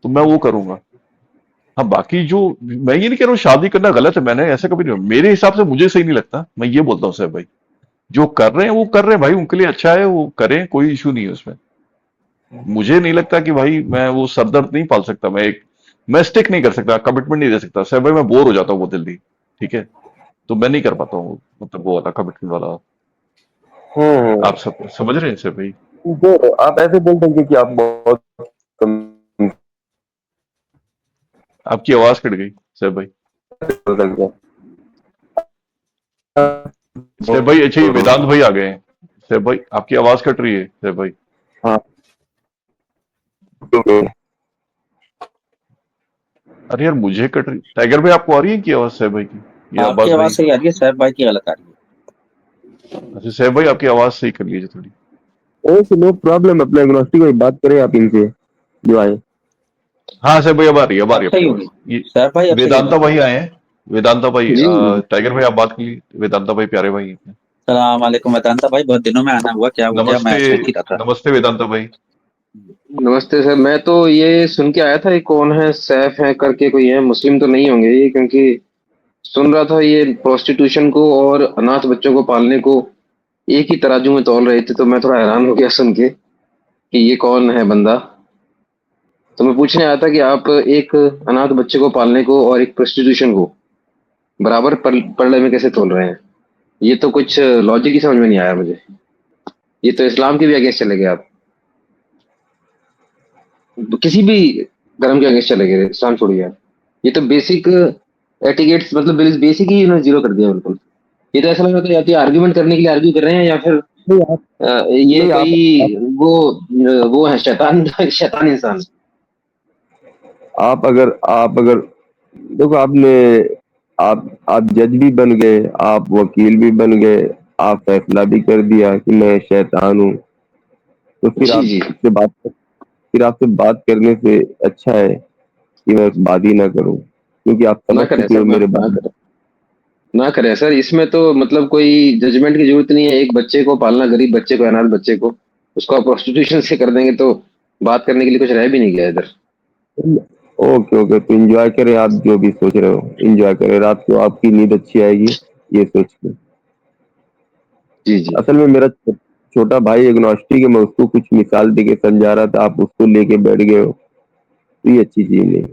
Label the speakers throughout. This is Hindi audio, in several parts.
Speaker 1: तो मैं वो करूंगा। हाँ, बाकी जो, मैं ये नहीं कह रहा हूँ शादी करना गलत है, मैंने ऐसा कभी नहीं, मेरे हिसाब से मुझे सही नहीं लगता, मैं ये बोलता हूँ सर भाई, जो कर रहे हैं वो कर रहे हैं भाई, उनके लिए अच्छा है, वो करें, कोई इशू नहीं है उसमें। मुझे नहीं लगता कि भाई मैं वो सरदर्द नहीं पाल सकता, मैं स्टिक नहीं कर सकता, कमिटमेंट नहीं दे सकता सर भाई, मैं बोर हो जाता हूँ बहुत जल्दी। ठीक है, तो मैं नहीं कर पाता हूँ, मतलब वो वाला कमिटमेंट वाला।
Speaker 2: हम्म।
Speaker 1: आप सब समझ रहे हैं सर भाई?
Speaker 2: तो आप ऐसे बोल देंगे कि आप बहुत कम
Speaker 1: आपकी आवाज कट गई सर भाई।
Speaker 2: कर सकते हैं।
Speaker 1: सर भाई, अच्छा ये वेदांत भाई आ गए हैं। सर भाई आपकी आवाज कट रही है सर भाई।
Speaker 2: हाँ, तो
Speaker 1: अरे यार मुझे कट रही, टाइगर भाई आपको आ रही है की आवाज सर भाई की, या
Speaker 3: आपकी
Speaker 1: अब्बास
Speaker 3: आवाज
Speaker 1: भाई?
Speaker 3: सही आ रही है, सैफ भाई की गलत आ रही है।
Speaker 1: अच्छा सर भाई आपकी आवाज सही कर लीजिए थोड़ी।
Speaker 2: ओके, नो प्रॉब्लम, अपने एग्नोस्टिक की बात करें आप इनसे जो आए।
Speaker 1: हाँ सर भाई, अब आ रही है, अब आ
Speaker 3: अब
Speaker 1: रही है
Speaker 3: सही
Speaker 1: आपकी
Speaker 3: होगी।
Speaker 1: आवाज ये।
Speaker 3: सैफ भाई अब सही
Speaker 1: वेदांता
Speaker 3: होगी।
Speaker 1: भाई आए हैं, वेदांता भाई,
Speaker 2: जी जी।
Speaker 1: टाइगर भाई आप बात कर लीजिए, वेदांता भाई प्यारे भाई हैं।
Speaker 3: सलाम वालेकुम वेदांता भाई, बहुत दिनों में आना हुआ, क्या हो गया,
Speaker 1: नमस्ते,
Speaker 3: मैं सोच ही रहा था।
Speaker 1: नमस्ते वेदांता भाई।
Speaker 2: नमस्ते सर, मैं तो ये सुन के आया था, ये कौन है, सैफ है करके कोई है, मुस्लिम तो नहीं होंगे ये? क्योंकि सुन रहा था ये प्रोस्टिट्यूशन को और अनाथ बच्चों को पालने को एक ही तराजू में तौल रहे थे, तो मैं थोड़ा हैरान हो गया सुन के कि ये कौन है बंदा। तो मैं पूछने आया था कि आप एक अनाथ बच्चे को पालने को और एक प्रोस्टिट्यूशन को बराबर पलड़े में कैसे तोल रहे हैं? ये तो कुछ लॉजिक ही समझ में नहीं आया मुझे। ये तो इस्लाम के भी अगेंस्ट चले गए आप, तो किसी भी धर्म के अगेंस्ट चले गए, इस्लाम छोड़िए आप। ये तो बेसिक एटिकेट्स, मतलब बेसिक ही इन्होंने जीरो कर दिया बिल्कुल। ये तो ऐसा लग रहा था या तो आर्ग्यूमेंट करने के लिए आर्ग्यू कर रहे हैं, या फिर
Speaker 4: नहीं आप
Speaker 2: ये
Speaker 4: नहीं आप
Speaker 2: कोई वो है शैतान शैतान इंसान।
Speaker 4: आप अगर देखो, आप जज भी बन गए, आप वकील भी बन गए, आप फैसला भी कर दिया कि मैं शैतान हूँ, तो
Speaker 2: जी जी।
Speaker 4: फिर आपसे बात करने से अच्छा है कि मैं बात ही ना करूं, क्योंकि आप
Speaker 2: ना
Speaker 4: समझ
Speaker 2: करें
Speaker 4: चुके
Speaker 2: सर,
Speaker 4: हो
Speaker 2: ना
Speaker 4: मेरे
Speaker 2: ना
Speaker 4: बारे में।
Speaker 2: करें। ना करें सर, इसमें तो मतलब कोई जजमेंट की जरूरत नहीं है। एक बच्चे को पालना, गरीब बच्चे को, अनाथ बच्चे को, उसको आप प्रोस्टिट्यूशन से कर देंगे तो बात करने के लिए कुछ रह भी नहीं गया इधर।
Speaker 4: ओके ओके, तो एंजॉय करें, आप जो भी सोच रहे हो एंजॉय करें, रात को आपकी नींद अच्छी आएगी ये सोच के।
Speaker 2: जी जी।
Speaker 4: असल में मेरा छोटा भाई एग्नोस्टिक है, मैं उसको कुछ मिसाल देके समझा रहा था, आप उसको लेके बैठ गए हो, तो ये अच्छी चीज नहीं।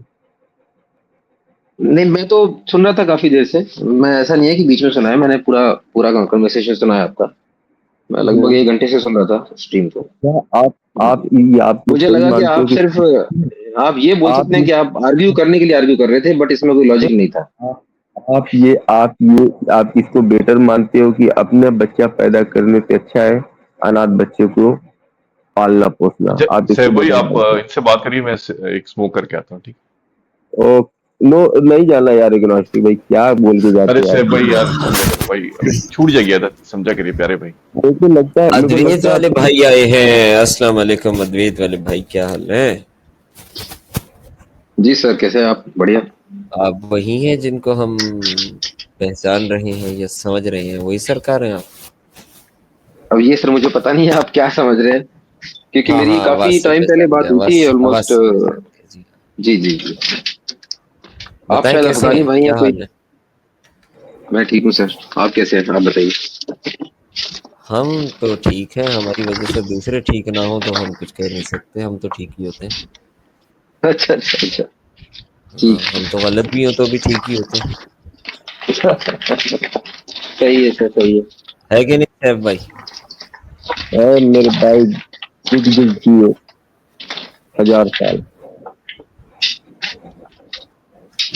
Speaker 2: नहीं, मैं तो सुन रहा था काफी देर से। मैं, ऐसा नहीं है कि बीच में सुना है, मैंने पूरा पूरा कन्वर्सेशन सुना है आपका। मैं लगभग
Speaker 4: है।
Speaker 2: 1 घंटे से सुन रहा था स्ट्रीम को।
Speaker 4: क्या आप तो
Speaker 2: मुझे
Speaker 4: सही
Speaker 2: लगा कि
Speaker 4: मानते
Speaker 2: आप
Speaker 4: हो
Speaker 2: सिर्फ,
Speaker 4: कि
Speaker 2: आप ये बोल
Speaker 4: आप
Speaker 2: सकते हैं
Speaker 4: ये
Speaker 2: कि आप आर्ग्यू करने के लिए आर्ग्यू कर रहे थे, बट इसमें कोई लॉजिक नहीं था।
Speaker 4: आप इसको बेटर मानते हो कि अपना बच्चा पैदा करने से अच्छा है अनाथ बच्चे को पालना पोसना,
Speaker 1: अच्छा
Speaker 4: आप
Speaker 1: सर
Speaker 4: इसको
Speaker 1: भाई,
Speaker 4: बेटर
Speaker 1: आप
Speaker 4: मानते
Speaker 1: इनसे बात करिए, मैं एक स्मोक करके आता हूँ, ठीक?
Speaker 4: हो। ओ, नो, नहीं जाना यार इग्नोस्टिक भाई, क्या बोल के
Speaker 1: अरे
Speaker 4: जाते हो
Speaker 1: सर
Speaker 4: आप
Speaker 1: भाई यार,
Speaker 4: ये?
Speaker 1: भाई अभी छूट जाएगी आदत, समझा करिए प्यारे भाई।
Speaker 5: अद्वैत
Speaker 4: मेरे को लगता है
Speaker 5: वाले
Speaker 4: आप
Speaker 5: भाई आए हैं। अस्सलाम वालेकुम अद्वैत वाले भाई, क्या हाल है?
Speaker 2: जी सर, कैसे हैं आप? बढ़िया।
Speaker 5: आप वही हैं जिनको हम पहचान रहे हैं या समझ रहे हैं, वही सरकार हैं आप?
Speaker 2: अब ये सर मुझे पता नहीं है आप क्या समझ रहे हैं, क्योंकि
Speaker 5: हाँ
Speaker 2: मेरी
Speaker 5: हाँ, आवाज
Speaker 2: काफी
Speaker 5: से
Speaker 2: टाइम पहले
Speaker 5: पहचान
Speaker 2: बात
Speaker 5: गया,
Speaker 2: हुई थी,
Speaker 5: आवाज
Speaker 2: ऑलमोस्ट।
Speaker 5: से पहचान गया जी।
Speaker 2: जी जी जी। आप
Speaker 5: बताएं
Speaker 2: शायद
Speaker 5: कैसे
Speaker 2: अफगानी
Speaker 5: हैं,
Speaker 2: भाई हैं
Speaker 5: क्या
Speaker 2: कोई?
Speaker 5: हाल है?
Speaker 2: मैं ठीक हूँ सर, आप कैसे हैं, आप बताइए।
Speaker 5: हम तो ठीक हैं, हमारी वजह से दूसरे ठीक ना हो तो हम कुछ कह नहीं सकते, हम तो ठीक ही होते हैं।
Speaker 2: अच्छा अच्छा अच्छा।
Speaker 5: हाँ,
Speaker 2: ठीक।
Speaker 5: हम तो गलत भी हो तो भी ठीक ही होते हैं।
Speaker 2: सही है सर, सही है।
Speaker 5: है कि नहीं साहब भाई?
Speaker 4: है मेरे भाई, जुग जुग जियो 1000 साल।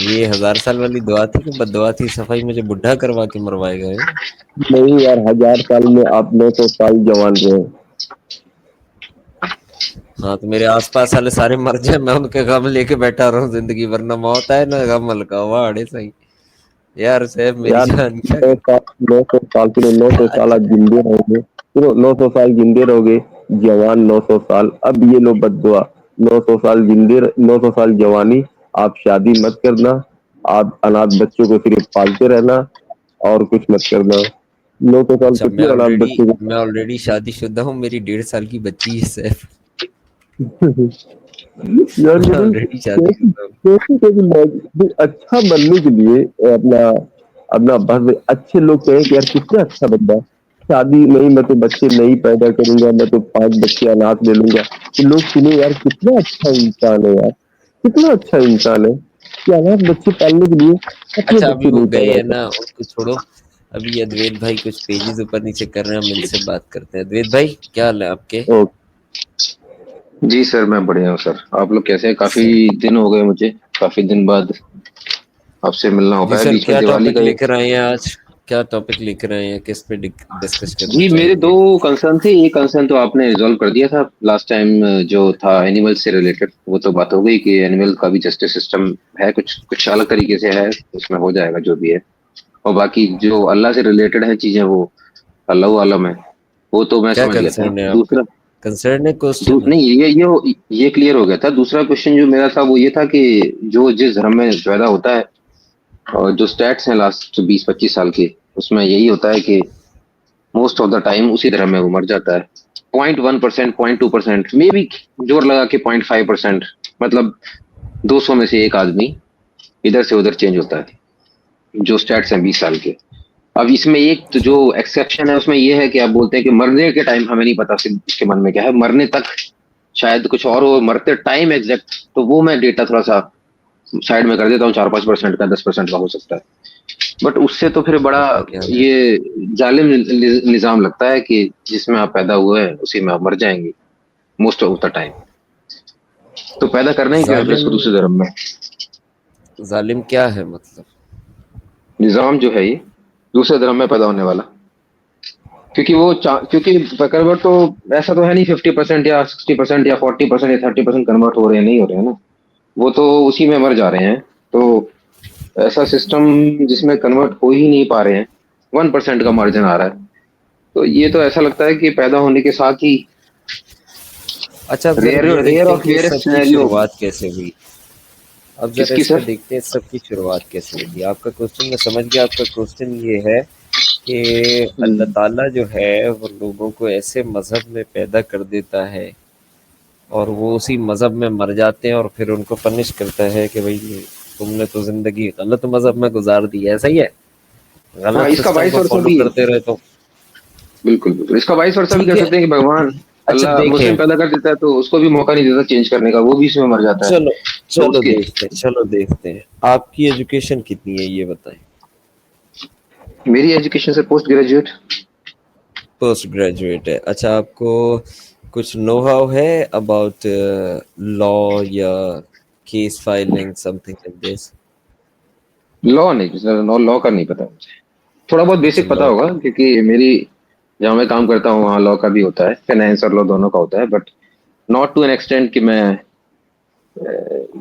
Speaker 5: ये 1000 साल वाली दुआ थी कि बददुआ थी? सफाई मुझे बुढ़ा करवा के मरवाए गए।
Speaker 4: नहीं यार, 1000 साल में आप 900 साल जवान रहे।
Speaker 5: हाँ, तो मेरे आसपास वाले सारे मर जाए, मैं उनके गम लेके बैठा रहूं जिंदगी भर, ना मौत आए ना गम हल्का हुआ, अड़े सही। यार साहब मेरी
Speaker 4: यार
Speaker 5: जान क्या
Speaker 4: नौ
Speaker 5: कर।
Speaker 4: साल 900 साल, सुनो, 900 साल
Speaker 5: अच्छा,
Speaker 4: आप जिंदे रहोगे, सुनो, 900 साल जिंदे रहोगे, जवान 900 साल, अब ये लो बद्दुआ, 900 साल 900 साल जवानी, आप शादी मत करना, आप अनाथ बच्चों को सिर्फ पालते रहना, और कुछ मत करना। 900 साल
Speaker 5: अच्छा,
Speaker 4: कुछ नहीं अनाथ बच्चों
Speaker 5: मैं ऑलरेडी शादीशुदा हूँ, मेरी 1.5 साल की बच्ची है सैफ।
Speaker 4: को यार मेरे
Speaker 5: ऑलरेडी शादी
Speaker 4: कैसे
Speaker 5: खत्म।
Speaker 4: कैसे कैसे अच्छा बनने के लिए अपना अपना बस अच्छे लोग कहें कि यार कितना अच्छा बंदा है। शादी नहीं, मैं तो बच्चे नहीं पैदा करूंगा, मैं तो 5 बच्चे अनाथ ले लूंगा, तो लोग सुने यार कितना अच्छा इंसान है यार, कितना अच्छा इंसान है कि अनाथ बच्चे पालने के लिए अपने
Speaker 5: अच्छा अभी
Speaker 4: बच्चे
Speaker 5: वो
Speaker 4: नहीं
Speaker 5: गए
Speaker 4: पैदा
Speaker 5: हैं
Speaker 4: कर।
Speaker 5: ना, उनको छोड़ो। अभी ये अद्वैत भाई कुछ पेजेस ऊपर नीचे कर रहे हैं, हम इनसे बात करते हैं। अद्वैत भाई क्या हाल है आपके?
Speaker 4: ओके।
Speaker 2: जी सर, मैं बढ़िया हूँ सर। आप लोग कैसे हैं? काफी
Speaker 5: सर
Speaker 2: दिन हो गए मुझे, काफी दिन बाद आपसे मिलना हो
Speaker 5: जी
Speaker 2: पाया।
Speaker 5: सर,
Speaker 2: बीच में
Speaker 5: क्या
Speaker 2: दिवाली
Speaker 5: टॉपिक
Speaker 2: का एक।
Speaker 5: लेकर आए हैं आज? क्या टॉपिक लेकर आए हैं, किस पे डिस्कस करना
Speaker 2: जी, मेरे दो
Speaker 5: चाहेंगे?
Speaker 2: कंसर्न थे। एक कंसर्न तो आपने रिजॉल्व कर दिया था लास्ट टाइम, जो था एनिमल से रिलेटेड। वो तो बात हो गई कि एनिमल का भी जस्टिस सिस्टम है, कुछ कुछ अलग तरीके से है, उसमें हो जाएगा जो भी है। और बाकी जो अल्लाह से रिलेटेड है चीजें, वो अल्लाह आलम है, वो तो मैं
Speaker 5: क्या
Speaker 2: समझ गया था।
Speaker 5: कंसर्न है आपका?
Speaker 2: दूसरा
Speaker 5: कंसर्न है, क्वेश्चन है?
Speaker 2: नहीं, ये क्लियर हो गया था। दूसरा क्वेश्चन जो मेरा था वो ये था कि जो जिस धर्म में पैदा होता है, और जो स्टैट्स हैं लास्ट 20-25 साल के, उसमें यही होता है कि मोस्ट ऑफ द टाइम उसी धर्म में वो मर जाता है। 0.1%, 0.2%, मे बी जोर लगा के 0.5%, मतलब 200 में से एक आदमी इधर से उधर चेंज होता है, जो स्टैट्स हैं 20 साल के। अब इसमें एक तो जो एक्सेप्शन है उसमें ये है कि आप बोलते हैं कि मरने के टाइम हमें नहीं पता सिर्फ इसके मन में क्या है, मरने तक शायद कुछ और हो, मरते टाइम एग्जैक्ट तो वो मैं डेटा थोड़ा सा साइड में कर देता हूँ। 4-5% का, 10% का हो सकता है। बट उससे तो फिर बड़ा
Speaker 5: पता क्या है,
Speaker 2: ये जालिम निजाम लगता है कि जिसमें आप पैदा हुए हैं उसी में आप मर जाएंगे मोस्ट ऑफ द टाइम। तो पैदा करना ही क्यों है फिर
Speaker 5: जालिम?
Speaker 2: इसको दूसरे धर्म में?
Speaker 5: जालिम क्या है मतलब?
Speaker 2: निजाम जो है ये दूसरे धर्म में पैदा होने वाला, क्योंकि क्योंकि कन्वर्ट तो ऐसा तो है नहीं 50% या 60% या 40% या 30% कन्वर्ट हो रहे हैं, नहीं हो रहे हैं ना। वो तो उसी में मर जा रहे हैं। तो ऐसा सिस्टम जिसमें कन्वर्ट हो ही नहीं पा रहे हैं, 1% का मार्जिन आ रहा है, तो ये तो ऐसा लगता है कि पैदा होने के साथ ही
Speaker 5: अच्छा अब जरा
Speaker 2: रेयर
Speaker 5: ये
Speaker 2: रेयर
Speaker 5: देखते हैं
Speaker 2: ऑफ
Speaker 5: कि इस
Speaker 2: रेयर
Speaker 5: सब की
Speaker 2: सिनेरियो।
Speaker 5: शुरुआत कैसे हुई। अब जरा
Speaker 2: किसकी
Speaker 5: इसका
Speaker 2: सर?
Speaker 5: देखते हैं, इस सब की शुरुआत कैसे हुई। आपका क्वेश्चन मैं समझ गया। आपका क्वेश्चन ये है कि अल्लाह ताला जो है वो लोगों को ऐसे मजहब में पैदा कर देता है और वो उसी मजहब में मर जाते हैं और फिर उनको पनिश करता है कि भाई तुमने तो जिंदगी गलत मजहब में गुजार दी है। सही है,
Speaker 2: हाँ,
Speaker 5: गलत
Speaker 2: इसका
Speaker 5: सिस्टम
Speaker 2: वाइस
Speaker 5: को
Speaker 2: वर्सा
Speaker 5: फॉलो
Speaker 2: भी है।
Speaker 5: करते रहे तो
Speaker 2: बिल्कुल बिल्कुल, इसका वाइस वर्सा भी
Speaker 5: ठीक
Speaker 2: कह
Speaker 5: है।
Speaker 2: सकते हैं कि भगवान
Speaker 5: अच्छा
Speaker 2: अल्लाह
Speaker 5: देखें,
Speaker 2: मुस्लिम पैदा कर देता है तो उसको भी मौका नहीं देता चेंज करने का, वो भी इसमें मर जाता है।
Speaker 5: चलो
Speaker 2: तो
Speaker 5: चलो
Speaker 2: उसके
Speaker 5: देखते हैं, चलो देखते हैं आपकी एजुकेशन कितनी है ये बताएं।
Speaker 2: मेरी एजुकेशन से पोस्ट ग्रेजुएट।
Speaker 5: पोस्ट ग्रेजुएट है। अच्छा आपको कुछ नो हाउ है अबाउट लॉ या case filing something like this?
Speaker 2: Law नहीं सर, लॉ का नहीं पता मुझे। थोड़ा बहुत
Speaker 5: अच्छा
Speaker 2: बेसिक पता
Speaker 5: लॉ।
Speaker 2: होगा क्योंकि मेरी जहाँ मैं काम करता हूँ वहाँ लॉ का भी होता है, फाइनेंस और लॉ दोनों का होता है, but not to an extent कि मैं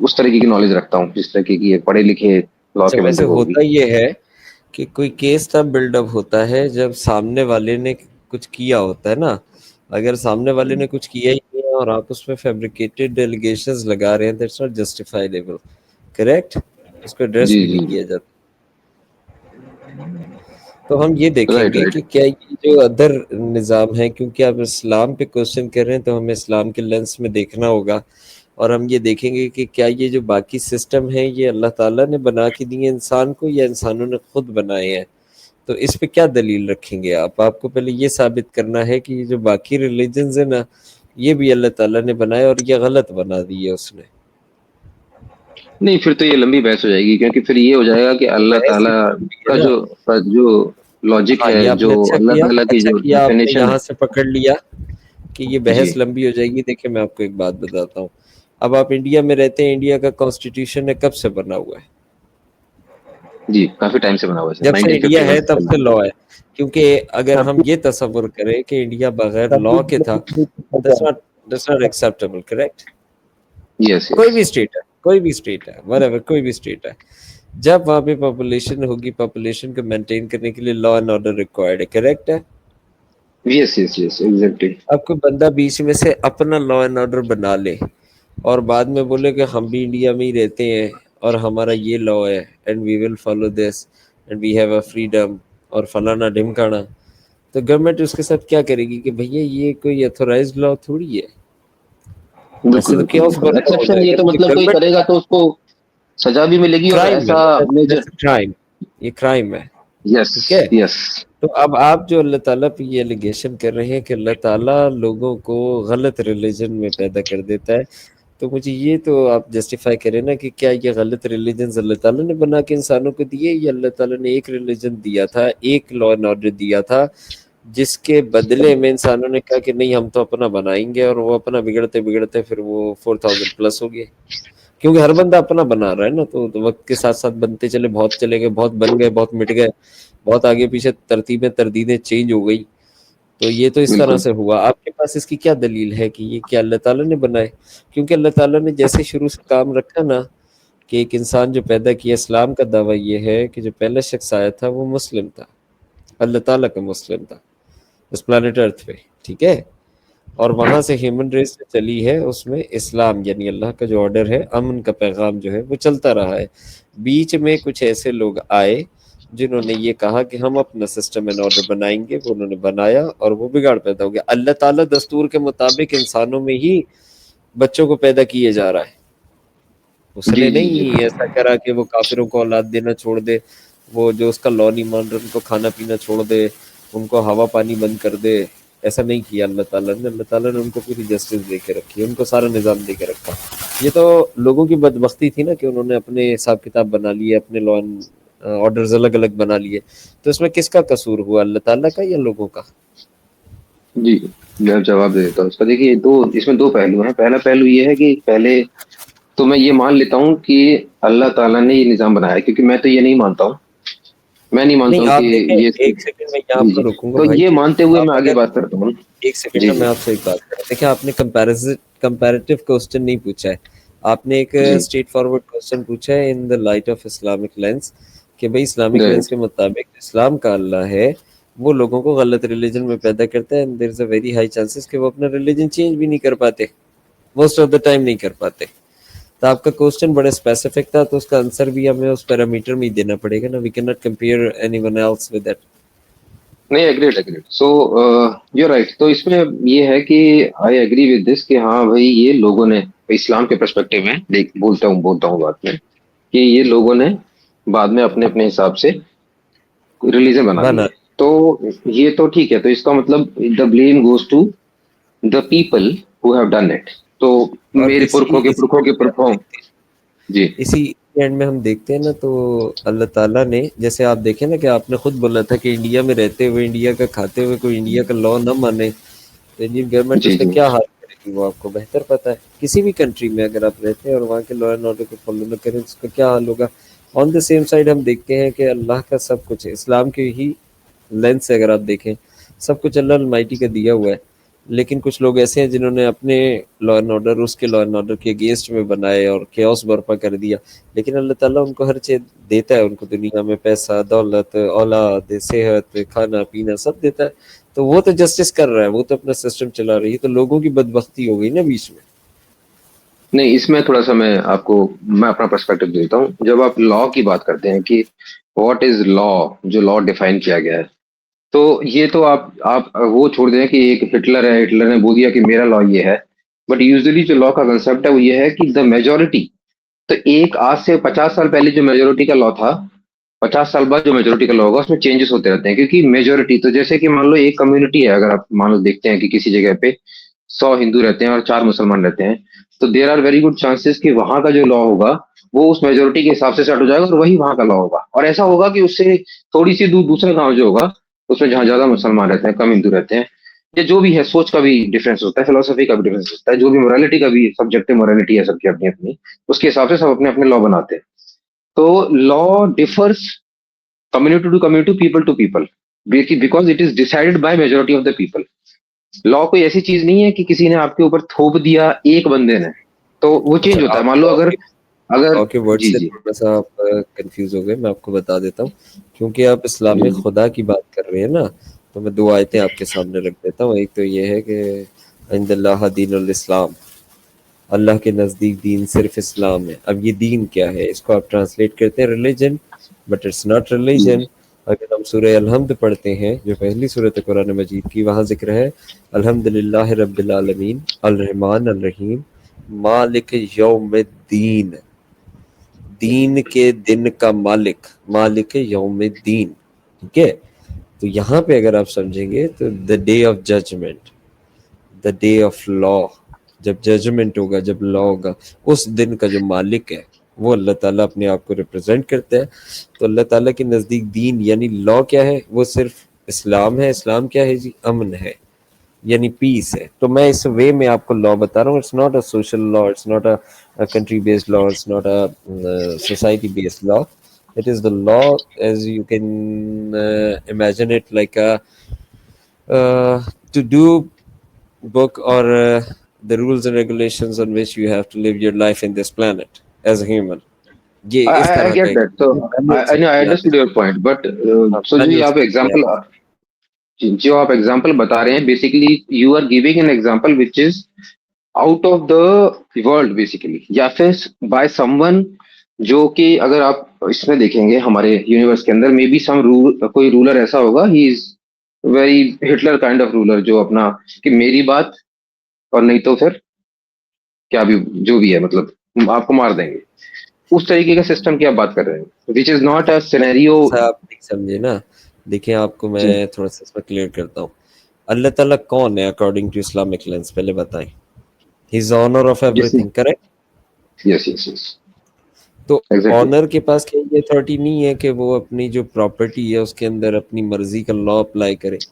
Speaker 2: उस तरीके की नॉलेज रखता हूँ जिस तरीके की ये पढ़े लिखे लॉ
Speaker 5: अच्छा
Speaker 2: के
Speaker 5: वैसे
Speaker 2: बंदे को होगी।
Speaker 5: होता ये है कि कोई केस तब बिल्डअप होता है जब सामने वाले ने कुछ किया होता है ना। अगर सामने वाले ने कुछ किया ही नहीं है और आप उसमें फैब्रिकेटेड एलिगेशंस लगा रहे हैं, दैट्स नॉट जस्टिफाइबल। करेक्ट? उसको एड्रेस
Speaker 2: जी
Speaker 5: भी नहीं
Speaker 2: जी जी।
Speaker 5: किया जाता। तो हम ये
Speaker 2: राइट
Speaker 5: देखेंगे
Speaker 2: राइट।
Speaker 5: कि क्या ये जो अदर निज़ाम है, क्योंकि आप इस्लाम पे क्वेश्चन कर रहे हैं तो हमें इस्लाम के लेंस में देखना होगा। और हम ये देखेंगे कि क्या ये जो बाकी सिस्टम है ये अल्लाह ताला ने बना के दिए इंसान को या इंसानों ने खुद बनाए हैं। तो इस पे क्या दलील रखेंगे आप? आपको पहले ये साबित करना है कि ये जो बाकी रिलीजन्स है ना, ये भी अल्लाह ताला ने बनाए और ये गलत बना दिए उसने।
Speaker 2: नहीं, फिर तो ये लंबी बहस हो जाएगी, क्योंकि फिर ये हो जाएगा कि
Speaker 5: तो
Speaker 2: अल्लाह
Speaker 5: बहस
Speaker 2: ताला
Speaker 5: है
Speaker 2: का
Speaker 5: ना।
Speaker 2: जो लॉजिक
Speaker 5: हाँ
Speaker 2: है,
Speaker 5: ये
Speaker 2: जो
Speaker 5: आपने
Speaker 2: अल्लाह ताला की जो
Speaker 5: अच्छा किया आपने
Speaker 2: डेफिनेशन है।
Speaker 5: यहाँ से पकड़ लिया कि ये
Speaker 2: जी
Speaker 5: बहस लंबी हो जाएगी। देखिए मैं आपको एक बात बताता हूँ। अब आप इंडिया में रहते हैं, इंडिया का कॉन्स्टिट्यूशन है कब से बना हुआ है?
Speaker 2: जी, काफी टाइम से बना हुआ है सर,
Speaker 5: जब से इंडिया
Speaker 2: 1951
Speaker 5: है
Speaker 2: से
Speaker 5: तब
Speaker 2: चल
Speaker 5: से
Speaker 2: रहा
Speaker 5: लॉ है। क्योंकि अगर हम ये तस्वुर करें कि इंडिया बगैर लॉ के था, दैट्स नॉट एक्सेप्टेबल। करेक्ट?
Speaker 2: है। यस
Speaker 5: कोई
Speaker 2: यस।
Speaker 5: भी स्टेट है, कोई भी स्टेट है, व्हाटएवर, कोई भी स्टेट है, जब वहां पे पॉपुलेशन होगी, पॉपुलेशन को मेंटेन करने के लिए लॉ एंड ऑर्डर रिक्वायर्ड है। करेक्ट है?
Speaker 2: Yes yes yes, exactly.
Speaker 5: अब कोई बंदा बीच में से अपना लॉ एंड ऑर्डर बना ले और बाद में बोले कि हम भी इंडिया में ही रहते हैं और हमारा ये लॉ है and we will follow this and we have a freedom और फलाना ढिमकाना, तो गवर्नमेंट उसके साथ क्या करेगी कि भैया ये कोई अथोराइज्ड लॉ थोड़ी है।
Speaker 2: बिल्कुल
Speaker 5: तो chaos
Speaker 2: बिल्कुल
Speaker 5: बर्पा हो
Speaker 2: एक्सेप्शन, ये
Speaker 5: जाएगा
Speaker 2: तो
Speaker 5: क्योंकि
Speaker 2: मतलब कोई
Speaker 5: गवर्नमेंट
Speaker 2: करेगा तो उसको सजा भी मिलेगी और
Speaker 5: क्राइम है
Speaker 2: ऐसा
Speaker 5: ना,
Speaker 2: मेजर।
Speaker 5: क्राइम, ये क्राइम है।
Speaker 2: यस
Speaker 5: ठीक है,
Speaker 2: यस।
Speaker 5: तो अब आप जो अल्लाह ताला पे ये एलिगेशन कर रहे हैं कि अल्लाह ताला लोगों को गलत रिलीजन में पैदा कर देता है, तो मुझे ये तो आप जस्टिफाई करें ना कि क्या ये गलत रिलीजन अल्लाह ताला ने बना के इंसानों को दिए, या अल्लाह ताला ने एक रिलीजन दिया था, एक लॉ एंड ऑर्डर दिया था, जिसके बदले में इंसानों ने कहा कि नहीं हम तो अपना बनाएंगे, और वो अपना बिगड़ते बिगड़ते फिर वो 4000 प्लस हो गए। क्योंकि हर बंदा अपना बना रहा है ना, तो वक्त के साथ साथ बनते चले, बहुत चले गए, बहुत बन गए, बहुत मिट गए, बहुत आगे पीछे तरतीबें तरदीदें चेंज हो गई। तो ये तो इस तरह
Speaker 2: बिल्कुल
Speaker 5: से हुआ। आपके पास इसकी क्या दलील है कि ये क्या अल्लाह ताला ने बनाए? क्योंकि अल्लाह ताला ने जैसे शुरू से काम रखा ना, कि एक इंसान जो पैदा किया, इस्लाम का दावा ये है कि जो पहला शख्स आया था वो मुस्लिम था, अल्लाह ताला का मुस्लिम था इस प्लानिट अर्थ पे। ठीक है, और वहां से ह्यूमन रेस में चली है, उसमें इस्लाम यानी अल्लाह का जो ऑर्डर है, अमन का पैगाम जो है वो चलता रहा है। बीच में कुछ ऐसे लोग आए जिन्होंने ये कहा कि हम अपना सिस्टम एंड ऑर्डर बनाएंगे, वो उन्होंने बनाया और वो बिगाड़ पैदा हो गया। अल्लाह ताला दस्तूर के मुताबिक इंसानों में ही बच्चों को पैदा किए जा रहा है,
Speaker 2: जी
Speaker 5: उसने
Speaker 2: जी जी।
Speaker 5: नहीं ऐसा करा कि वो काफिरों को औलाद देना छोड़ दे, वो जो उसका लॉ नहीं मान रहे उनको खाना पीना छोड़ दे, उनको हवा पानी बंद कर दे। ऐसा नहीं किया अल्लाह ताला ने। अल्लाह ताला ने उनको पूरी जस्टिस दे के रखी, उनको सारा निज़ाम दे के रखा। ये तो लोगों की बदबख्ती थी ना कि उन्होंने अपने हिसाब किताब बना लिए, अपने लॉ एंड ऑर्डर्स अलग अलग बना लिए। तो इसमें किसका कसूर हुआ, अल्लाह ताला का या लोगों का?
Speaker 2: जी, मैं जवाब दे देता हूँ इसका। देखिए, दो इसमें दो पहलू हैं। पहला पहलू ये है कि पहले तो मैं ये मान लेता हूँ कि अल्लाह ताला ने ये निज़ाम बनाया है, क्योंकि मैं तो ये नहीं मानता हूँ। मैं नहीं मानता
Speaker 5: नहीं,
Speaker 2: हूँ कि
Speaker 5: आप देखें,
Speaker 2: ये
Speaker 5: एक सेकंड में यहाँ
Speaker 2: जी,
Speaker 5: पर
Speaker 2: जी।
Speaker 5: रुकूंगा
Speaker 2: तो
Speaker 5: भाई।
Speaker 2: ये मानते हुए
Speaker 5: आप
Speaker 2: मैं आगे
Speaker 5: अगर
Speaker 2: बात करता हूँ।
Speaker 5: एक सेकंड
Speaker 2: जी,
Speaker 5: ना,
Speaker 2: जी,
Speaker 5: मैं आपसे एक बात करूं। देखिए, आपने कंपैरेटिव क्वेश्चन नहीं पूछा है, आपने एक
Speaker 2: जी।
Speaker 5: स्ट्रेट फॉरवर्ड क्वेश्चन पूछा है in the light of Islamic lens, कि भाई इस्लामिक लेंस
Speaker 2: राइट।
Speaker 5: के मुताबिक इस्लाम का अल्लाह है, वो लोगों को गलत रिलीजन में पैदा करता है, and there is a very high chances कि वो अपना रिलीजन चेंज भी नहीं कर पाते, मोस्ट ऑफ द टाइम नहीं कर पाते। तो आपका क्वेश्चन बड़ा स्पेसिफिक था, तो उसका आंसर भी हमें उस पैरामीटर में ही देना पड़ेगा ना। We can not compare anyone else with that.
Speaker 2: नहीं, agreed agreed. So you right. तो इसमें ये है कि आई एग्री विद दिस कि हाँ भाई, ये लोगों ने इस्लाम के पर्सपेक्टिव में देख बोलता हूँ बात में, कि ये लोगों ने बाद में अपने अपने हिसाब से रिलीजन बना
Speaker 5: बना,
Speaker 2: लिए। तो ये तो ठीक है। तो इसका मतलब the blame goes to the people who have done it. तो
Speaker 5: और
Speaker 2: मेरे
Speaker 5: इसी
Speaker 2: पुरखों के
Speaker 5: इसी
Speaker 2: पुरखों के
Speaker 5: में हम
Speaker 2: पुरखों।
Speaker 5: देखते हैं,
Speaker 2: जी
Speaker 5: इसी एंड में हम देखते हैं ना, तो अल्लाह ताला ने, जैसे आप देखें ना कि आपने खुद बोला था कि इंडिया में रहते हुए, इंडिया का खाते हुए कोई इंडिया का लॉ ना माने, तो इंडियन गवर्नमेंट
Speaker 2: जी
Speaker 5: उसका
Speaker 2: जी।
Speaker 5: क्या हाल करेगी वो आपको बेहतर पता है। किसी भी कंट्री में अगर आप रहते हैं और वहाँ के लॉ एंड ऑर्डर को फॉलो न करें, तो उसका क्या हाल होगा। ऑन द सेम साइड हम देखते हैं कि अल्लाह का सब कुछ है, इस्लाम के ही लेंस से अगर आप देखें, सब कुछ अल्लाह अलमाइटी का दिया हुआ है। लेकिन कुछ लोग ऐसे हैं जिन्होंने अपने लॉ एंड ऑर्डर उसके लॉ एंड ऑर्डर के अगेंस्ट में बनाए और केओस बर्पा कर दिया। लेकिन अल्लाह ताला उनको हर चीज देता है, उनको दुनिया में पैसा, दौलत, औलाद, सेहत, खाना पीना सब देता है। तो वो तो जस्टिस कर रहा है, वो तो अपना सिस्टम चला रही है। तो लोगों की बदबख्ती हो गई ना बीच में।
Speaker 2: नहीं, इसमें थोड़ा सा मैं अपना पर्सपेक्टिव देता हूँ। जब आप लॉ की बात करते हैं कि व्हाट इज लॉ, जो लॉ डिफाइन किया गया है, तो ये तो आप वो छोड़ दें कि एक हिटलर है, हिटलर ने बोल दिया कि मेरा लॉ ये है। बट यूजुअली जो लॉ का कंसेप्ट है वो ये है कि द मेजोरिटी। तो एक आज से 50 साल पहले जो मेजोरिटी का लॉ था, 50 साल बाद जो मेजोरिटी का लॉ होगा उसमें चेंजेस होते रहते हैं, क्योंकि मेजोरिटी तो जैसे कि मान लो एक कम्युनिटी है, अगर आप मान लो देखते हैं कि किसी जगह पे 100 हिंदू रहते हैं और 4 मुसलमान रहते हैं, तो there are very good chances कि वहां का जो लॉ होगा वो उस मेजोरिटी के हिसाब से सेट हो जाएगा और वही वहां का लॉ होगा। और ऐसा होगा कि उससे थोड़ी सी दूर दूसरा गांव जो होगा, उसमें जहाँ ज्यादा मुसलमान रहते हैं, कम हिंदू रहते हैं, या जो भी है, सोच का भी डिफरेंस होता है, फिलोसफी का भी डिफरेंस होता है, जो भी मोरालिटी का भी, सब्जेक्टिव मोरालिटी है सबकी अपनी अपनी, उसके हिसाब से सब अपने अपने लॉ बनाते हैं। तो law differs community to community, people to people, because it is decided by majority of the people. Law कोई ऐसी चीज नहीं है कि किसी ने आपके ऊपर थोप दिया एक बंदे ने, तो वो
Speaker 5: अच्छा,
Speaker 2: चेंज होता है।
Speaker 5: आप
Speaker 2: मान लो अगर अगर
Speaker 5: लॉ के वर्ड
Speaker 2: जी
Speaker 5: से
Speaker 2: जी
Speaker 5: थोड़ा सा आप कंफ्यूज हो गए, मैं आपको बता देता हूँ। क्योंकि आप इस्लामिक
Speaker 2: जी
Speaker 5: खुदा की बात कर रहे हैं ना, तो मैं दो आयतें आपके सामने रख देता हूँ। एक तो ये है कि इंदल्लाह दीनुल इस्लाम, अल्लाह के नज़दीक दीन सिर्फ इस्लाम है। अब ये दीन क्या है, इसको आप ट्रांसलेट करते हैं religion, but it's not
Speaker 2: the
Speaker 5: religion. अगर हम सूरह अलहम्द पढ़ते हैं, जो पहली सूरत है कुरान मजीद की, वहाँ जिक्र है अल्हम्दुलिल्लाह रब्बिल आलमीन, अल रहमान अल रहीम मालिक यौमिद्दीन, दीन के दिन का मालिक, मालिक यौमिद्दीन, ठीक है। तो यहाँ पे अगर आप समझेंगे तो the day of judgement, the day of law, जब जजमेंट होगा, जब लॉ होगा, उस दिन का जो मालिक है वो अल्लाह ताला अपने आप को रिप्रेजेंट करता है। तो अल्लाह ताला के नज़दीक दीन यानी लॉ क्या है, वो सिर्फ इस्लाम है। इस्लाम क्या है जी? अमन है, यानी पीस है। तो मैं इस वे में आपको लॉ बता रहा हूँ। It's not a social law, it's not a country based law, it's not a society based law. It is the law as you can imagine it like a to do book or the rules and regulations on which you have to live your life in this planet as a human. ये इस
Speaker 2: I
Speaker 5: तरह का
Speaker 2: get
Speaker 5: एक
Speaker 2: that. So I know I
Speaker 5: Manuel
Speaker 2: understood your point, but so ji
Speaker 5: Manuel
Speaker 2: आप एग्जांपल
Speaker 5: समझ
Speaker 2: जो आप एग्जांपल बता रहे हैं, basically you are giving an example which is out of the world basically, या फिर बाय समवन जो कि अगर आप इसमें देखेंगे हमारे यूनिवर्स के अंदर मे बी सम कोई रूलर ऐसा होगा, he is very Hitler kind of ruler, जो अपना कि मेरी बात और नहीं तो फिर क्या भी जो भी है, मतलब हम आपको मार देंगे, उस तरीके का सिस्टम की आप बात कर रहे हैं, विच इज नॉट अ सिनेरियो।
Speaker 5: ऐसा आप नहीं समझे ना। देखिए आपको
Speaker 2: जी
Speaker 5: मैं थोड़ा सा इसमें क्लियर करता हूँ। अल्लाह ताला कौन है अकॉर्डिंग टू इस्लामिक लेंस, पहले बताएं। He is owner of
Speaker 2: yes
Speaker 5: everything, correct.
Speaker 2: Yes yes yes
Speaker 5: तो
Speaker 2: एग्जैक्टली।
Speaker 5: ऑनर के पास क्या ये अथॉरिटी नहीं है कि वो अपनी जो प्रॉपर्टी है उसके अंदर अपनी मर्जी का लॉ अप्लाई करे। एक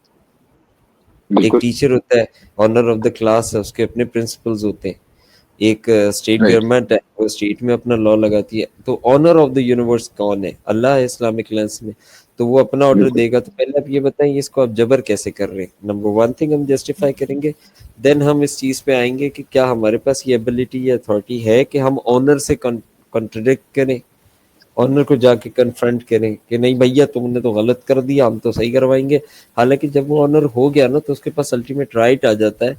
Speaker 2: बिल्कुल
Speaker 5: टीचर होता है, ऑनर ऑफ द क्लास है, उसके अपने प्रिंसिपल्स होते हैं। एक स्टेट
Speaker 2: राइट।
Speaker 5: गवर्नमेंट है, वो स्टेट में अपना लॉ लगाती है। तो ऑनर ऑफ द यूनिवर्स कौन है? अल्लाह है इस्लामिक लेंस में। तो वो अपना ऑर्डर
Speaker 2: बिल्कुल
Speaker 5: देगा। तो पहले आप ये बताइए इसको आप जबर कैसे कर रहे हैं। नंबर वन थिंग हम जस्टिफाई करेंगे, देन हम इस चीज पे आएंगे कि क्या हमारे पास ये एबिलिटी या अथॉरिटी है कि हम ऑनर से कॉन्ट्रडिक्ट करें, ऑनर को जाके कन्फ्रंट करें कि नहीं भैया तुमने तो गलत कर दिया, हम तो सही करवाएंगे। हालांकि जब वो ऑनर हो गया ना तो उसके पास अल्टीमेट राइट आ जाता है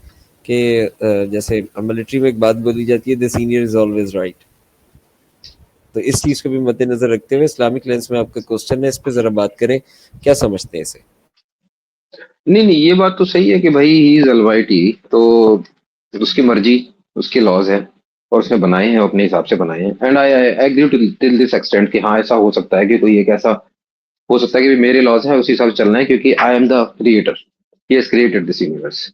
Speaker 5: कि जैसे मिलिट्री में एक बात बोली जाती है, the senior is always right. तो इस चीज को भी मद्देनजर रखते हुए इस्लामिक लेंस में आपका क्वेश्चन है, इस पे जरा बात करें, क्या समझते हैं इसे।
Speaker 2: नहीं नहीं, ये बात तो सही है कि भाई ही इज अलमाइटी, तो उसकी मर्जी, उसके लॉज है और उसने बनाए हैं, अपने हिसाब से बनाए हैं। And I agree to till this extent कि हाँ ऐसा हो सकता है कि कोई एक ऐसा हो सकता है कि मेरे लॉज हैं उसी हिसाब से चलना है, क्योंकि I am the creator, he has created this universe.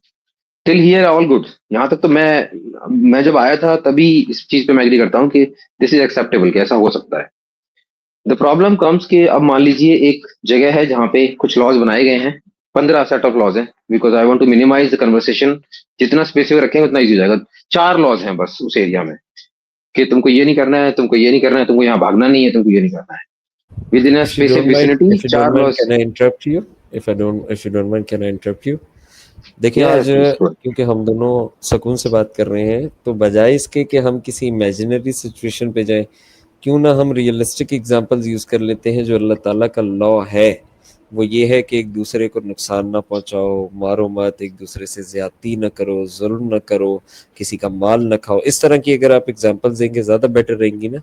Speaker 2: Till here all good. यहाँ तक तो मैं जब आया था तभी इस चीज पे मैं एग्री करता हूँ कि दिस इज एक्सेप्टेबल, कि ऐसा हो सकता है। द प्रॉब्लम कम्स कि अब मान लीजिए एक जगह है जहाँ पे कुछ लॉज बनाए गए हैं, 15 सेट ऑफ लॉज हैं, because I want to minimise the conversation, जितना स्पेसिफिक रखेंगे उतना इजी हो जाएगा। 4 लॉज हैं बस उस एरिया में कि तुमको ये नहीं करना है, तुमको ये नहीं करना है, तुमको यहाँ भागना नहीं है, तुमको ये नहीं करना है, with in a
Speaker 5: If you
Speaker 2: specific
Speaker 5: don't mind,
Speaker 2: vicinity
Speaker 5: if you don't
Speaker 2: 4
Speaker 5: mind,
Speaker 2: laws.
Speaker 5: can I interrupt you? If you don't mind, can I interrupt you? देखिए
Speaker 2: या
Speaker 5: आज
Speaker 2: प्लीज।
Speaker 5: क्योंकि हम दोनों सुकून से बात कर रहे हैं, तो बजाय इसके कि हम किसी इमेजिनरी सिचुएशन पे जाएं, क्यों ना हम रियलिस्टिक एग्जांपल्स यूज कर लेते हैं। जो अल्लाह ताला का लॉ है वो ये है कि एक दूसरे को नुकसान ना पहुंचाओ, मारो मत, एक दूसरे से ज्यादती ना करो, जुल्म ना करो, किसी का माल ना खाओ। इस तरह की अगर आप एग्जांपल्स देंगे ज्यादा बेटर रहेंगी ना,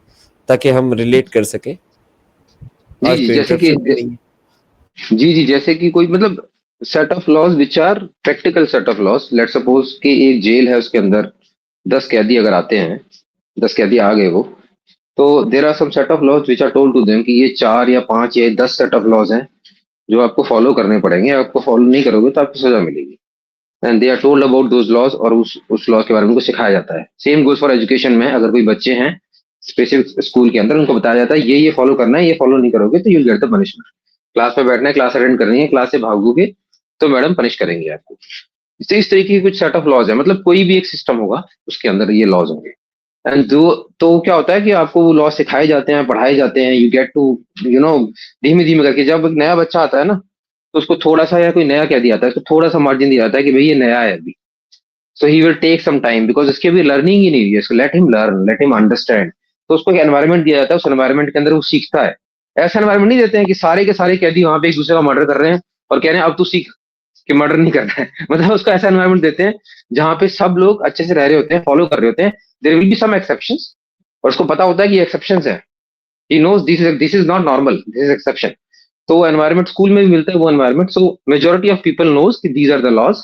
Speaker 5: ताकि हम रिलेट कर सकें।
Speaker 2: जी
Speaker 5: आज
Speaker 2: जी
Speaker 5: कोई
Speaker 2: जैसे कि
Speaker 5: इंटरप्शन भी नहीं है।
Speaker 2: जी जी जैसे कि कोई मतलब set of laws which are practical set of laws, let suppose कि एक जेल है, उसके अंदर 10 कैदी अगर आते हैं, 10 कैदी आ गए वो, तो there are some set of laws which are told to them कि ये 4 या 5 या 10 सेट ऑफ लॉज हैं जो आपको फॉलो करने पड़ेंगे, आपको फॉलो नहीं करोगे तो आपको सजा मिलेगी। And they are told about those laws, और उस लॉज के बारे में उनको सिखाया जाता है। सेम गोज फॉर एजुकेशन में, अगर कोई बच्चे हैं स्पेसिफिक स्कूल के अंदर, उनको बताया जाता है ये फॉलो करना है, ये फॉलो नहीं करोगे तो you get the punishment. Class में बैठना है, क्लास अटेंड करनी है, क्लास से भागोगे तो मैडम पनिश करेंगी आपको। इस तरीके की कुछ सेट ऑफ लॉज है, मतलब कोई भी एक सिस्टम होगा उसके अंदर ये लॉज होंगे। एंड तो क्या होता है कि आपको वो लॉ सिखाए जाते हैं, पढ़ाए जाते हैं, you get to you know धीमे धीमे करके। जब एक नया बच्चा आता है ना, तो उसको थोड़ा सा, या कोई नया कह दिया जाता है, उसको थोड़ा सा मार्जिन दिया जाता है कि भाई ये नया है अभी, so he will take some time, because उसकी अभी लर्निंग ही नहीं हुई है। Let him learn, let him understand. तो उसको एक एनवायरमेंट दिया जाता है, उस एनवायरमेंट के अंदर वो सीखता है। ऐसा एनवायरमेंट नहीं देते हैं कि सारे के सारे कैदी वहां पे एक दूसरे का मर्डर कर रहे हैं और कह रहे हैं अब तू सीख कि मर्डर नहीं करना है। मतलब उसको ऐसा एनवायरमेंट देते हैं जहाँ पे सब लोग अच्छे से रह रहे होते हैं, फॉलो कर रहे होते हैं। There will be some exceptions, और उसको पता होता है कि ये एक्सेप्शंस है, he knows this is not normal, this is exception. तो वो एनवायरमेंट स्कूल में भी मिलता है वो environment. So majority of people knows कि these are the laws,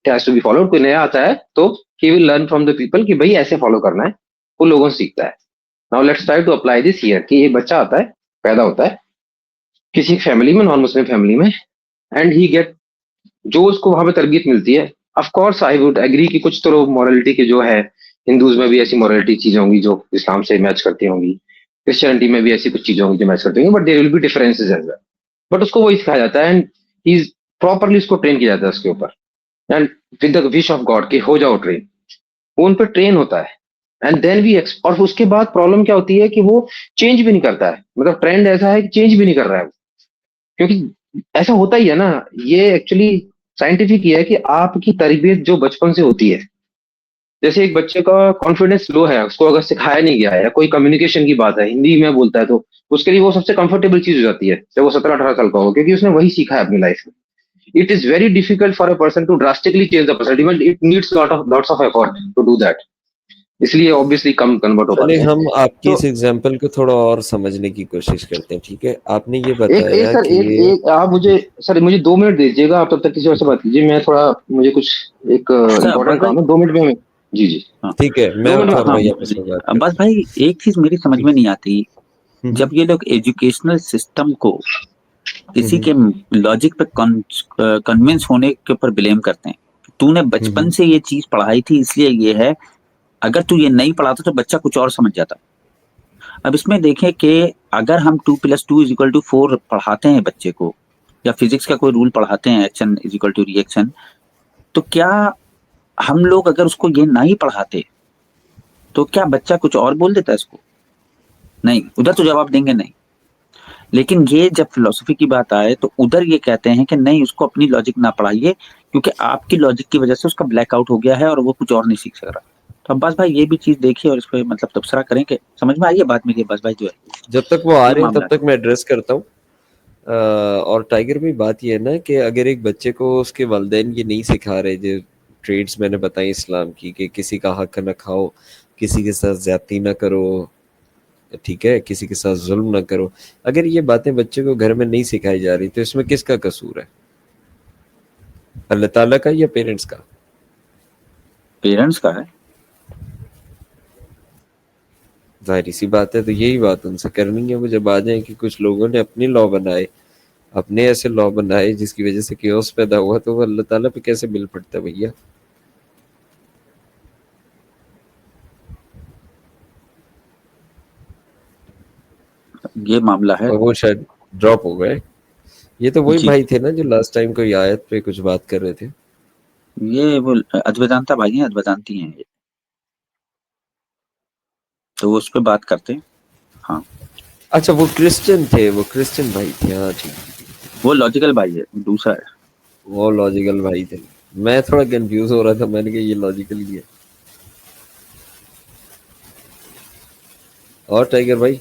Speaker 2: has to be followed. कोई नया आता है तो he will learn from the people कि भाई ऐसे फॉलो करना है, वो लोगों से सीखता है। Now let's try to apply this here कि एक बच्चा आता है, पैदा होता है किसी फैमिली में, नॉन मुस्लिम फैमिली में, एंड ही गेट, जो उसको वहां पे तरबियत मिलती है। Of course I would agree कि कुछ तो मॉरलिटी के जो है, हिंदूज में भी ऐसी मॉरलिटी चीजें होंगी जो इस्लाम से मैच करती होंगी, क्रिश्चियनिटी में भी ऐसी कुछ चीजें होंगी जो मैच करती होंगी, but there will be differences as well. But उसको वही सिखाया जाता है, एंड ही प्रॉपरली उसको ट्रेन किया जाता है उसके ऊपर, and with the wish of God कि हो जाओ ट्रेन, वो उन पर ट्रेन होता है। एंड देन वी, और उसके बाद प्रॉब्लम क्या होती है कि वो चेंज भी नहीं करता है, मतलब ट्रेंड ऐसा है कि चेंज भी नहीं कर रहा है, क्योंकि ऐसा होता ही है ना। ये एक्चुअली साइंटिफिक ये है कि आपकी तरबियत जो बचपन से होती है, जैसे एक बच्चे का कॉन्फिडेंस लो है, उसको अगर सिखाया नहीं गया है, या कोई कम्युनिकेशन की बात है, हिंदी में बोलता है, तो उसके लिए वो सबसे कंफर्टेबल चीज हो जाती है जब वो 17-18 साल का हो, क्योंकि उसने वही सीखा है अपनी लाइफ में। It is very difficult for a person to drastically change the personality, it needs lots of effort to do that, इसलिए ऑब्वियसली कम कन्वर्ट हो
Speaker 5: चलिए
Speaker 2: पाते हैं।
Speaker 5: हम आपकी
Speaker 2: तो
Speaker 5: इस एग्जाम्पल को थोड़ा और समझने की कोशिश करते हैं, ठीक है। आपने ये
Speaker 2: एक एक
Speaker 5: बताया
Speaker 2: सर,
Speaker 5: कि
Speaker 2: एक आप मुझे, सर मुझे 2 मिनट दीजिएगा, आप तब तक किसी और से बात कीजिए, मैं थोड़ा, मुझे कुछ एक
Speaker 3: अच्छा अब्बास
Speaker 2: इम्पोर्टेंट
Speaker 3: भाई।
Speaker 2: काम है, 2 मिनट में हमें। जी जी,
Speaker 3: हाँ
Speaker 5: ठीक है, मैं
Speaker 2: 2 मिनट में
Speaker 5: और
Speaker 2: आता
Speaker 3: हाँ
Speaker 2: हूँ।
Speaker 5: भाई आपस में बात
Speaker 3: अब्बास
Speaker 5: करते हैं।
Speaker 3: भाई, एक चीज मेरी समझ में नहीं आती,
Speaker 5: हम्म,
Speaker 3: जब ये लोग एजुकेशनल सिस्टम को किसी
Speaker 5: हम्म,
Speaker 3: के लॉजिक पे कन्विंस होने के ऊपर ब्लेम करते हैं। तूने बचपन
Speaker 5: हम्म,
Speaker 3: से ये चीज पढ़ाई थी इसलिए ये है, अगर तू ये नहीं पढ़ाता तो बच्चा कुछ और समझ जाता। अब इसमें देखें कि अगर हम 2+2=4 पढ़ाते हैं बच्चे को, या फिजिक्स का कोई रूल पढ़ाते हैं, action is equal to reaction, तो क्या हम लोग अगर उसको ये नहीं पढ़ाते तो क्या बच्चा कुछ और बोल देता है इसको? नहीं, उधर तो जवाब देंगे नहीं। लेकिन ये जब फिलोसफी की बात आए तो उधर ये कहते हैं कि नहीं, उसको अपनी लॉजिक ना पढ़ाइए, क्योंकि आपकी लॉजिक की वजह से उसका ब्लैकआउट हो गया है और वो कुछ और नहीं सीख सक रहा। तो अब्बास भाई ये भी चीज देखिए और इस पर मतलब तबसरा करें कि समझ में आइए बात मेरी, अब्बास भाई जो है
Speaker 5: जब तक वो आ
Speaker 3: ये
Speaker 5: रहे हैं
Speaker 3: मामला
Speaker 5: तब
Speaker 3: है।
Speaker 5: तक मैं एड्रेस करता हूँ। और टाइगर भी बात ये है ना कि अगर एक बच्चे को उसके वालिदैन ये नहीं सिखा रहे, जो ट्रेड्स मैंने बताई इस्लाम की, कि किसी का हक न खाओ, किसी के साथ ज्यादती ना करो, ठीक है, किसी के साथ जुल्म ना करो, अगर ये बातें बच्चे को घर में नहीं सिखाई जा रही तो इसमें किसका कसूर है? अल्लाह ताला का या पेरेंट्स का?
Speaker 3: पेरेंट्स का है।
Speaker 5: जाहिर सी बात है, तो यही बात उनसे करनी है वो जब आ जाए कि कुछ लोगों ने अपनी लॉ बनाए, अपने ऐसे लॉ बनाए जिसकी वजह से केओस पैदा हुआ, तो वो अल्लाह ताला पे कैसे बिल पड़ता है भैया?
Speaker 3: ये मामला है।
Speaker 5: और वो शायद ड्रॉप हो गए। ये तो वही
Speaker 3: जी,
Speaker 5: भाई थे ना जो लास्ट टाइम कोई आयत पे कुछ बात कर रहे थे।
Speaker 3: ये वो अद्वैदांता भाई हैं, अद्वैदांती हैं ये, तो वो उस पर बात करते हैं। हाँ,
Speaker 5: अच्छा, वो क्रिश्चियन थे, वो क्रिश्चियन भाई थे, हाँ ठीक है।
Speaker 3: वो लॉजिकल भाई है, दूसरा है।
Speaker 5: वो लॉजिकल भाई थे। मैं थोड़ा कंफ्यूज हो रहा था, मैंने कहा ये लॉजिकल ही है। और टाइगर भाई?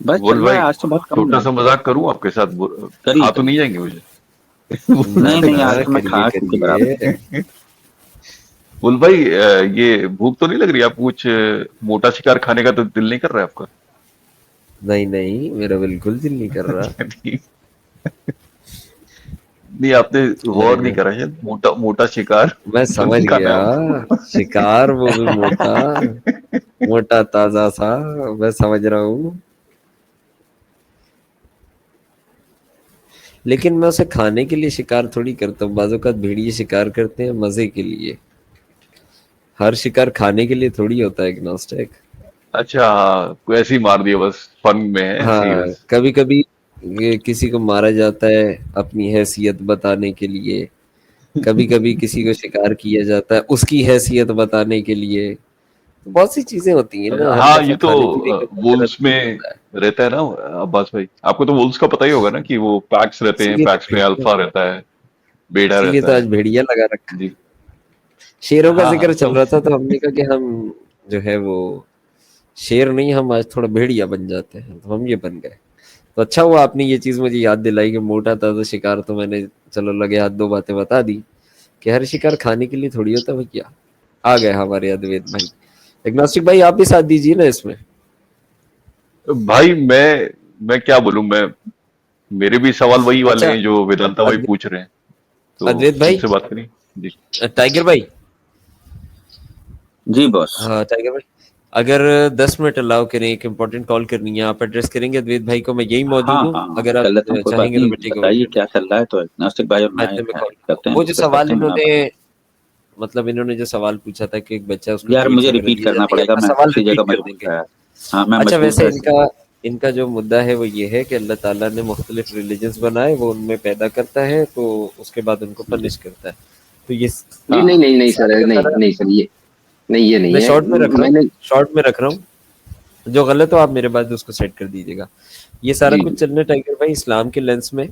Speaker 3: बस
Speaker 1: बोल
Speaker 3: चल रहा
Speaker 1: भाई,
Speaker 3: है, आज तो बहुत कम
Speaker 1: छोटा
Speaker 3: है।
Speaker 1: सा मजाक करूं आपके साथ?
Speaker 3: करिए
Speaker 1: खा तो
Speaker 3: करिए।
Speaker 1: नहीं जाएंगे मुझे?
Speaker 5: ना
Speaker 3: नहीं नहीं, आज
Speaker 5: ना,
Speaker 3: तो मैं
Speaker 5: करिए
Speaker 3: खा के बराबर।
Speaker 5: करिए।
Speaker 1: बोल भाई, ये भूख तो नहीं लग रही आपको? कुछ मोटा शिकार खाने का तो दिल नहीं कर रहा है आपका?
Speaker 5: नहीं नहीं, मेरा बिल्कुल दिल नहीं कर रहा।
Speaker 1: नहीं, नहीं, आपने गौर नहीं
Speaker 5: मैं
Speaker 1: करा शायद, मोटा मोटा शिकार
Speaker 5: मैं
Speaker 1: तो
Speaker 5: समझ
Speaker 1: नहीं खाना
Speaker 5: गया।
Speaker 1: है आपको।
Speaker 5: शिकार, वो भी मोटा, मोटा ताजा सा। मैं समझ रहा हूँ, लेकिन मैं उसे खाने के लिए शिकार थोड़ी करता हूँ। बाज़ औक़ात भेड़िए शिकार करते हैं मजे के लिए, हर शिकार खाने के लिए थोड़ी होता है एग्नोस्टिक।
Speaker 1: अच्छा, हाँ, कोई ऐसे ही मार दिया बस, फन में है ऐसे ही
Speaker 5: हाँ,
Speaker 1: बस।
Speaker 5: कभी कभी किसी को मारा जाता है अपनी हैसियत बताने के लिए, कभी कभी किसी को शिकार किया जाता है उसकी हैसियत बताने के लिए। तो बहुत सी चीजें होती हैं ना, हर
Speaker 1: हाँ,
Speaker 5: दफा
Speaker 1: ये तो
Speaker 5: खाने पीने का माजरा
Speaker 1: वुल्स
Speaker 5: थोड़ी
Speaker 1: में
Speaker 5: होता है।
Speaker 1: रहता है ना अब्बास भाई, आपको तो वुल्स का पता ही होगा ना कि वो पैक्स रहते हैं,
Speaker 5: इसीलिए तो
Speaker 1: पैक्स में
Speaker 5: भेड़िया
Speaker 1: अल्फा रहता है, बेड़ा
Speaker 5: इसीलिए तो
Speaker 1: रहता
Speaker 5: आज
Speaker 1: है।
Speaker 5: भेड़िया लगा रखा है।
Speaker 1: जी,
Speaker 5: शेरों का
Speaker 1: हाँ हाँ,
Speaker 5: जिक्र चल रहा था तो हमने कहा कि हम जो है वो शेर नहीं, हम आज थोड़ा भेड़िया बन जाते हैं, तो हम ये बन गए। तो अच्छा हुआ आपने ये चीज मुझे याद दिलाई कि मोटा था तो शिकार, तो मैंने चलो लगे हाथ दो बातें बता दी कि हर शिकार खाने के लिए थोड़ी होता भैया। आ गए हमारे अद्वैत भाई। एग्नोस्टिक भाई आप भी साथ दीजिए ना इसमें।
Speaker 1: भाई मैं क्या बोलूं मैं, मेरे भी सवाल वही वाले
Speaker 5: अच्छा,
Speaker 1: हैं जो वेदांता भाई
Speaker 5: अद्वैत
Speaker 1: पूछ रहे हैं, तो
Speaker 5: अद्वैत भाई,
Speaker 1: उनसे बात करिए। जी
Speaker 5: टाइगर भाई।
Speaker 3: जी बॉस।
Speaker 5: हाँ टाइगर भाई, अगर 10 मिनट अलाउ करें, एक इम्पोर्टेंट कॉल करनी है, आप एड्रेस करेंगे अद्वैत भाई को, मैं यही मौजूद
Speaker 3: हाँ
Speaker 5: हूँ,
Speaker 3: हाँ
Speaker 5: अगर
Speaker 3: कर
Speaker 5: आप
Speaker 3: लेता हूँ, कोई बात
Speaker 5: चाहेंगे तो
Speaker 3: नहीं,
Speaker 5: मैं टेक ओवर
Speaker 3: बताइए
Speaker 5: कर
Speaker 3: क्या चल रहा है। तो नास्तिक भाई और
Speaker 5: मैं
Speaker 3: मैं
Speaker 5: तुम्हें कॉल
Speaker 3: करते हैं,
Speaker 5: वो जो
Speaker 3: डिस्कस
Speaker 5: सवाल
Speaker 3: करते हैं, मैं
Speaker 5: इन्होंने,
Speaker 3: बताता
Speaker 5: मतलब इन्होंने जो सवाल पूछा था कि एक बच्चा उसको
Speaker 3: हूँ। यार
Speaker 5: पेट
Speaker 3: मुझे
Speaker 5: से कर
Speaker 3: रिपीट
Speaker 5: दिया
Speaker 3: करना
Speaker 5: जाती है,
Speaker 3: पड़ेगा,
Speaker 5: अपना
Speaker 3: मैं
Speaker 5: सवाल
Speaker 3: दूसरी जगह
Speaker 5: रिपीट कर
Speaker 3: मजबूर
Speaker 5: देंगे।
Speaker 3: था। हाँ मैं
Speaker 5: अच्छा,
Speaker 3: मजबूर
Speaker 5: वैसे
Speaker 3: था
Speaker 5: इनका
Speaker 3: इसलिए।
Speaker 5: इनका जो मुद्दा है वो ये है कि अल्लाह ताला ने मुख्तलिफ रिलीजन्स बनाए, वो उनमें पैदा करता है, तो उसके बाद उनको
Speaker 3: जी
Speaker 5: पनिश करता है। तो ये
Speaker 2: जी
Speaker 3: हाँ
Speaker 2: नहीं
Speaker 3: हाँ
Speaker 2: नहीं नहीं
Speaker 5: सारे
Speaker 2: सर,
Speaker 5: का
Speaker 2: नहीं
Speaker 5: सारा,
Speaker 2: नहीं सर, ये नहीं, ये नहीं
Speaker 5: मैं
Speaker 2: है।
Speaker 5: शॉर्ट में रख रहा हूँ,
Speaker 2: मैंने
Speaker 5: शॉर्ट में रख रहा हूँ, जो गलत हो आप मेरे बाद उसको सेट कर दीजिएगा। ये सारा
Speaker 2: जी
Speaker 5: कुछ
Speaker 2: जी
Speaker 5: चलना टाइगर भाई इस्लाम के लेंस में।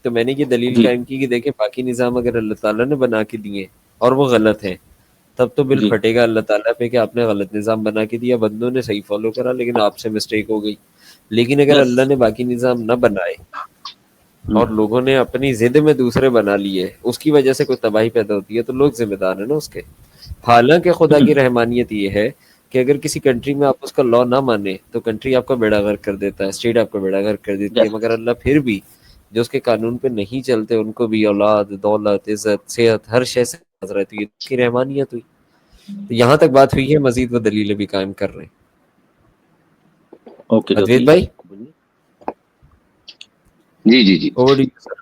Speaker 5: तो मैंने ये दलील
Speaker 3: जी
Speaker 5: कायम की कि देखें, बाकी निज़ाम अगर अल्लाह ताला ने बना के दिए और वो गलत है, तब तो बिल
Speaker 3: जी
Speaker 5: फटेगा अल्लाह ताला पे कि आपने गलत निज़ाम बना के दिया, बंदों ने सही फॉलो करा लेकिन आपसे मिस्टेक हो गई। लेकिन अगर
Speaker 3: यस।
Speaker 5: अल्लाह ने बाकी निज़ाम न बनाए
Speaker 3: हम्म
Speaker 5: और लोगों ने अपनी जिद में दूसरे बना लिए, उसकी वजह से कोई तबाही पैदा होती है, तो लोग जिम्मेदार है ना उसके। हालांकि खुदा की
Speaker 3: हम्म
Speaker 5: रहमानियत ये है कि अगर किसी कंट्री में आप उसका लॉ ना माने तो कंट्री आपका बेड़ा गर्क कर देता है, स्टेट आपका बेड़ा गर्क कर देती है,
Speaker 3: यस।
Speaker 5: मगर अल्लाह फिर भी जो उसके कानून पे नहीं चलते उनको भी औलाद, दौलत, इज्जत, सेहत, हर शय से नवाज रहा है। तो ये उसकी रहमानियत हुई। तो यहाँ तक बात हुई है, मजीद वो दलीलें भी कायम कर रहे हैं।
Speaker 3: ओके
Speaker 5: अद्वैत
Speaker 3: दोकी
Speaker 5: भाई,
Speaker 3: बोलिए।
Speaker 2: जी जी जी
Speaker 5: ओवर टू यू सर।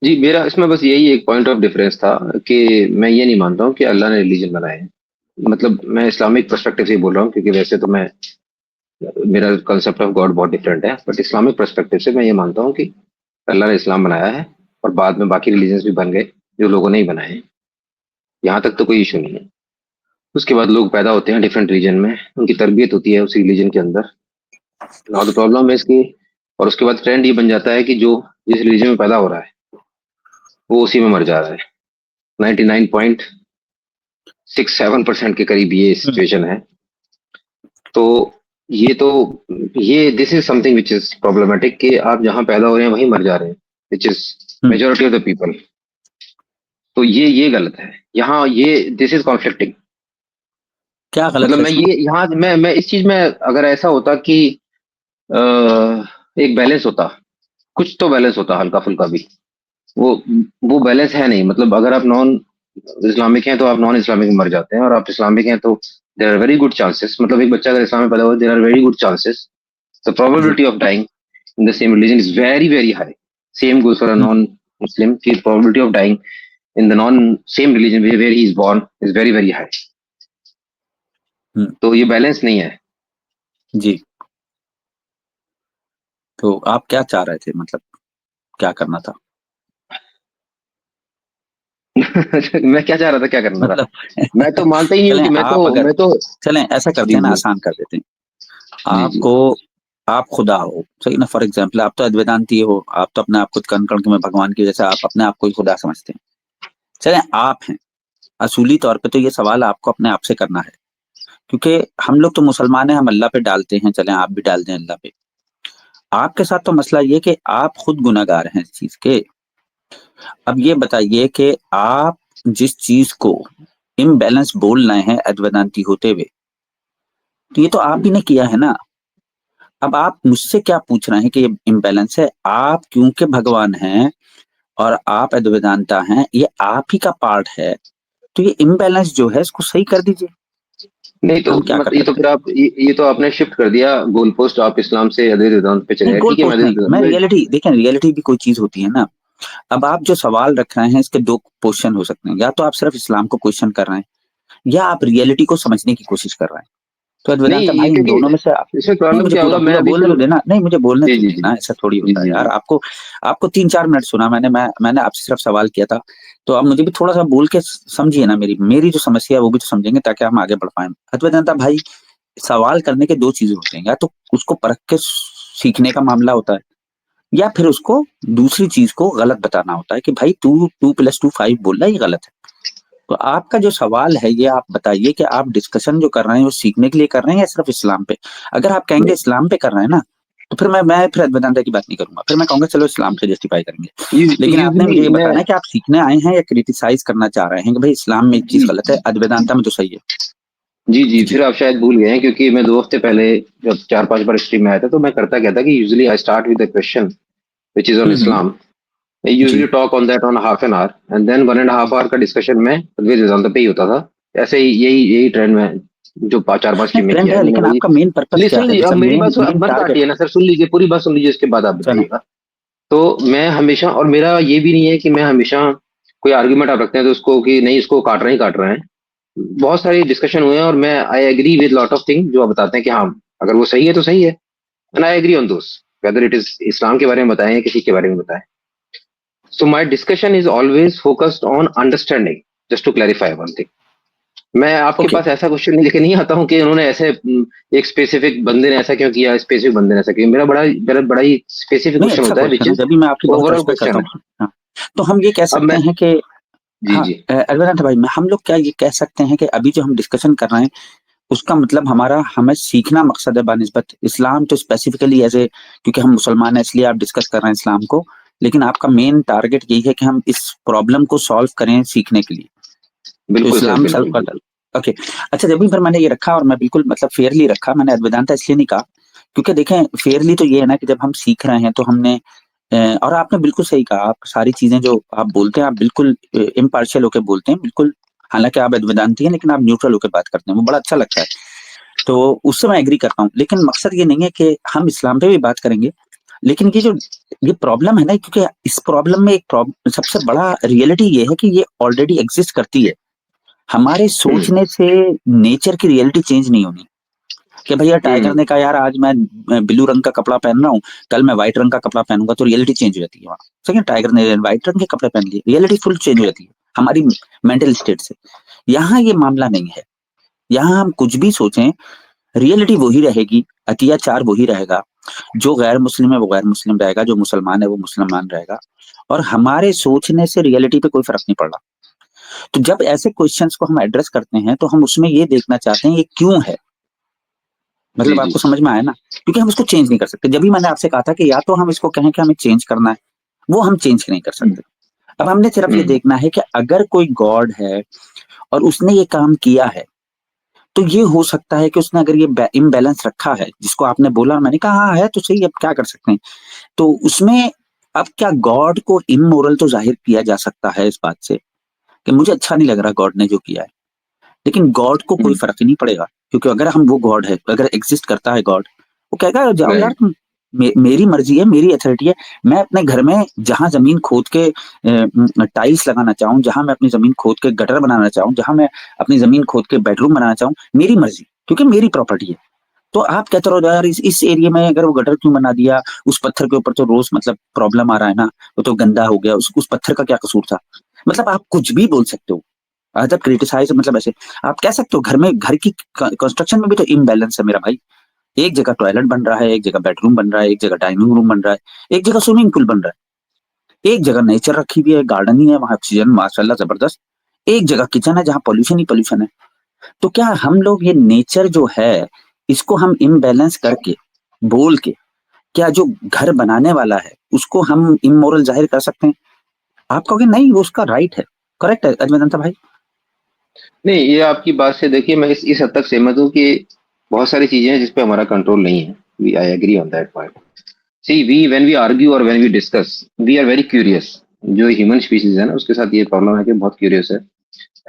Speaker 2: जी, मेरा इसमें बस यही एक पॉइंट ऑफ डिफरेंस था कि मैं ये नहीं मानता हूँ कि अल्लाह ने रिलीजन बनाए हैं। मतलब मैं इस्लामिक पर्सपेक्टिव से ही बोल रहा हूँ, क्योंकि वैसे तो मैं, मेरा कंसेप्ट ऑफ गॉड बहुत डिफरेंट है, बट इस्लामिक पर्सपेक्टिव से मैं ये मानता हूँ कि अल्लाह ने इस्लाम बनाया है और बाद में बाकी रिलीजन्स भी बन गए जो लोगों ने ही बनाए हैं। यहाँ तक तो कोई इशू नहीं है। उसके बाद लोग पैदा होते हैं डिफरेंट रीजन में, उनकी तरबियत होती है उस रिलीजन के अंदर। नाउ द प्रॉब्लम है इसकी, और उसके बाद ट्रेंड ये बन जाता है कि जो जिस रिलीजन में पैदा हो रहा है वो उसी में मर जा रहा है। 99.67% के करीब ये
Speaker 3: हम्म
Speaker 2: सिचुएशन है। तो ये तो ये this is something which is problematic कि आप जहाँ पैदा हो रहे हैं वहीं मर जा रहे हैं, which is
Speaker 3: hmm
Speaker 2: majority of the people. तो ये गलत है यहाँ, ये दिस इज कॉन्फ्लिक्टिंग।
Speaker 3: क्या गलत
Speaker 2: मतलब
Speaker 3: है
Speaker 2: मैं
Speaker 3: इसमें?
Speaker 2: ये यहाँ मैं इस चीज में, अगर ऐसा होता कि अ, एक बैलेंस होता, कुछ तो बैलेंस होता हल्का फुल्का भी, वो वो बैलेंस है नहीं। मतलब अगर आप नॉन इस्लामिक हैं तो आप नॉन इस्लामिक में मर जाते हैं, और आप इस्लामिक हैं तो there are very good chances, मतलब एक बच्चा अगर इस्लाम में पैदा हुआ, there are very good chances, the
Speaker 3: the
Speaker 2: probability of dying in the same religion is very very high. Same goes for a
Speaker 3: hmm
Speaker 2: non Muslim, the probability of dying in the non same religion where he is born is very very high।
Speaker 3: हम्म
Speaker 2: तो ये बैलेंस नहीं है।
Speaker 3: जी। तो आप क्या चाह रहे थे, मतलब क्या करना था?
Speaker 2: मैं क्या चाह रहा था, क्या करना था?
Speaker 3: मतलब
Speaker 2: मैं तो मानता ही नहीं हूँ
Speaker 3: चलें
Speaker 2: कि मैं
Speaker 3: आप
Speaker 2: तो
Speaker 3: अगर,
Speaker 2: मैं तो
Speaker 3: चलें ऐसा करते
Speaker 2: जी
Speaker 3: हैं ना,
Speaker 2: जी
Speaker 3: आसान कर देते हैं।
Speaker 2: जी जी
Speaker 3: आपको, आप खुदा हो सही ना, फॉर एग्जाम्पल आप तो अद्वैतांती हो, आप तो अपने आप को कण कण में भगवान की, जैसे आप अपने आप को ही खुदा समझते हैं। चलें आप हैं, असूली तौर पे तो ये सवाल आपको अपने आप से करना है, क्योंकि हम लोग तो मुसलमान हैं, हम अल्लाह पे डालते हैं, चलें आप भी डाल दें अल्लाह पे। आपके साथ तो मसला ये कि आप खुद गुनाहगार हैं इस चीज के। अब ये बताइए कि आप जिस चीज को इम्बैलेंस बोल रहे हैं अद्वैतांती होते हुए, तो ये तो आप ही ने किया है ना। अब आप मुझसे क्या पूछ रहे हैं कि ये इम्बैलेंस है? आप क्योंकि भगवान हैं और आप अद्वैतांता हैं, ये आप ही का पार्ट है, तो ये इम्बैलेंस जो है इसको सही कर दीजिए।
Speaker 2: नहीं तो
Speaker 3: हम क्या कर
Speaker 2: मतलब ये तो
Speaker 3: सकते
Speaker 2: फिर
Speaker 3: हैं?
Speaker 2: आप ये तो आपने शिफ्ट कर दिया गोल पोस्ट, आप इस्लाम से अद्वैत वेदांत पे चले
Speaker 3: नहीं
Speaker 2: गए।
Speaker 3: गोल
Speaker 2: ठीक है,
Speaker 3: पोस्ट नहीं, मैं रियलिटी, देखें रियलिटी भी कोई चीज होती है ना। अब आप जो सवाल रख रहे हैं इसके दो क्वेश्चन हो सकते हैं, या तो आप सिर्फ इस्लाम को क्वेश्चन कर रहे हैं, या आप रियलिटी को समझने की कोशिश कर रहे हैं। तो
Speaker 2: नहीं,
Speaker 3: अद्वैदांता
Speaker 2: ये
Speaker 3: भाई इन
Speaker 2: क्योंकि
Speaker 3: दोनों में से आप,
Speaker 2: इसमें
Speaker 3: नहीं
Speaker 2: प्रॉब्लम
Speaker 3: मुझे
Speaker 2: क्या
Speaker 3: पूरा
Speaker 2: होगा, मैं
Speaker 3: पूरा
Speaker 2: अभी
Speaker 3: बोलने
Speaker 2: शुरू।
Speaker 3: तो देना, नहीं मुझे बोलने
Speaker 2: जी
Speaker 3: तो
Speaker 2: जी जी
Speaker 3: देना, ऐसा थोड़ी
Speaker 2: जी
Speaker 3: होता है
Speaker 2: जी
Speaker 3: यार।
Speaker 2: जी
Speaker 3: आपको आपको 3-4 मिनट सुना मैंने आपसे सिर्फ सवाल किया था, तो आप मुझे भी थोड़ा सा बोल के समझिए ना, मेरी मेरी जो समस्या है वो भी तो समझेंगे, ताकि हम आगे बढ़ पाए। अद्वैदांता भाई, सवाल करने के दो चीजें होते हैं, या तो उसको परख के सीखने का मामला होता है, या फिर उसको दूसरी चीज को गलत बताना होता है कि भाई तू 2+2 5 बोल रहा है, ये गलत है। तो आपका जो सवाल है ये आप बताइए कि आप डिस्कशन जो कर रहे हैं वो सीखने के लिए कर रहे हैं या सिर्फ इस्लाम पे? अगर आप कहेंगे इस्लाम पे कर रहे हैं ना, तो फिर मैं फिर वेदांता की बात नहीं करूंगा, फिर मैं कहूंगा चलो इस्लाम पे जस्टिफाई करेंगे। लेकिन आपने
Speaker 2: यूजली
Speaker 3: मुझे ये
Speaker 2: मैं
Speaker 3: बताना है कि आप सीखने आए हैं या क्रिटिसाइज करना चाह रहे हैं कि भाई इस्लाम में एक चीज
Speaker 2: जी
Speaker 3: गलत है, अद्वैदांता में तो सही है।
Speaker 2: जी जी,
Speaker 3: जी
Speaker 2: फिर आप शायद भूल गए हैं, क्योंकि मैं 2 हफ्ते पहले जब 4-5 बार स्ट्रीम में आया था, तो मैं करता क्या था कि usually I start with the question which is on
Speaker 3: hmm
Speaker 2: Islam, I usually talk on that on half an hour, and then 1.5 hour का डिस्कशन में अद्वैत वेदांत पे ही होता था। ऐसे ही यही ट्रेंड में जो 4-5 टीम में
Speaker 3: ट्रेंड
Speaker 2: किया
Speaker 3: है,
Speaker 2: है मैंने
Speaker 3: लेकिन
Speaker 2: वही।
Speaker 3: आपका मेन पर्पस
Speaker 2: नहीं
Speaker 3: क्या
Speaker 2: सुन
Speaker 3: है?
Speaker 2: लीजिए, अब
Speaker 3: मतलब
Speaker 2: मेरी
Speaker 3: मेन
Speaker 2: बात अब
Speaker 3: मेन
Speaker 2: मत
Speaker 3: टारगेट
Speaker 2: काटिए ना सर, सुन लीजिए, पूरी बात सुन लीजिए, उसके बाद आप
Speaker 3: चलो।
Speaker 2: बताइएगा। तो मैं हमेशा, और मेरा ये भी नहीं है कि मैं हमेशा कोई आर्ग्यूमेंट आप रखते हैं तो उसको कि नहीं इसको काट रहे हैं। बहुत सारी डिस्कशन हुए हैं और मैं I agree with lot of thing जो आप बताते हैं कि हाँ अगर वो सही है तो सही है, and I agree on those, whether it is Islam के बारे में बताएं या किसी के बारे में बताएं। So my discussion is always focused on understanding. Just to clarify one thing, मैं आपके
Speaker 3: ओके,
Speaker 2: पास ऐसा क्वेश्चन लेके नहीं आता हूँ कि उन्होंने ऐसे एक स्पेसिफिक बंदे ने ऐसा क्यों किया, स्पेसिफिक बंदे ने ऐसा किया। मेरा बड़ा ही स्पेसिफिक
Speaker 3: नहीं
Speaker 2: क्वेश्चन
Speaker 3: अच्छा
Speaker 2: होता है विच
Speaker 3: क्वेश्चन है,
Speaker 2: इज
Speaker 3: जब भी मैं आपकी बहुत
Speaker 2: ओवरऑल
Speaker 3: रिस्पेक्ट करता
Speaker 2: क्वेश्चन है।
Speaker 3: हूँ। हाँ, तो हम ये कह
Speaker 2: अब
Speaker 3: सकते
Speaker 2: मैं,
Speaker 3: हैं कि
Speaker 2: जी
Speaker 3: हाँ,
Speaker 2: जी,
Speaker 3: अरविंद भाई, हम लोग क्या ये कह सकते हैं कि अभी जो हम डिस्कशन कर रहे हैं उसका मतलब हमें सीखना मकसद है बानिस्बत इस्लाम, तो स्पेसिफिकली ऐसे क्योंकि हम मुसलमान हैं इसलिए आप डिस्कस कर रहे हैं इस्लाम को, लेकिन आपका मेन टारगेट यही है कि हम इस प्रॉब्लम को सॉल्व करें सीखने के लिए, तो
Speaker 2: बिल्कुल सर,
Speaker 3: इस्लाम सॉल्व
Speaker 2: बिल्कुल
Speaker 3: करता
Speaker 2: बिल्कुल।
Speaker 3: है। ओके, अच्छा, जब भी फिर मैंने ये रखा और मैं बिल्कुल मतलब फेयरली रखा, मैंने वेदांता इसलिए नहीं कहा क्योंकि देखें फेयरली तो ये है ना कि जब हम सीख रहे हैं तो हमने और आपने बिल्कुल सही कहा, आप सारी चीजें जो आप बोलते हैं आप बिल्कुल इम्पार्शियल होकर बोलते हैं, बिल्कुल, हालांकि आप वेदांती हैं लेकिन आप न्यूट्रल होकर बात करते हैं, वो बड़ा अच्छा लगता है, तो उससे मैं एग्री करता हूँ। लेकिन मकसद ये नहीं है कि हम इस्लाम पे भी बात करेंगे, लेकिन ये प्रॉब्लम है ना, क्योंकि इस प्रॉब्लम में एक सबसे बड़ा रियलिटी ये है कि ये ऑलरेडी एग्जिस्ट करती है, हमारे सोचने से नेचर की रियलिटी चेंज नहीं होनी। कि भैया टाइगर ने कहा यार आज मैं ब्लू रंग का कपड़ा पहन रहा हूँ, कल मैं व्हाइट रंग का कपड़ा पहनूंगा, तो रियलिटी चेंज हो जाती है वहां। सेकंड, टाइगर ने व्हाइट रंग के कपड़े पहन लिए, रियलिटी फुल चेंज हो जाती है हमारी मेंटल स्टेट से। यहाँ ये मामला नहीं है, यहाँ हम कुछ भी सोचें रियलिटी वही रहेगी, अत्याचार वही रहेगा, जो गैर मुस्लिम है वो गैर मुस्लिम रहेगा, जो मुसलमान है वो मुसलमान रहेगा, और हमारे सोचने से रियलिटी पे कोई फर्क नहीं पड़ रहा। तो जब ऐसे क्वेश्चंस को हम एड्रेस करते हैं तो हम उसमें ये देखना चाहते हैं ये क्यों है,
Speaker 2: जी
Speaker 3: मतलब
Speaker 2: जी,
Speaker 3: आपको समझ में आया ना, क्योंकि हम इसको चेंज नहीं कर सकते। जब भी मैंने आपसे कहा था कि या तो हम इसको कहें कि हमें चेंज करना है, वो हम चेंज नहीं कर सकते। अब हमने सिर्फ ये देखना है कि अगर कोई गॉड है और उसने ये काम किया है, तो ये हो सकता है कि उसने अगर ये इम्बैलेंस रखा है जिसको आपने बोला, मैंने कहा हाँ है तो सही, अब क्या कर सकते हैं। तो उसमें अब क्या गॉड को इमोरल तो जाहिर किया जा सकता है इस बात से कि मुझे अच्छा नहीं लग रहा गॉड ने जो किया है, लेकिन गॉड को कोई फर्क ही नहीं पड़ेगा, क्योंकि अगर हम वो गॉड है, अगर एग्जिस्ट करता है गॉड, वो कहेगा जाओ यार
Speaker 2: राइट,
Speaker 3: तुम, मेरी मर्जी है, मेरी अथॉरिटी है, मैं अपने घर में जहां जमीन खोद के टाइल्स लगाना चाहूँ, जहां मैं अपनी जमीन खोद के गटर बनाना चाहूँ, जहां मैं अपनी जमीन खोद के बेडरूम बनाना चाहूँ, मेरी मर्जी, क्योंकि मेरी प्रॉपर्टी है। तो आप कहते रहो यार इस एरिया में अगर वो गटर क्यों बना दिया, उस पत्थर के ऊपर तो रोज मतलब प्रॉब्लम आ रहा है ना, वो तो गंदा हो गया, उस पत्थर का क्या कसूर था, मतलब आप कुछ भी बोल सकते हो, अदर क्रिटिसाइज, मतलब ऐसे आप कह सकते हो घर में, घर की कंस्ट्रक्शन में भी तो इम्बैलेंस है मेरा भाई, एक जगह टॉयलेट बन रहा है, एक जगह बेडरूम बन रहा है, एक जगह डाइनिंग रूम बन रहा है, एक जगह स्विमिंग पूल बन रहा है, एक जगह नेचर रखी हुई है, गार्डन ही है वहां, ऑक्सीजन माशाल्लाह जबरदस्त, एक जगह किचन है जहाँ पॉल्यूशन ही पॉल्यूशन है। तो क्या हम लोग ये नेचर जो है इसको हम इम्बैलेंस करके बोल के, क्या जो घर बनाने वाला है उसको हम इमोरल जाहिर कर सकते हैं? आप कहोगे नहीं वो उसका राइट है, करेक्ट है अजमेंद्र भाई?
Speaker 2: नहीं ये आपकी बात से देखिए मैं इस हद तक सहमत हूँ कि बहुत सारी चीजें हैं जिसपे हमारा कंट्रोल नहीं है। We I agree on that point. See we when we argue और when we discuss we are very curious. जो ह्यूमन स्पीसीज है ना उसके साथ ये प्रॉब्लम है कि बहुत क्यूरियस है,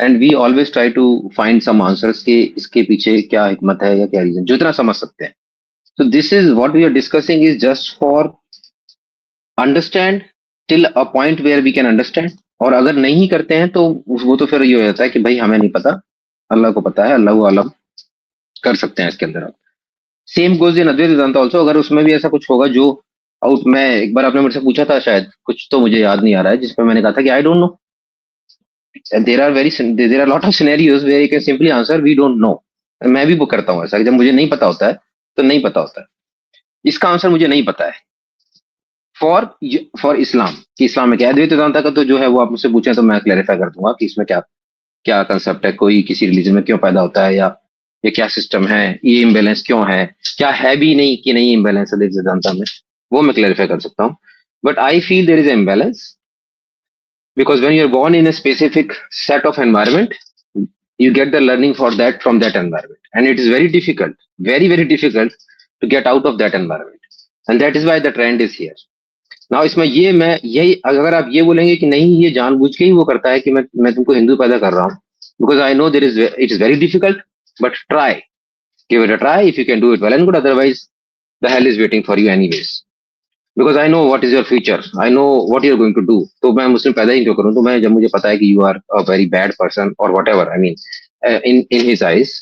Speaker 2: and we always try to find some answers कि इसके पीछे क्या हिकमत है या क्या रीजन, जो इतना समझ सकते हैं। So this is what we are discussing is just for understand till a point where we can understand। और अगर नहीं करते हैं तो वो तो फिर ये हो जाता है कि भाई हमें नहीं पता, अल्लाह को पता है, अल्लाह आलम कर सकते हैं इसके अंदर आप। Same goes in Advaita Vedanta also. अगर उसमें भी ऐसा कुछ होगा जो आउट, मैं एक बार आपने मेरे से पूछा था शायद, कुछ तो मुझे याद नहीं आ रहा है, जिसपे मैंने कहा था कि I don't know. There are lot of scenarios where you can simply answer we don't know. मैं भी वो करता हूँ ऐसा कि जब मुझे नहीं पता होता है तो नहीं पता होता है, इसका आंसर मुझे नहीं पता है फॉर फॉर इस्लाम, कि इस्लाम में क्या है। अद्वैत वेदांता का तो जो है वो आप मुझसे पूछें तो मैं क्लैरिफाई कर दूंगा कि इसमें क्या क्या कंसेप्ट है, कोई किसी रिलीजन में क्यों पैदा होता है, या ये क्या सिस्टम है, ये इम्बेलेंस क्यों है, क्या है भी नहीं कि नहीं इम्बेलेंस है अद्वैत वेदांता में, वो मैं क्लैरिफाई कर सकता हूँ। But I feel there is imbalance because when you're born in a specific set of environment, you get the learning for that from that environment, and it is very difficult, very difficult to get out of that environment, and that is why the trend is here। ना इसमें ये मैं यही अगर आप ये बोलेंगे कि नहीं ये जानबूझ के ही वो करता है कि मैं तुमको हिंदू पैदा कर रहा हूँ, because I know there is it is very difficult, but try, give it a try, if you can do it well and good, otherwise the hell is waiting for you anyways, because I know what is your future, I know what you are going to do. तो मैं मुस्लिम पैदा ही क्यों करूँ, तो मैं जब मुझे पता है कि you are a very bad person और whatever I mean in in his eyes,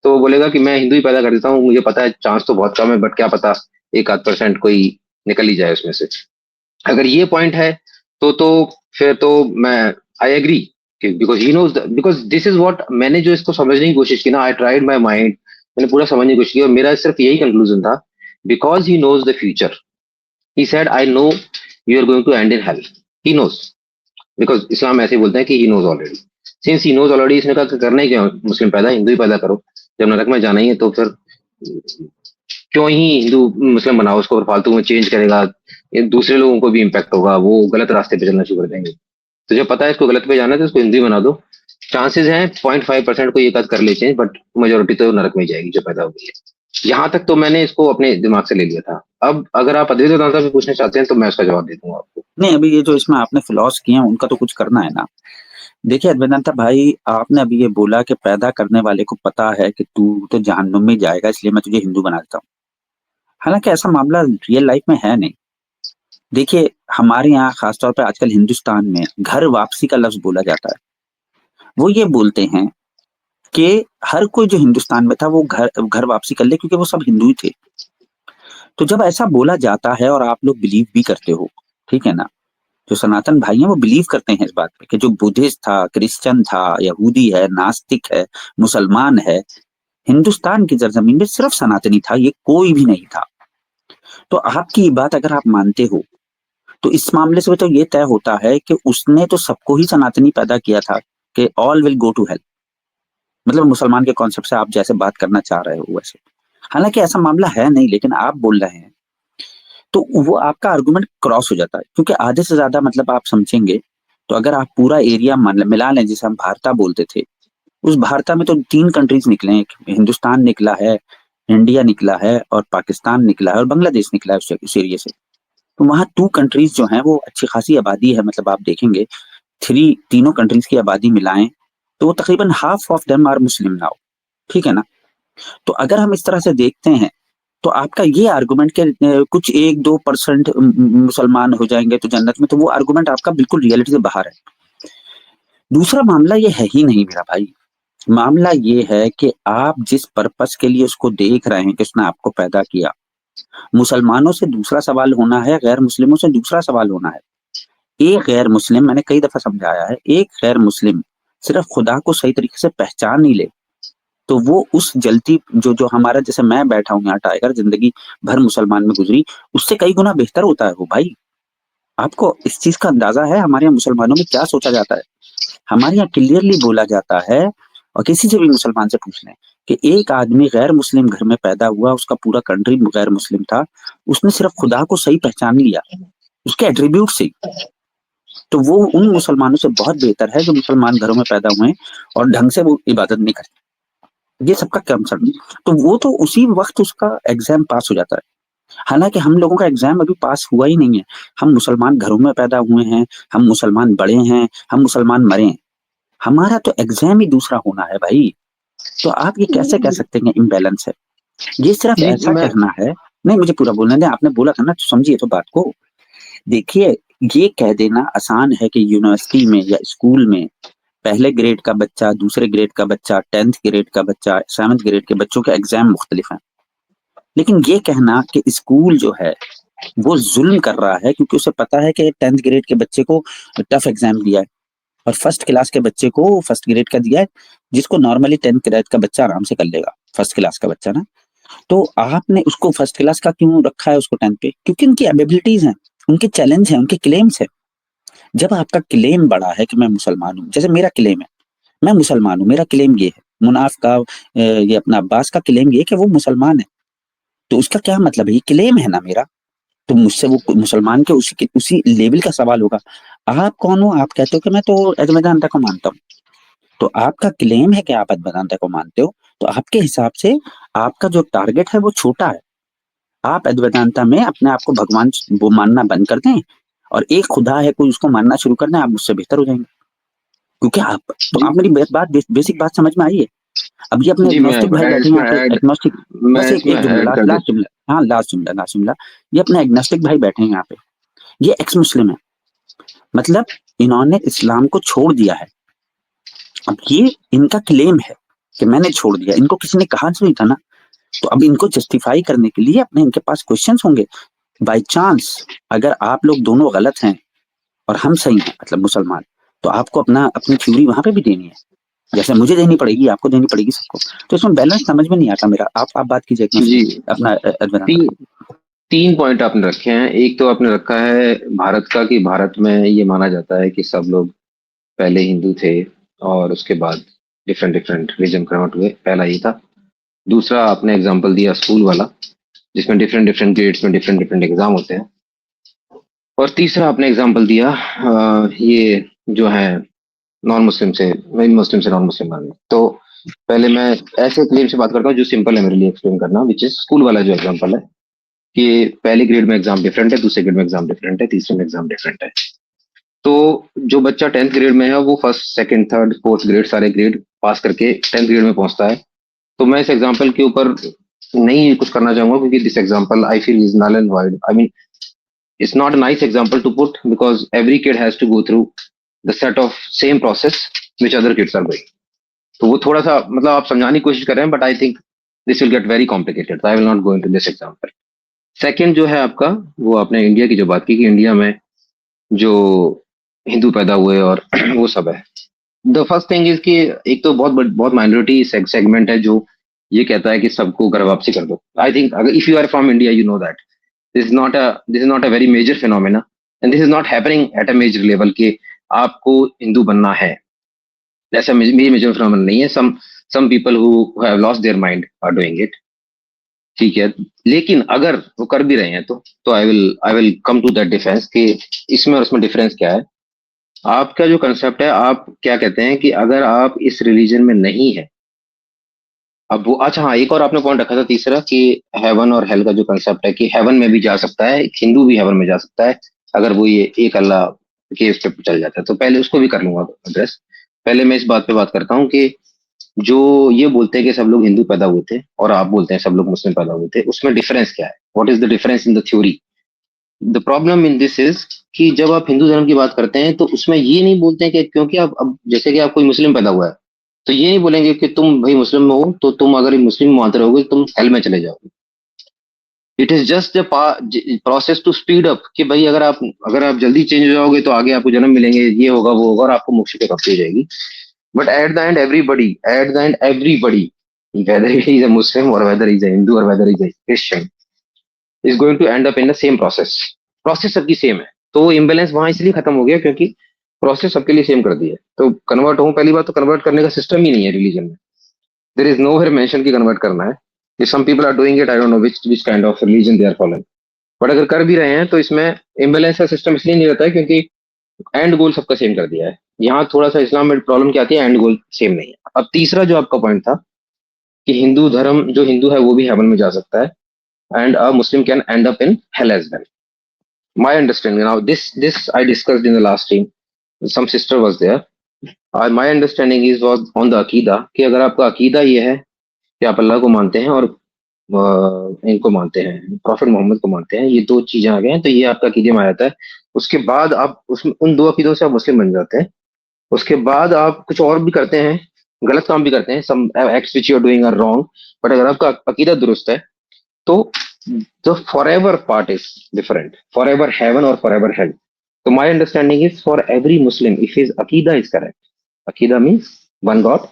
Speaker 2: तो वो बोलेगा कि मैं हिंदू ही पैदा कर देता हूँ, मुझे पता है चांस तो बहुत कम है, बट क्या पता एक आध परसेंट कोई निकल ही जाए उसमें से। अगर ये पॉइंट है तो फिर तो मैं I agree, because he knows, because this is what मैंने जो इसको समझने की कोशिश की ना, आई ट्राइड माई माइंड, मैंने पूरा समझने की कोशिश की और मेरा सिर्फ यही कंक्लूजन था, because he knows the future, he said I know you are going to end in hell, he knows, because Islam ऐसे ही बोलते हैं कि he knows already, since he knows already, इसने कहा कि करना ही क्या मुस्लिम पैदा, हिंदू ही पैदा करो, जब नरक में जाना ही है तो फिर क्यों ही हिंदू मुस्लिम बनाओ उसको और फालतू में चेंज करेगा, ये दूसरे लोगों को भी इम्पैक्ट होगा, वो गलत रास्ते पे चलना शुरू कर देंगे। तो जब पता है इसको गलत पे जाना है तो इसको हिंदू ही बना दो, चांसेस हैं 0.5% को एक आध कर ले चेंज, बट मेजोरिटी तो नरक में ही जाएगी जो पैदा हो गई है। यहाँ तक तो मैंने इसको अपने दिमाग से ले लिया था। अब अगर आप अद्वैत वेदांता भी पूछना चाहते हैं तो मैं उसका जवाब दे दूंगा आपको।
Speaker 3: नहीं, अभी ये जो इसमें आपने फिलॉस किए हैं उनका तो कुछ करना है ना। देखिए अद्वैतांता भाई, आपने अभी ये बोला कि पैदा करने वाले को पता है कि तू तो जहन्नुम में जाएगा, इसलिए मैं तुझे हिंदू बना देता हूँ। हालांकि ऐसा मामला रियल लाइफ में है नहीं। देखिए हमारे यहाँ खासतौर पर आजकल हिंदुस्तान में घर वापसी का लफ्ज बोला जाता है। वो ये बोलते हैं कि हर कोई जो हिंदुस्तान में था वो घर घर वापसी कर ले, क्योंकि वो सब हिंदू ही थे। तो जब ऐसा बोला जाता है और आप लोग बिलीव भी करते हो, ठीक है ना, जो सनातन भाई हैं वो बिलीव करते हैं इस बात पे कि जो बुद्धिस्ट था, क्रिश्चियन था, यहूदी है, नास्तिक है, मुसलमान है, हिंदुस्तान की जमीन में सिर्फ सनातनी था, ये कोई भी नहीं था। तो आपकी बात अगर आप मानते हो तो इस मामले से तो ये तय होता है कि उसने तो सबको ही सनातनी पैदा किया था, कि all will go to hell. मतलब मुसलमान के कॉन्सेप्ट से आप जैसे बात करना चाह रहे हो वैसे, हालांकि ऐसा मामला है नहीं, लेकिन आप बोल रहे हैं तो वो आपका आर्गुमेंट क्रॉस हो जाता है। क्योंकि आधे से ज्यादा मतलब आप समझेंगे तो अगर आप पूरा एरिया मिला लें, जिसे हम भारता बोलते थे, उस भारता में तो 3 कंट्रीज निकले हैं, हिंदुस्तान निकला है, इंडिया निकला है और पाकिस्तान निकला है और बांग्लादेश निकला है उस एरिया से। तो वहाँ 2 कंट्रीज जो हैं वो अच्छी खासी आबादी है, मतलब आप देखेंगे तीनों कंट्रीज की आबादी मिलाएं तो वो तकरीबन half of them are Muslim now, ठीक है ना। तो अगर हम इस तरह से देखते हैं तो आपका ये आर्गुमेंट के कुछ 1-2% मुसलमान हो जाएंगे तो जन्नत में, तो वो आर्गुमेंट आपका बिल्कुल रियलिटी से बाहर है। दूसरा मामला ये है ही नहीं मेरा भाई, मामला ये है कि आप जिस पर्पस के लिए उसको देख रहे हैं कि उसने आपको पैदा किया, मुसलमानों से दूसरा सवाल होना है, गैर मुस्लिमों से दूसरा सवाल होना है। एक गैर मुस्लिम, मैंने कई दफा समझाया है, एक गैर मुस्लिम सिर्फ खुदा को सही तरीके से पहचान नहीं ले तो वो उस जलती जो जो हमारा, जैसे मैं बैठा हूँ यहाँ टाइगर, जिंदगी भर मुसलमान में गुजरी, उससे कई गुना बेहतर होता है वो भाई। आपको इस चीज का अंदाजा है हमारे यहाँ मुसलमानों में क्या सोचा जाता है? हमारे यहाँ क्लियरली बोला जाता है, और किसी से भी मुसलमान से पूछ लें कि एक आदमी गैर मुस्लिम घर में पैदा हुआ, उसका पूरा कंट्री गैर मुस्लिम था, उसने सिर्फ खुदा को सही पहचान लिया उसके एट्रीब्यूट से, तो वो उन मुसलमानों से बहुत बेहतर है जो मुसलमान घरों में पैदा हुए और ढंग से वो इबादत नहीं करते। ये सबका कंसर्न, तो वो तो उसी वक्त उसका एग्जाम पास हो जाता है। हालांकि हम लोगों का एग्जाम अभी पास हुआ ही नहीं है। हम मुसलमान घरों में पैदा हुए हैं, हम मुसलमान बड़े हैं, हम मुसलमान मरे हैं, हमारा तो एग्जाम ही दूसरा होना है भाई। तो आप ये कैसे कह सकते हैं इम्बैलेंस है? ये सिर्फ
Speaker 2: जी
Speaker 3: ऐसा
Speaker 2: मैं
Speaker 3: कहना है। नहीं, मुझे पूरा बोलने दें, आपने बोला था ना, तो समझिए तो बात को। देखिए, ये कह देना आसान है कि यूनिवर्सिटी में या स्कूल में पहले ग्रेड का बच्चा, दूसरे ग्रेड का बच्चा, 10th ग्रेड का बच्चा, 7th ग्रेड के बच्चों के एग्जाम मुख्तलिफ हैं। लेकिन ये कहना कि स्कूल जो है वो जुल्म कर रहा है क्योंकि उसे पता है कि 10th ग्रेड के बच्चे को टफ एग्जाम दिया है और फर्स्ट क्लास के बच्चे को फर्स्ट ग्रेड का दिया है, जिसको नॉर्मली 10th ग्रेड का बच्चा आराम से कर लेगा, फर्स्ट क्लास का बच्चा ना। तो आपने उसको फर्स्ट क्लास का क्यों रखा है उसको 10th पे? क्योंकि उनकी एबिलिटीज हैं, उनके चैलेंज हैं, उनके क्लेम्स है। जब आपका क्लेम बड़ा है कि मैं मुसलमान हूँ, जैसे मेरा क्लेम है मैं मुसलमान हूँ, मेरा क्लेम ये है, मुनाफ का ये अपना अब्बास का क्लेम ये कि वो मुसलमान है, तो उसका क्या मतलब है? ये क्लेम है ना मेरा, तो मुझसे वो मुसलमान के उसी लेवल का सवाल होगा। आप कौन हो? आप कहते हो कि मैं तो वेदांता को मानता हूँ, तो आपका क्लेम है कि आप वेदांता को मानते हो, तो आपके हिसाब से आपका जो टारगेट है वो छोटा है। आप अद्वैतांता में अपने आप को भगवान वो मानना बंद कर दें और एक खुदा है कोई, उसको मानना शुरू कर दें, आप मुझसे बेहतर हो जाएंगे। क्योंकि आप तो
Speaker 2: जी
Speaker 3: आप मेरी बेसिक बात समझ में आई है। अब ये अपने
Speaker 2: जी मैं
Speaker 3: एग्नोस्टिक भाई बैठे हैं
Speaker 2: इसमें
Speaker 3: यहाँ पे,
Speaker 2: ऐड
Speaker 3: एग्नोस्टिक,
Speaker 2: मैं
Speaker 3: बस
Speaker 2: इसमें
Speaker 3: एक जुमला,
Speaker 2: ऐड कर
Speaker 3: लास्ट जुमला, हाँ लास्ट जुमला, ये अपने एग्नोस्टिक भाई बैठे हैं यहाँ पे, ये एक्स मुस्लिम है, मतलब इन्होंने इस्लाम को छोड़ दिया है। अब ये इनका क्लेम है कि मैंने छोड़ दिया, इनको किसी ने कहा नहीं था ना, तो अब इनको जस्टिफाई करने के लिए अपने इनके पास क्वेश्चंस होंगे। बाय चांस अगर आप लोग दोनों गलत हैं और हम सही हैं, मतलब मुसलमान, तो आपको अपना अपनी थ्योरी वहां पे भी देनी है, जैसे मुझे देनी पड़ेगी, आपको देनी पड़ेगी, सबको। तो इसमें बैलेंस समझ में नहीं आता मेरा। आप बात कीजिए एक
Speaker 2: जी।
Speaker 3: मुस्लिम अपना अद्वैतांता
Speaker 2: तीन
Speaker 3: पे।
Speaker 2: तीन पॉइंट आपने रखे हैं। एक तो आपने रखा है भारत का, कि भारत में ये माना जाता है कि सब लोग पहले हिंदू थे और उसके बाद डिफरेंट डिफरेंट रिलीजन कन्वर्ट हुए, पहला ये था। दूसरा आपने एग्जांपल दिया स्कूल वाला, जिसमें डिफरेंट डिफरेंट ग्रेड्स में डिफरेंट डिफरेंट एग्जाम होते हैं। और तीसरा आपने एग्जांपल दिया ये जो है नॉन मुस्लिम से, वही मुस्लिम से नॉन मुस्लिम बनना। तो पहले मैं ऐसे क्लेम से बात करता हूँ जो सिंपल है मेरे लिए एक्सप्लेन करना, विच इज स्कूल वाला जो एग्जांपल है, कि पहले ग्रेड में एग्जाम डिफरेंट है, दूसरे ग्रेड में एग्जाम डिफरेंट है, तीसरे में एग्जाम डिफरेंट है। तो जो बच्चा 10th ग्रेड में है वो first second third fourth grade सारे ग्रेड पास करके 10th ग्रेड में पहुंचता है। तो मैं इस एग्जांपल के ऊपर नहीं कुछ करना चाहूंगा, क्योंकि this example I feel is null and void. I mean, it's not a nice example to put, because every kid has to go through the set of same process which other kids are going. तो वो थोड़ा सा मतलब आप समझाने की कोशिश कर रहे हैं, but I think this will get very complicated, I will not go into this example. Second जो है आपका, वो आपने इंडिया की जो बात की, कि इंडिया में जो हिंदू पैदा हुए और वो सब है। द फर्स्ट थिंग इज कि एक तो बहुत माइनॉरिटी सेगमेंट है जो ये कहता है कि सबको घर वापसी कर दो। आई थिंक अगर if you are from India you know that this is not a very major phenomena, and this is not happening at a major level कि आपको हिंदू बनना है। ऐसा मेजर फिनोमेना नहीं है। Some people who have lost their mind are doing it, ठीक है। लेकिन अगर वो कर भी रहे हैं तो I will come to that difference, कि इसमें और उसमें डिफरेंस क्या है। आपका जो कंसेप्ट है, आप क्या कहते हैं कि अगर आप इस रिलीजन में नहीं है, अब वो अच्छा हाँ, एक और आपने पॉइंट रखा था तीसरा, कि हेवन और हेल का जो कंसेप्ट है, कि हेवन में भी जा सकता है, हिंदू भी हेवन में जा सकता है अगर वो ये एक अल्लाह के उस पर चल जाता है। तो पहले उसको भी कर लूंगा एड्रेस। पहले मैं इस बात पे बात करता हूँ कि जो ये बोलते हैं कि सब लोग हिंदू पैदा हुए थे और आप बोलते हैं सब लोग मुस्लिम पैदा हुए थे, उसमें डिफरेंस क्या है? What is the difference in the theory? The problem in this is कि जब आप हिंदू धर्म की बात करते हैं तो उसमें ये नहीं बोलते हैं कि क्योंकि आप अब जैसे कि आप कोई मुस्लिम पैदा हुआ है, तो ये नहीं बोलेंगे कि तुम भाई मुस्लिम में हो तो तुम अगर मुस्लिम मानते रहोगे तो तुम हेल में चले जाओगे। It is just the process to speed up, कि भाई अगर आप जल्दी चेंज हो जाओगे तो आगे आपको जन्म मिलेंगे, ये होगा वो होगा और आपको मोक्ष की प्राप्ति हो जाएगी। But at the end everybody whether he is a Muslim or whether he is a Hindu or whether he is a Christian is going to end up in the same process। Process सबकी सेम है। तो वो इम्बेलेंस वहां इसलिए खत्म हो गया क्योंकि प्रोसेस सबके लिए सेम कर दी है। तो कन्वर्ट हो, पहली बात तो कन्वर्ट करने का सिस्टम ही नहीं है रिलीजन में। There is no where mention कि कन्वर्ट करना है। if some people are doing it, I don't know which kind of religion they are following, but अगर कर भी रहे हैं तो इसमें इम्बेलेंस का सिस्टम इसलिए नहीं रहता है क्योंकि एंड गोल सबका सेम कर दिया है। यहाँ थोड़ा सा इस्लाम में प्रॉब्लम क्या आती है, एंड गोल सेम नहीं है। अब तीसरा जो आपका पॉइंट था कि हिंदू धर्म जो हिंदू है वो भी हेवन में जा सकता है, and a Muslim can end up in hell as well. My understanding now, this I discussed in the last stream. Some sister was there. My understanding is was on the अकीदा, कि अगर आपका अकीदा ये है कि आप अल्लाह को मानते हैं और इनको मानते हैं, प्रॉफिट मोहम्मद को मानते हैं, ये दो चीजें आ गए हैं, तो ये आपका अकीदे में आ जाता है। उसके बाद आप उसमें उन दो अकीदों से आप मुस्लिम बन जाते हैं। उसके बाद आप कुछ और भी करते हैं, गलत काम भी करते हैं, some acts which you are doing are wrong, but अगर आपका अकीदा दुरुस्त है तो the forever part is different, forever heaven or forever hell. So my understanding is for every Muslim, if his Aqidah is correct, Aqidah means one God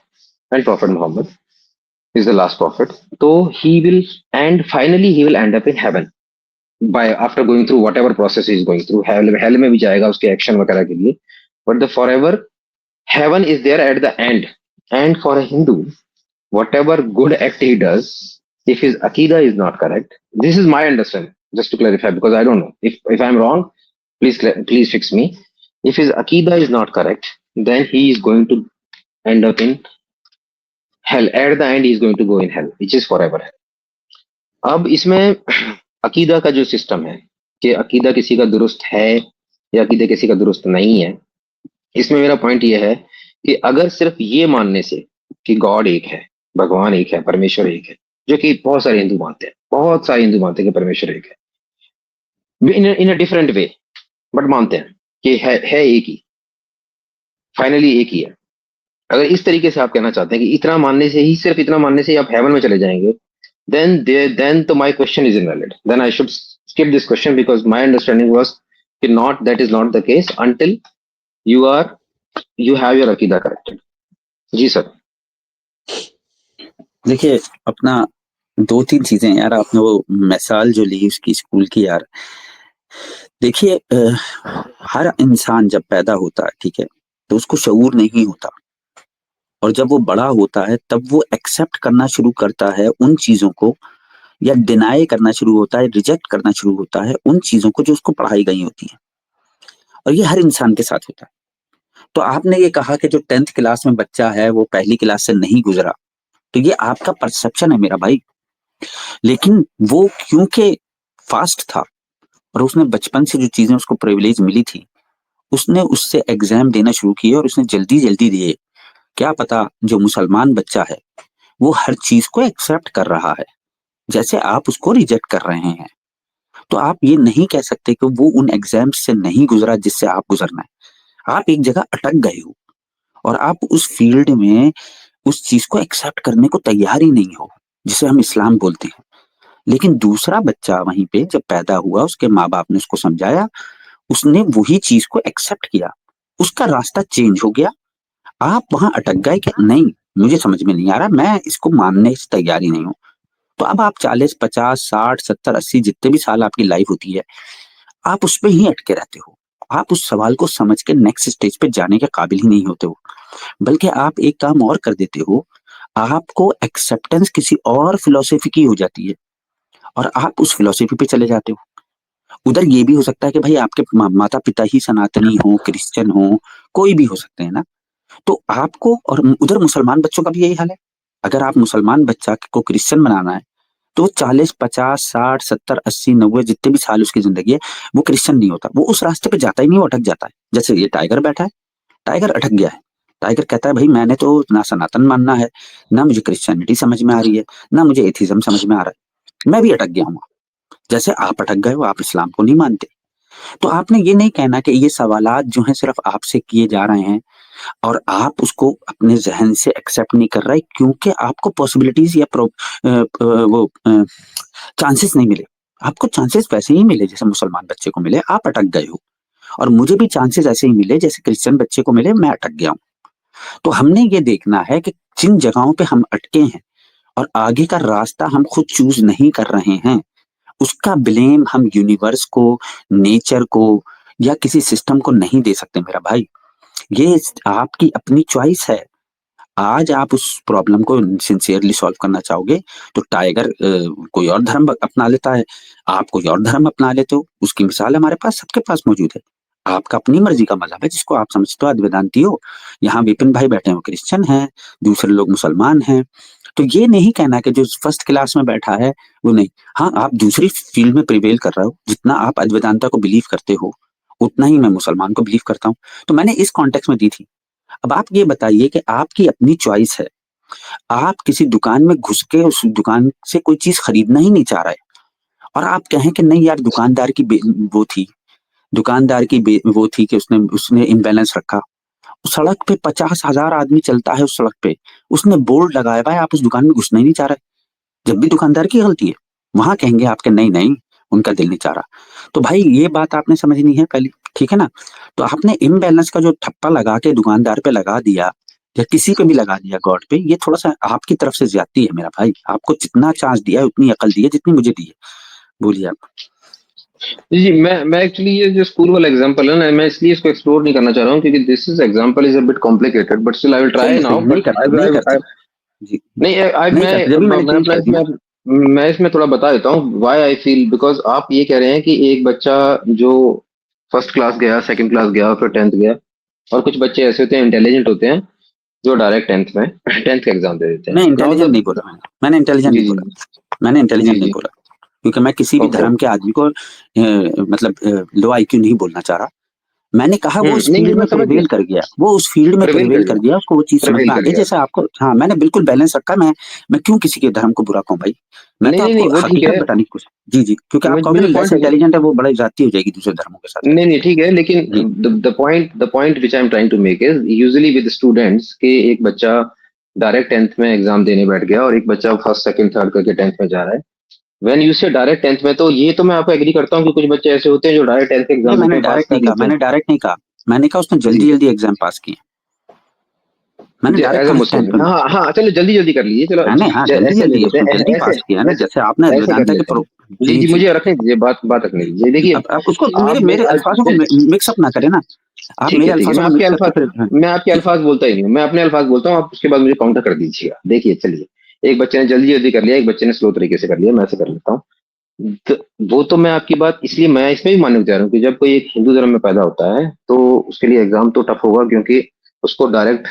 Speaker 2: and Prophet Muhammad is the last prophet. So he will, and finally he will end up in heaven by after going through whatever process he is going through. Hell में भी जाएगा उसके एक्शन वगैरह के लिए, but the forever heaven is there at the end. And for a Hindu, whatever good act he does, if his Akida is not correct, this is my understanding, just to clarify, because I don't know. If I'm wrong, please fix me. If his Akida is not correct, then he is going to end up in hell. At the end, he is going to go in hell, which is forever hell. अब इसमें अकीदा का जो सिस्टम है कि अकीदा किसी का दुरुस्त है या अकीदा किसी का दुरुस्त नहीं है, इसमें मेरा पॉइंट ये है कि अगर सिर्फ ये मानने से कि गॉड एक है, भगवान एक है, परमेश्वर एक है, जो कि बहुत सारे हिंदू मानते हैं, बहुत सारे हिंदू मानते हैं कि परमेश्वर एक है, इन अ डिफरेंट वे, बट मानते हैं कि है एक ही, फाइनली एक ही है। अगर इस तरीके से आप कहना चाहते हैं कि इतना मानने से ही, सिर्फ इतना मानने से ही आप हेवन में चले जाएंगे, then तो my question is invalid. Then I should skip this question because my understanding was कि not that is not the case until you are you have your अकीदा corrected. जी सर।
Speaker 3: देखिए, अपना 2-3 चीजें यार, आपने वो मिसाल जो ली उसकी स्कूल की यार, देखिए हर इंसान जब पैदा होता है, ठीक है, तो उसको शऊर नहीं होता, और जब वो बड़ा होता है तब वो एक्सेप्ट करना शुरू करता है उन चीजों को, या डिनाई करना शुरू होता है, रिजेक्ट करना शुरू होता है उन चीजों को जो उसको पढ़ाई गई होती है, और ये हर इंसान के साथ होता है। तो आपने ये कहा कि जो 10th क्लास में बच्चा है वो पहली क्लास से नहीं गुजरा, तो ये आपका परसेप्शन है मेरा भाई, लेकिन वो क्योंकि फास्ट था और उसने बचपन से जो चीजें उसको प्रिविलेज मिली थी, उसने उससे एग्जाम देना शुरू किए और उसने जल्दी जल्दी दिए। क्या पता जो मुसलमान बच्चा है वो हर चीज को एक्सेप्ट कर रहा है जैसे आप उसको रिजेक्ट कर रहे हैं, तो आप ये नहीं कह सकते कि वो उन एग्जाम से नहीं गुजरा जिससे आप गुजरना है। आप एक जगह अटक गए हो और आप उस फील्ड में उस चीज को एक्सेप्ट करने को तैयार ही नहीं हो, जिसे हम इस्लाम बोलते हैं। लेकिन दूसरा बच्चा वहीं पे जब पैदा हुआ, उसके माँ बाप ने उसको समझाया, उसने वही चीज को एक्सेप्ट किया, उसका रास्ता चेंज हो गया। आप वहां अटक गए कि नहीं, मुझे समझ में नहीं आ रहा, मैं इसको मानने से तैयार ही नहीं हूँ। तो अब आप 40, 50, 60, 70, 80 जितने भी साल आपकी लाइफ होती है, आप उसमें ही अटके रहते हो। आप उस सवाल को समझ के नेक्स्ट स्टेज पे जाने के काबिल ही नहीं होते हो, बल्कि आप एक काम और कर देते हो, आपको एक्सेप्टेंस किसी और फिलोसफी की हो जाती है और आप उस फिलोसफी पे चले जाते हो। उधर ये भी हो सकता है कि भाई आपके माता पिता ही सनातनी हो, क्रिश्चियन हो, कोई भी हो सकते हैं ना, तो आपको, और उधर मुसलमान बच्चों का भी यही हाल है। अगर आप मुसलमान बच्चा को क्रिश्चियन बनाना है तो 40, 50, 60, 70, 80, 90 जितने भी साल उसकी जिंदगी है, वो क्रिश्चियन नहीं होता, वो उस रास्ते पे जाता ही नहीं, वो अटक जाता है। जैसे ये टाइगर बैठा है, टाइगर अटक गया है। टाइगर कहता है भाई मैंने तो ना सनातन मानना है, ना मुझे क्रिश्चियनिटी समझ में आ रही है, ना मुझे एथिज्म समझ में आ रहा है, मैं भी अटक गया हूँ। जैसे आप अटक गए हो, आप इस्लाम को नहीं मानते, तो आपने ये नहीं कहना कि ये सवालात जो हैं सिर्फ आपसे किए जा रहे हैं और आप उसको अपने जहन से एक्सेप्ट नहीं कर रहे क्योंकि आपको पॉसिबिलिटीज या वो चांसेस नहीं मिले। आपको चांसेस वैसे ही मिले जैसे मुसलमान बच्चे को मिले, आप अटक गए हो, और मुझे भी चांसेस ऐसे ही मिले जैसे क्रिश्चियन बच्चे को मिले, मैं अटक गया हूँ। तो हमने ये देखना है कि जिन जगहों पे हम अटके हैं और आगे का रास्ता हम खुद चूज नहीं कर रहे हैं, उसका ब्लेम हम यूनिवर्स को, नेचर को या किसी सिस्टम को नहीं दे सकते मेरा भाई। ये आपकी अपनी चॉइस है। आज आप उस प्रॉब्लम को सिंसियरली सॉल्व करना चाहोगे तो टाइगर कोई और धर्म अपना लेता है, आप कोई और धर्म अपना लेते हो, उसकी मिसाल हमारे पास, सबके पास मौजूद है। आपका अपनी मर्जी का मजहब है जिसको आप समझते हो वेदांती हो। यहाँ विपिन भाई बैठे हैं वो क्रिश्चियन हैं, दूसरे लोग मुसलमान हैं। तो ये नहीं कहना कि जो फर्स्ट क्लास में बैठा है वो नहीं। हाँ, आप दूसरी फील्ड में प्रिवेल कर रहे हो, जितना आप अद्वैदांता को बिलीव करते हो उतना ही मैं मुसलमान को बिलीव करता हूँ। तो मैंने इस कॉन्टेक्स्ट में दी थी। अब आप ये बताइए कि आपकी अपनी चॉइस है, आप किसी दुकान में घुस के उस दुकान से कोई चीज खरीदना ही नहीं चाह रहे और आप कहें कि नहीं यार दुकानदार की वो थी, दुकानदार की वो थी कि उसने उसने इम्बैलेंस रखा। सड़क पे 50,000 आदमी चलता है, उस सड़क पे उसने बोर्ड लगाया हुआ है, आप उस दुकान में घुसना ही नहीं चाह रहे। जब भी दुकानदार की गलती है, वहां कहेंगे आपके नहीं नहीं उनका दिल नहीं चाह रहा। तो भाई ये बात आपने समझनी है पहली, ठीक है ना। तो आपने इम्बैलेंस का जो ठप्पा लगा के दुकानदार पे लगा दिया या किसी पे भी लगा दिया गॉड पे, ये थोड़ा सा आपकी तरफ से ज्यादती है मेरा भाई। आपको जितना चांस दिया है उतनी अकल दी है जितनी मुझे दी है। बोलिए आप।
Speaker 2: जी जी, मैं एक्चुअली ये जो स्कूल वाला एग्जांपल है ना, मैं इसलिए इसको एक्सप्लोर नहीं करना चाह रहा हूँ क्योंकि this is example is a bit complicated, but still I will try
Speaker 3: सही
Speaker 2: नाउ,
Speaker 3: सही, नहीं
Speaker 2: बट
Speaker 3: करते नहीं करते जी,
Speaker 2: नहीं आई
Speaker 3: नहीं करते, जब भी मैंने
Speaker 2: मैं
Speaker 3: चेंज
Speaker 2: अपना
Speaker 3: कर दिया।
Speaker 2: मैं इसमें थोड़ा बता देता हूँ व्हाई आई फील, बिकॉज आप ये कह रहे हैं कि एक बच्चा जो फर्स्ट क्लास गया, सेकंड क्लास गया, फिर 10th गया, और कुछ बच्चे ऐसे होते हैं, इंटेलिजेंट होते हैं, जो डायरेक्ट 10th में 10th का एग्जाम दे देते हैं।
Speaker 3: मैं
Speaker 2: नाउ
Speaker 3: इंटेलिजेंट
Speaker 2: द
Speaker 3: नहीं बोला, मैंने इंटेलिजेंट
Speaker 2: जी
Speaker 3: नहीं
Speaker 2: जी
Speaker 3: बोला, मैंने
Speaker 2: जी
Speaker 3: इंटेलिजेंट नहीं
Speaker 2: जी
Speaker 3: बोला। क्योंकि मैं किसी भी
Speaker 2: ओके।
Speaker 3: धर्म के आदमी को मतलब लो IQ नहीं बोलना चाह रहा। मैंने कहा वो उस
Speaker 2: नहीं
Speaker 3: फील्ड
Speaker 2: मैं
Speaker 3: में
Speaker 2: समझ गया,
Speaker 3: प्रिवेल कर गया, वो उस फील्ड में
Speaker 2: प्रिवेल
Speaker 3: प्रिवेल
Speaker 2: कर
Speaker 3: कर
Speaker 2: गया,
Speaker 3: गया, उसको वो चीज समझ
Speaker 2: प्रिवेल
Speaker 3: में आ
Speaker 2: कर
Speaker 3: गई।
Speaker 2: गया।
Speaker 3: जैसे आपको, हाँ, मैंने बिल्कुल बैलेंस रखा। मैं क्यों किसी के धर्म को बुरा कहूँ भाई? मैं
Speaker 2: नहीं
Speaker 3: तो
Speaker 2: नहीं
Speaker 3: आपको
Speaker 2: नहीं वो ठीक
Speaker 3: हकीकत
Speaker 2: है,
Speaker 3: बताने की कोशिश। जी जी, क्योंकि आप कहोगे
Speaker 2: मुझे
Speaker 3: ना लेस
Speaker 2: पॉइंट,
Speaker 3: इंटेलिजेंट है, वो बड़ा जाती हो जाएगी दूसरे धर्मों के साथ
Speaker 2: नहीं
Speaker 3: करके।
Speaker 2: नहीं ठीक है, लेकिन
Speaker 3: जी
Speaker 2: the point which I am trying to make is usually with students के एक बच्चा डायरेक्ट 10th में एग्जाम देने बैठ गया और एक बच्चा फर्स्ट सेकंड थर्ड करके 10th में जा रहा है। व्हेन यू से डायरेक्ट 10th में, तो ये तो मैं आपको एग्री करता हूँ कि कुछ बच्चे ऐसे होते हैं जो डायरेक्ट 10th के
Speaker 3: नहीं,
Speaker 2: एग्जाम में पास कर लेते हैं।
Speaker 3: मैंने डायरेक्ट नहीं कहा। मैंने कहा उसने
Speaker 2: जी
Speaker 3: जल्दी जल्दी एग्जाम पास किए। मैंने डायरेक्ट
Speaker 2: एज ए
Speaker 3: कहा
Speaker 2: मुस्लिम,
Speaker 3: 10th में।
Speaker 2: हाँ हाँ चलो जल्दी जल्दी कर लीजिए, चलो
Speaker 3: मैंने, हाँ, जल्दी
Speaker 2: ऐसे ले
Speaker 3: जल्दी
Speaker 2: लेते
Speaker 3: उसने
Speaker 2: हैं,
Speaker 3: जल्दी
Speaker 2: ऐसे
Speaker 3: पास किया ना,
Speaker 2: ऐसे
Speaker 3: जैसे आपने
Speaker 2: ऐसे कर
Speaker 3: वेदांता के
Speaker 2: लेते हैं। जी
Speaker 3: जी
Speaker 2: जी
Speaker 3: जी।
Speaker 2: मुझे रखने दीजिए, बात रखने दीजिए। देखिए
Speaker 3: अब उसको
Speaker 2: आप
Speaker 3: मेरे मेरे अल्फाजों को मिक्सअप ना करें ना। आप
Speaker 2: ठीक
Speaker 3: मेरे
Speaker 2: है ठीक है,
Speaker 3: अल्फाजों को मिक्स करके फिर, हाँ,
Speaker 2: मैं आपके
Speaker 3: ठीक है।
Speaker 2: अल्फाज बोलता ही नहीं हूँ, मैं अपने अल्फाज बोलता हूँ, आप उसके बाद मुझे काउंटर कर दीजिएगा। देखिए चलिए, एक बच्चे ने जल्दी जल्दी कर लिया, एक बच्चे ने स्लो तरीके से कर लिया, मैं ऐसे कर लेता हूँ। तो वो तो मैं आपकी बात, इसलिए मैं इसमें भी मानने को तैयार हूँ कि जब कोई एक हिंदू धर्म में पैदा होता है तो उसके लिए एग्जाम तो टफ होगा, क्योंकि उसको डायरेक्ट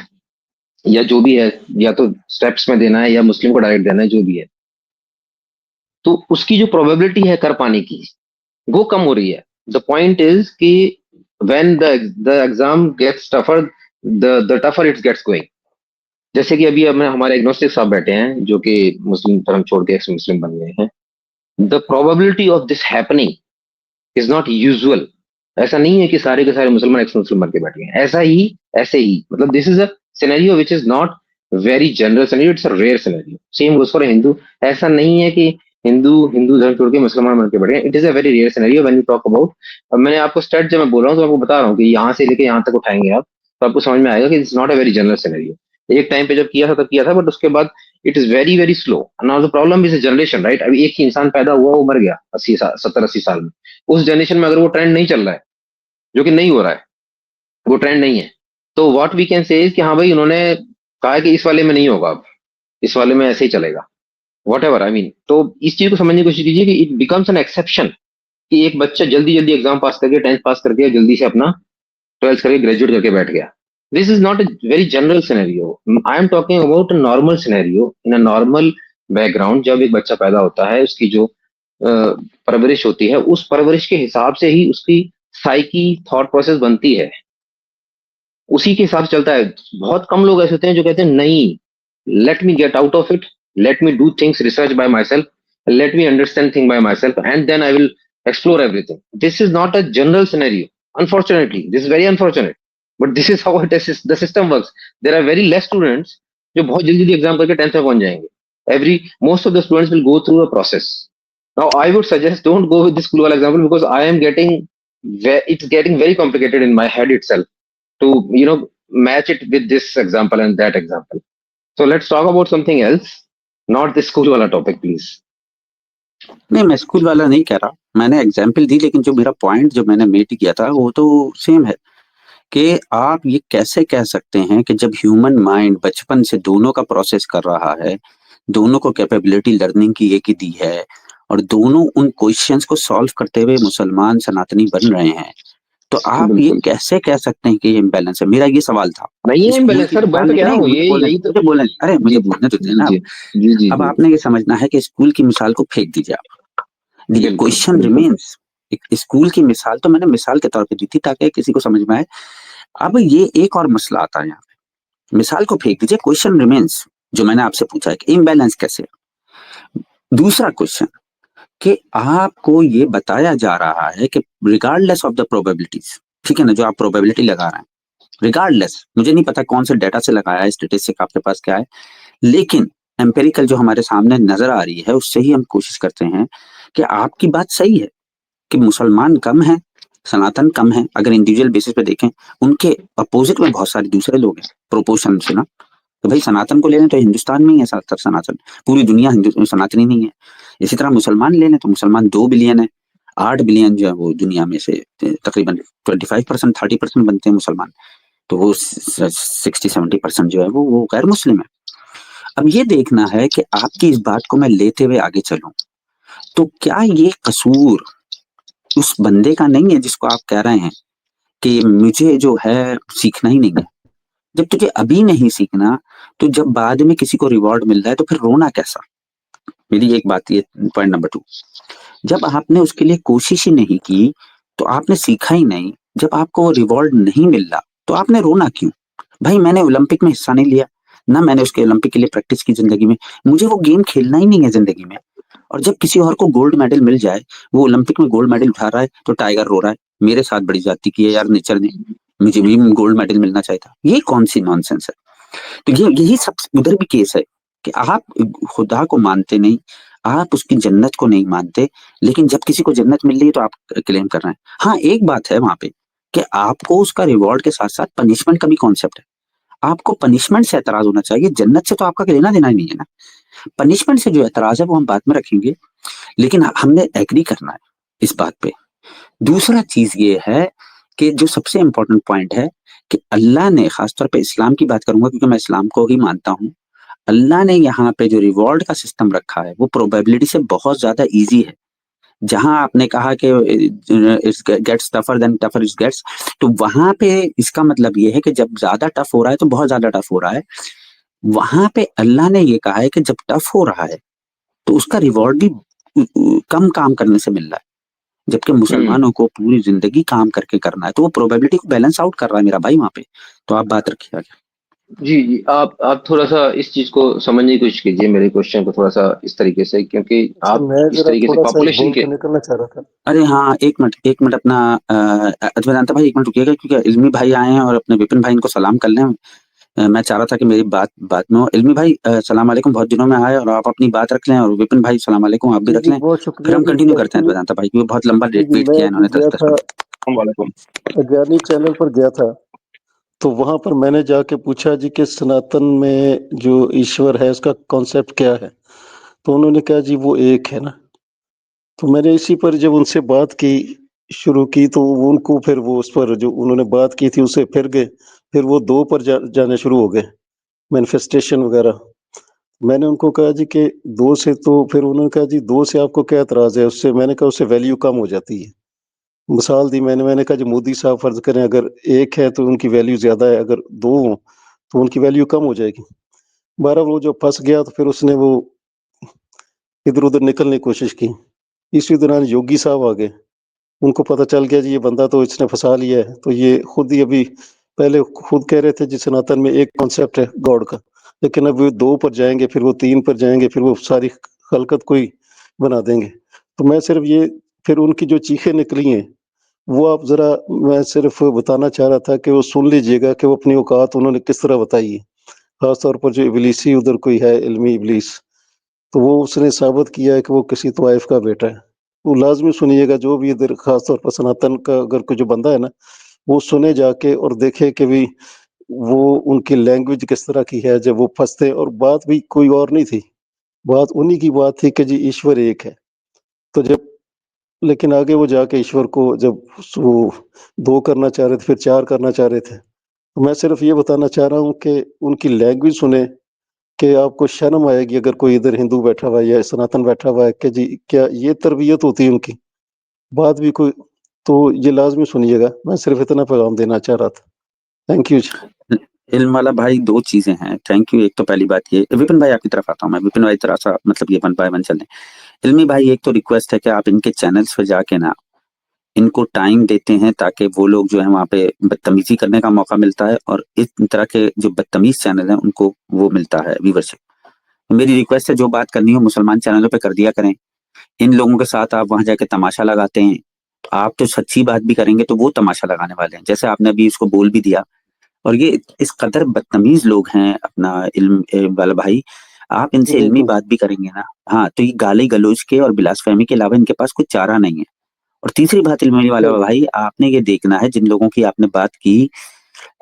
Speaker 2: या जो भी है, या तो स्टेप्स में देना है या मुस्लिम को डायरेक्ट देना है, जो भी है, तो उसकी जो प्रोबेबिलिटी है कर पाने की वो कम हो रही है। द पॉइंट इज कि when the exam gets tougher, the tougher it gets going. जैसे कि अभी हमें हमारे एग्नोस्टिक साहब बैठे हैं जो कि मुस्लिम धर्म छोड़ के एक्स मुस्लिम बन गए हैं। The probability of this happening is not usual. ऐसा नहीं है कि सारे के सारे मुसलमान एक्स मुस्लिम बन के बैठ गए, ऐसे ही मतलब this is a scenario which is not very general scenario, it's a rare scenario. Same goes for Hindu. ऐसा नहीं है कि हिंदू हिंदू धर्म छोड़ के मुसलमान बन के बैठ गए, it is a very rare scenario when you talk about. अब मैंने आपको स्टेट जब मैं बोल रहा हूँ तो आपको बता रहा हूँ कि यहाँ से लेके यहाँ तक उठाएंगे आप, तो आपको समझ में आएगा कि it's not a very general scenario. एक टाइम पे जब किया था तब किया था, बट उसके बाद it is very very slow. Now the problem is generation, right? अभी एक ही इंसान पैदा हुआ, वो मर गया 70-80 साल में। उस जनरेशन में अगर वो ट्रेंड नहीं चल रहा है, जो कि नहीं हो रहा है, वो ट्रेंड नहीं है, तो व्हाट वी कैन से कि हाँ भाई उन्होंने कहा है कि इस वाले में नहीं होगा, अब इस वाले में ऐसे ही चलेगा, वॉट एवर आई मीन। तो इस चीज को समझने की कोशिश कीजिए कि इट बिकम्स एन एक्सेप्शन कि एक बच्चा जल्दी जल्दी एग्जाम पास करके 10th पास करके जल्दी से अपना 12th करके ग्रेजुएट करके बैठ गया। This is not a very general scenario. I am talking about a normal scenario in a normal background. जब एक बच्चा पैदा होता है, उसकी जो परवरिश होती है, उस परवरिश के हिसाब से ही उसकी साइकी थॉट प्रोसेस बनती है, उसी के हिसाब से चलता है। बहुत कम लोग ऐसे होते हैं जो कहते हैं नहीं, let me get out of it, let me do things research by myself, let me understand thing by myself and then I will explore everything. This is not a general scenario, unfortunately this is very unfortunate, but this is how the system works. There are very less students जो बहुत जल्दी जल्दी एग्जाम करके 10th में पहुंच जाएंगे। Every most of the students will go through a process. Now I would suggest don't go with this school वाला example, because I am getting, it's getting very complicated in my head itself to match it with this example and that example. So let's talk about something else, not this school wala topic, please.
Speaker 3: नहीं, मैं स्कूल वाला नहीं कह रहा, मैंने एग्जाम्पल दी, लेकिन जो मेरा पॉइंट जो मैंने मेट किया था वो तो सेम है कि आप ये कैसे कह सकते हैं कि जब ह्यूमन माइंड बचपन से दोनों का प्रोसेस कर रहा है, दोनों को कैपेबिलिटी लर्निंग की एक ही दी है, और दोनों उन क्वेश्चंस को सॉल्व करते हुए मुसलमान सनातनी बन रहे हैं, तो आप ये
Speaker 2: बिल्कुल
Speaker 3: कैसे कह सकते हैं कि ये इम्बैलेंस है? मेरा ये सवाल था।
Speaker 2: नहीं है
Speaker 3: स्कूल
Speaker 2: बैलेंस
Speaker 3: की
Speaker 2: सर, मैं
Speaker 3: मिसाल
Speaker 2: तो
Speaker 3: नहीं,
Speaker 2: कह रहा
Speaker 3: नहीं,
Speaker 2: हूँ ये यही तो।
Speaker 3: मुझे
Speaker 2: जी
Speaker 3: बोलने तो
Speaker 2: जी
Speaker 3: देना।
Speaker 2: जी जी जी
Speaker 3: अब
Speaker 2: जी
Speaker 3: आपने ये समझना है कि स्कूल की मिसाल को फेंक दीजिए आप। देखिए,
Speaker 2: बिल्कुल
Speaker 3: क्वेश्चन
Speaker 2: बिल्कुल
Speaker 3: रिमेन्स। एक स्कूल की मिसाल तो मैंने मिसाल के तौर पे दी थी ताकि किसी को समझ में आए। अब ये एक और मसला आता है यहाँ पे। मिसाल को फेंक दीजिए, क्वेश्चन रिमेन्स जो मैंने आपसे पूछा है कि इम्बैलेंस कैसे। दूसरा क्वेश्चन कि आपको ये बताया जा रहा है कि रिगार्डलेस ऑफ द प्रोबेबिलिटीज, ठीक है ना, जो आप प्रोबेबिलिटी लगा रहे हैं, रिगार्डलेस, मुझे नहीं पता कौन से डेटा से लगाया है, स्टेटिस्टिक आपके पास क्या है, लेकिन एम्पेरिकल जो हमारे सामने नजर आ रही है उससे ही हम कोशिश करते हैं कि आपकी बात सही है कि मुसलमान कम है, सनातन कम है। अगर इंडिविजुअल बेसिस पे देखें, उनके अपोजिट में बहुत सारे दूसरे लोग हैं प्रोपोर्शन से ना। तो भाई सनातन को ले लें तो हिंदुस्तान में ही है ज्यादातर सनातन, पूरी दुनिया सनातनी नहीं है। इसी तरह मुसलमान ले लें तो मुसलमान 2 बिलियन है, 8 बिलियन जो है वो दुनिया में से तकरीबन 25%, 30% बनते हैं मुसलमान, तो वो 60-70% जो है वो गैर मुस्लिम है। अब ये देखना है कि आपकी इस बात को मैं लेते हुए आगे चलूं, तो क्या ये कसूर उस बंदे का नहीं है जिसको आप कह रहे हैं कि मुझे जो है सीखना ही नहीं है? जब तुझे अभी नहीं सीखना, तो जब बाद में किसी को रिवॉर्ड मिल रहा है तो फिर रोना कैसा? मेरी एक बात ये, पॉइंट नंबर 2। जब आपने उसके लिए कोशिश ही नहीं की तो आपने सीखा ही नहीं। जब आपको वो रिवॉर्ड नहीं मिल रहा तो आपने रोना क्यों? भाई मैंने ओलंपिक में हिस्सा नहीं लिया, ना मैंने उसके ओलंपिक के लिए प्रैक्टिस की जिंदगी में, मुझे वो गेम खेलना ही नहीं है जिंदगी में। और जब किसी और को गोल्ड मेडल मिल जाए, वो ओलंपिक में गोल्ड मेडल उठा रहा है तो टाइगर रो रहा है, मेरे साथ बड़ी जाती की है यार नेचर ने, मुझे भी गोल्ड मेडल मिलना चाहिए था। ये कौन सी नॉनसेंस है? तो ये यही सब उधर भी केस है कि आप खुदा को मानते नहीं, आप उसकी जन्नत को नहीं मानते, लेकिन जब किसी को जन्नत मिल रही है तो आप क्लेम कर रहे हैं। हाँ एक बात है वहां पे कि आपको उसका रिवॉर्ड के साथ साथ पनिशमेंट का भी कॉन्सेप्ट है। आपको पनिशमेंट से एतराज होना चाहिए, जन्नत से तो आपका लेना देना ही नहीं है ना। पनिशमेंट से जो एतराज है वो हम बाद में रखेंगे, लेकिन हमने एग्री करना है इस बात पे। दूसरा चीज ये है कि जो सबसे इंपॉर्टेंट पॉइंट है कि अल्लाह ने, खासतौर पे इस्लाम की बात करूंगा क्योंकि मैं इस्लाम को ही मानता हूँ, अल्लाह ने यहाँ पे जो रिवॉर्ड का सिस्टम रखा है वो प्रोबेबिलिटी से बहुत ज्यादा इजी है। जहां आपने कहा कि it's gets tougher then tougher it gets, तो वहां पे इसका मतलब ये है कि जब ज्यादा टफ हो रहा है तो बहुत ज्यादा टफ हो रहा है। वहां पे अल्लाह ने ये कहा है कि जब टफ हो रहा है तो उसका रिवॉर्ड भी कम काम करने से मिल रहा है, जबकि मुसलमानों को पूरी जिंदगी काम करके करना है, तो वो प्रोबेबिलिटी को बैलेंस आउट कर रहा है मेरा भाई वहां पे। तो आप बात रखिए आगे।
Speaker 2: जी जी, आप थोड़ा सा इस चीज को समझने की कोशिश कीजिए, मेरे क्वेश्चन को थोड़ा सा इस तरीके से, क्योंकि
Speaker 6: अच्छा,
Speaker 2: आप
Speaker 6: मैं
Speaker 2: इस
Speaker 6: जरा
Speaker 2: तरीके से
Speaker 6: थोड़ा सा इस
Speaker 2: पॉपुलेशन
Speaker 6: बोल
Speaker 2: के।
Speaker 6: के निकलना चाह रहा था।
Speaker 3: अरे हाँ एक मिनट अपना अद्वैदांता भाई एक मिनट रुकिएगा, क्योंकि इल्मी भाई आए हैं और अपने विपिन भाई इनको सलाम कर लें। मैं चाह रहा था कि मेरी बात बात में हो। इल्मी भाई सलाम वालेकुम, बहुत दिनों में आए और आप अपनी बात रख लें, और विपिन भाई सलाम वालेकुम आप भी
Speaker 6: जी
Speaker 3: रख
Speaker 6: जी,
Speaker 3: लें,
Speaker 6: बहुत
Speaker 3: फिर
Speaker 6: शुक्रिया
Speaker 3: हम
Speaker 6: जी।
Speaker 3: कंटिन्यू करते हैं
Speaker 6: एक्चुअली
Speaker 3: अद्वैदांता भाई, क्योंकि बहुत लंबा
Speaker 6: जी जी,
Speaker 3: वेट
Speaker 6: मैं
Speaker 3: किया है
Speaker 6: अभी
Speaker 3: इन्होंने
Speaker 6: गया
Speaker 3: 10
Speaker 6: था,
Speaker 3: मिनट। वालेकुम।
Speaker 6: अज्ञानी चैनल पर गया था, तो वहां पर मैंने जाके पूछा जी कि सनातन में जो ईश्वर है उसका कॉन्सेप्ट क्या है, तो उन्होंने कहा जी वो एक है ना। तो मैंने इसी पर जब उनसे बात की शुरू की, तो उनको फिर वो उस पर जो उन्होंने बात की थी उसे फिर गए, फिर वो दो पर जाने शुरू हो गए, मैनिफेस्टेशन वगैरह। मैंने उनको कहा जी कि दो से, तो फिर उन्होंने कहा जी दो से आपको क्या एतराज है उससे? मैंने कहा उससे वैल्यू कम हो जाती है। मिसाल दी मैंने कहा जी मोदी साहब फर्ज करें अगर एक है तो उनकी वैल्यू ज्यादा है, अगर दो हों तो उनकी वैल्यू कम हो जाएगी। बहरहाल वो जो फंस गया तो फिर उसने वो इधर उधर निकलने की कोशिश की। इसी दौरान योगी साहब आ गए, उनको पता चल गया जी ये बंदा तो इसने फंसा लिया है, तो ये खुद ही अभी पहले खुद कह रहे थे जी सनातन में एक कॉन्सेप्ट है गॉड का, लेकिन अब वो दो पर जाएंगे, फिर वो तीन पर जाएंगे, फिर वो सारी खलकत को ही बना देंगे। तो मैं सिर्फ ये, फिर उनकी जो चीखें निकली हैं वो आप जरा, मैं सिर्फ बताना चाह रहा था कि वो सुन लीजिएगा कि वो अपनी औकात उन्होंने किस तरह बताई है। खास तौर पर जो इबलीसी उधर कोई है, इल्मी इबलीस, तो वो उसने साबित किया है कि वो किसी तवाइफ का बेटा है। वो लाजमी सुनिएगा, जो भी इधर खास तौर पर सनातन का अगर कोई जो बंदा है ना, वो सुने जाके और देखे कि भी वो उनकी लैंग्वेज किस तरह की है जब वो फंसते। और बात भी कोई और नहीं थी, बात उन्हीं की बात थी कि जी ईश्वर एक है। तो जब, लेकिन आगे वो जाके ईश्वर को जब वो दो करना चाह रहे थे, फिर चार करना चाह रहे थे। तो मैं सिर्फ ये बताना चाह रहा हूँ कि उनकी लैंग्वेज सुने कि आपको शर्म आएगी अगर कोई इधर हिंदू बैठा हुआ है या सनातन बैठा हुआ है कि जी क्या ये तरबियत होती है उनकी, बात भी कोई। तो ये लाजमी सुनिएगा, मैं सिर्फ इतना पैगाम देना चाह रहा था। थैंक यू जी।
Speaker 3: इल्म वाला भाई दो चीजें हैं, थैंक यू। एक तो पहली बात ये, विपिन भाई आपकी तरफ आता हूँ मैं, विपिन भाई तरह सा मतलब ये 1 बाय 1 चल रहे। इल्मी भाई एक तो रिक्वेस्ट है कि आप इनके चैनल्स पे जाके ना इनको टाइम देते हैं ताकि वो लोग जो है वहाँ पे बदतमीजी करने का मौका मिलता है, और इस तरह के जो बदतमीज चैनल हैं उनको वो मिलता है व्यूवरशिप। मेरी रिक्वेस्ट है जो बात करनी हो मुसलमान चैनलों पे कर दिया करें। इन लोगों के साथ आप वहां जाके तमाशा लगाते हैं, तो आप तो सच्ची बात भी करेंगे तो वो तमाशा लगाने वाले हैं, जैसे आपने अभी इसको बोल भी दिया। और ये इस कदर बदतमीज लोग हैं अपना इल्म वाला भाई, आप इनसे
Speaker 6: जी
Speaker 3: इल्मी
Speaker 6: जी
Speaker 3: बात भी करेंगे ना, हाँ तो ये गाली गलौज के और बिलासफहमी के अलावा इनके पास कुछ चारा नहीं है। और तीसरी बात इल्मी वाला
Speaker 6: जी
Speaker 3: भाई, आपने ये देखना है जिन लोगों की आपने बात की,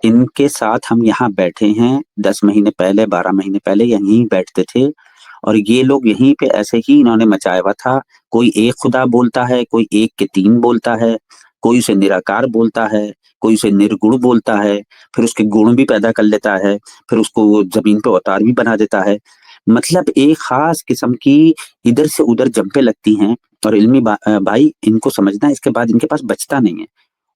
Speaker 3: इनके साथ हम यहाँ बैठे हैं 10 महीने पहले, 12 महीने पहले यहीं बैठते थे, और ये लोग यहीं पे ऐसे ही इन्होंने मचाया हुआ था। कोई एक खुदा बोलता है, कोई एक के तीन बोलता है, कोई उसे निराकार बोलता है, कोई उसे निर्गुण बोलता है, फिर उसके गुण भी पैदा कर लेता है, फिर उसको वो जमीन पे अवतार भी बना देता है। मतलब एक खास किस्म की इधर से उधर जंपे लगती हैं। और इल्मी भाई इनको समझना है, इसके बाद इनके पास बचता नहीं है।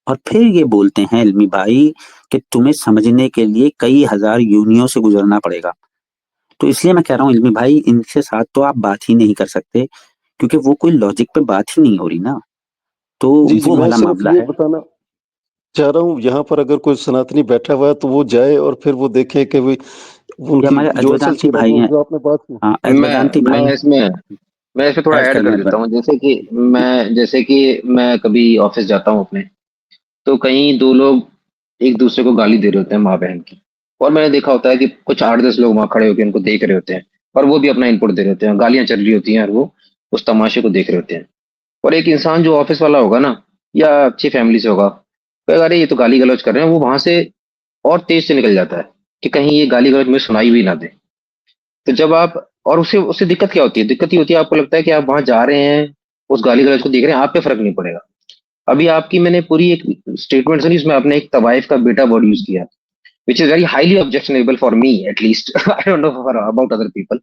Speaker 3: और फिर ये बोलते हैं इल्मी भाई कि तुम्हें समझने के लिए कई हजार यूनियों से गुजरना पड़ेगा। तो इसलिए मैं कह रहा हूँ इल्मी भाई, इनके साथ तो आप बात ही नहीं कर सकते, क्योंकि वो कोई लॉजिक पे बात ही नहीं हो रही ना, तो
Speaker 6: जी जी,
Speaker 3: वो
Speaker 6: मैं
Speaker 3: वाला
Speaker 6: सिर्फ
Speaker 3: मामला
Speaker 6: ये
Speaker 3: है।
Speaker 6: बताना चाह रहा हूँ, यहाँ पर अगर कोई सनातनी बैठा हुआ है तो वो जाए और फिर वो देखे कि भाई
Speaker 3: ये
Speaker 6: उनकी
Speaker 3: हमारे
Speaker 6: जो असल
Speaker 3: अद्वैदांती
Speaker 6: चीज है
Speaker 3: भाई
Speaker 6: वो
Speaker 3: हैं।
Speaker 6: जो आपने बात की।
Speaker 3: हाँ,
Speaker 2: मैं
Speaker 3: अद्वैदांती भाई
Speaker 2: मैं इसमें मैं इसमें थोड़ा
Speaker 3: ऐड
Speaker 2: ऐड
Speaker 3: कर
Speaker 2: कर
Speaker 3: लें
Speaker 2: देता हूँ। जैसे कि मैं कभी ऑफिस जाता हूँ अपने, तो कहीं दो लोग एक दूसरे को गाली दे रहे होते हैं माँ बहन की, और मैंने देखा होता है कि कुछ 8-10 लोग वहां खड़े होकर उनको देख रहे होते हैं, और वो भी अपना इनपुट दे रहे होते हैं, गालियां चल रही होती हैं और वो उस तमाशे को देख रहे होते हैं। और एक इंसान जो ऑफिस वाला होगा ना, या अच्छी फैमिली से होगा, कहेगा अरे ये तो गाली गलौज कर रहे हैं, वो वहां से और तेज से निकल जाता है कि कहीं ये गाली गलौज में सुनाई भी ना दे। तो जब आप, और उससे उससे दिक्कत क्या होती है? दिक्कत ये होती है, आपको लगता है कि आप वहां जा रहे हैं, उस गाली गलौज को देख रहे हैं, आप पे फर्क नहीं पड़ेगा। अभी आपकी मैंने पूरी एक स्टेटमेंट सुनी, इसमें आपने एक तवाइफ का बेटा वर्ड यूज किया, which is very highly objectionable for me at least. I don't know for about other people,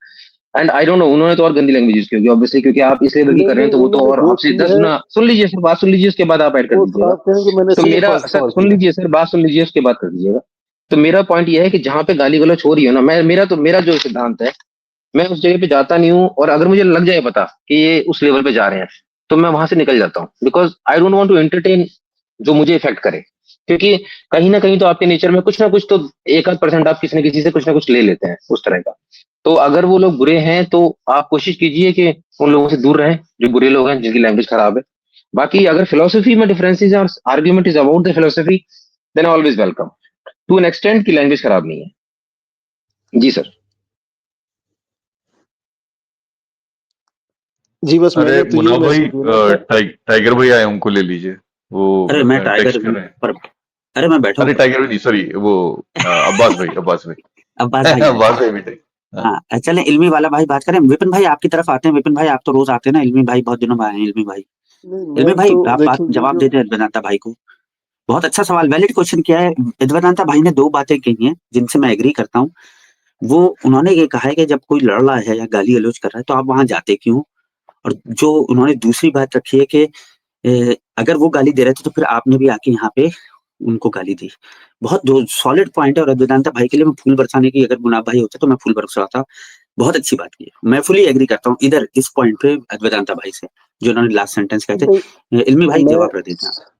Speaker 2: and I don't no, उन्होंने तो और गंदी लैंग्वेज यूज की होगी ऑब्वियसली, क्योंकि आप इस लेवल की
Speaker 6: नहीं
Speaker 2: कर रहे हैं
Speaker 6: नहीं,
Speaker 2: तो वो तो
Speaker 6: उन्होंने
Speaker 2: और
Speaker 6: जो
Speaker 2: आपसे
Speaker 6: की
Speaker 2: 10
Speaker 6: है
Speaker 2: गुना। सुन लीजिए सर, बात सुन लीजिए, उसके बाद आप ऐड कर
Speaker 6: वो
Speaker 2: दीजिएगा।
Speaker 6: आप कहेंगे मैंने
Speaker 2: तो
Speaker 6: सिर्फ
Speaker 2: मेरा सर
Speaker 6: इस्तेमाल
Speaker 2: सुन
Speaker 6: किया।
Speaker 2: लीजिए, सर बात सुन लीजिए, उसके बाद कर दीजिएगा। तो मेरा पॉइंट ये है कि जहां पे गाली गलौज हो रही है ना, मेरा जो सिद्धांत है, मैं उस जगह पे जाता नहीं हूँ, और अगर मुझे लग जाए पता कि ये उस लेवल पे जा रहे हैं, तो मैं वहां से निकल जाता हूँ, because I don't want to entertain जो मुझे इफेक्ट करे। क्योंकि कहीं ना कहीं तो आपके नेचर में कुछ ना कुछ तो, एक आध परसेंट आप किसी न किसी से कुछ ना कुछ ले लेते हैं उस तरह का। तो अगर वो लोग बुरे हैं तो आप कोशिश कीजिए कि उन लोगों से दूर रहें जो बुरे लोग हैं, जिनकी लैंग्वेज खराब है। बाकी अगर फिलोसफी में डिफरेंसेस हैं और argument is about the philosophy, then always welcome, to an extent की लैंग्वेज खराब नहीं है। जी सर।
Speaker 6: जी बस
Speaker 1: अरे
Speaker 6: मैंने तो ये
Speaker 1: मुनाफ भाई,
Speaker 6: मैसेज देना था।
Speaker 1: टाइगर भाई आए, उनको ले लीजिए। वो
Speaker 3: अरे मैं टाइगर
Speaker 1: टेक्स्ट कर रहे हैं।
Speaker 3: पर, अरे मैं बैठा
Speaker 1: अरे
Speaker 3: हुआ हूँ।
Speaker 1: टाइगर भाई नहीं, सॉरी, वो अब्बास भाई, अब्बास भाई।
Speaker 3: अब्बास भाई आए।
Speaker 1: अब्बास भाई बेटे। हाँ।
Speaker 3: हाँ, चलें इल्मी वाला भाई बात करें। विपिन भाई आपकी तरफ आते हैं। विपिन भाई आप तो रोज आते हैं ना, इल्मी भाई बहुत दिनों में आए हैं। इल्मी भाई,
Speaker 6: नहीं
Speaker 3: इल्मी
Speaker 6: मैं
Speaker 3: भाई
Speaker 6: तो
Speaker 3: आप बात
Speaker 6: देखिए ये
Speaker 3: जवाब
Speaker 6: जो
Speaker 3: दे दें वेदांता भाई को। बहुत अच्छा सवाल, वैलिड क्वेश्चन किया है। वेदांता भाई ने दो बातें कही हैं जिनसे मैं एग्री करता हूँ। वो उन्होंने ये कहा है कि जब कोई लड़ रहा है या गाली गलौज कर रहा है तो आप वहां जाते क्यों? और जो उन्होंने दूसरी बात रखी है कि अगर वो गाली दे रहे थे तो फिर आपने भी आके यहाँ पे उनको गाली दी। बहुत दो सॉलिड पॉइंट है, और वेदांता भाई के लिए मैं फूल बरसाने की, अगर मुनाफ भाई होते तो मैं फूल बरसाता। बहुत अच्छी बात की है। मैं फुली एग्री करता हूँ इधर इस पॉइंट पे वेदांता भाई से, जो उन्होंने लास्ट सेंटेंस कहे
Speaker 6: नहीं,
Speaker 3: थे। इल्मी भाई
Speaker 6: मैं
Speaker 3: जवाब रख देते हैं आप।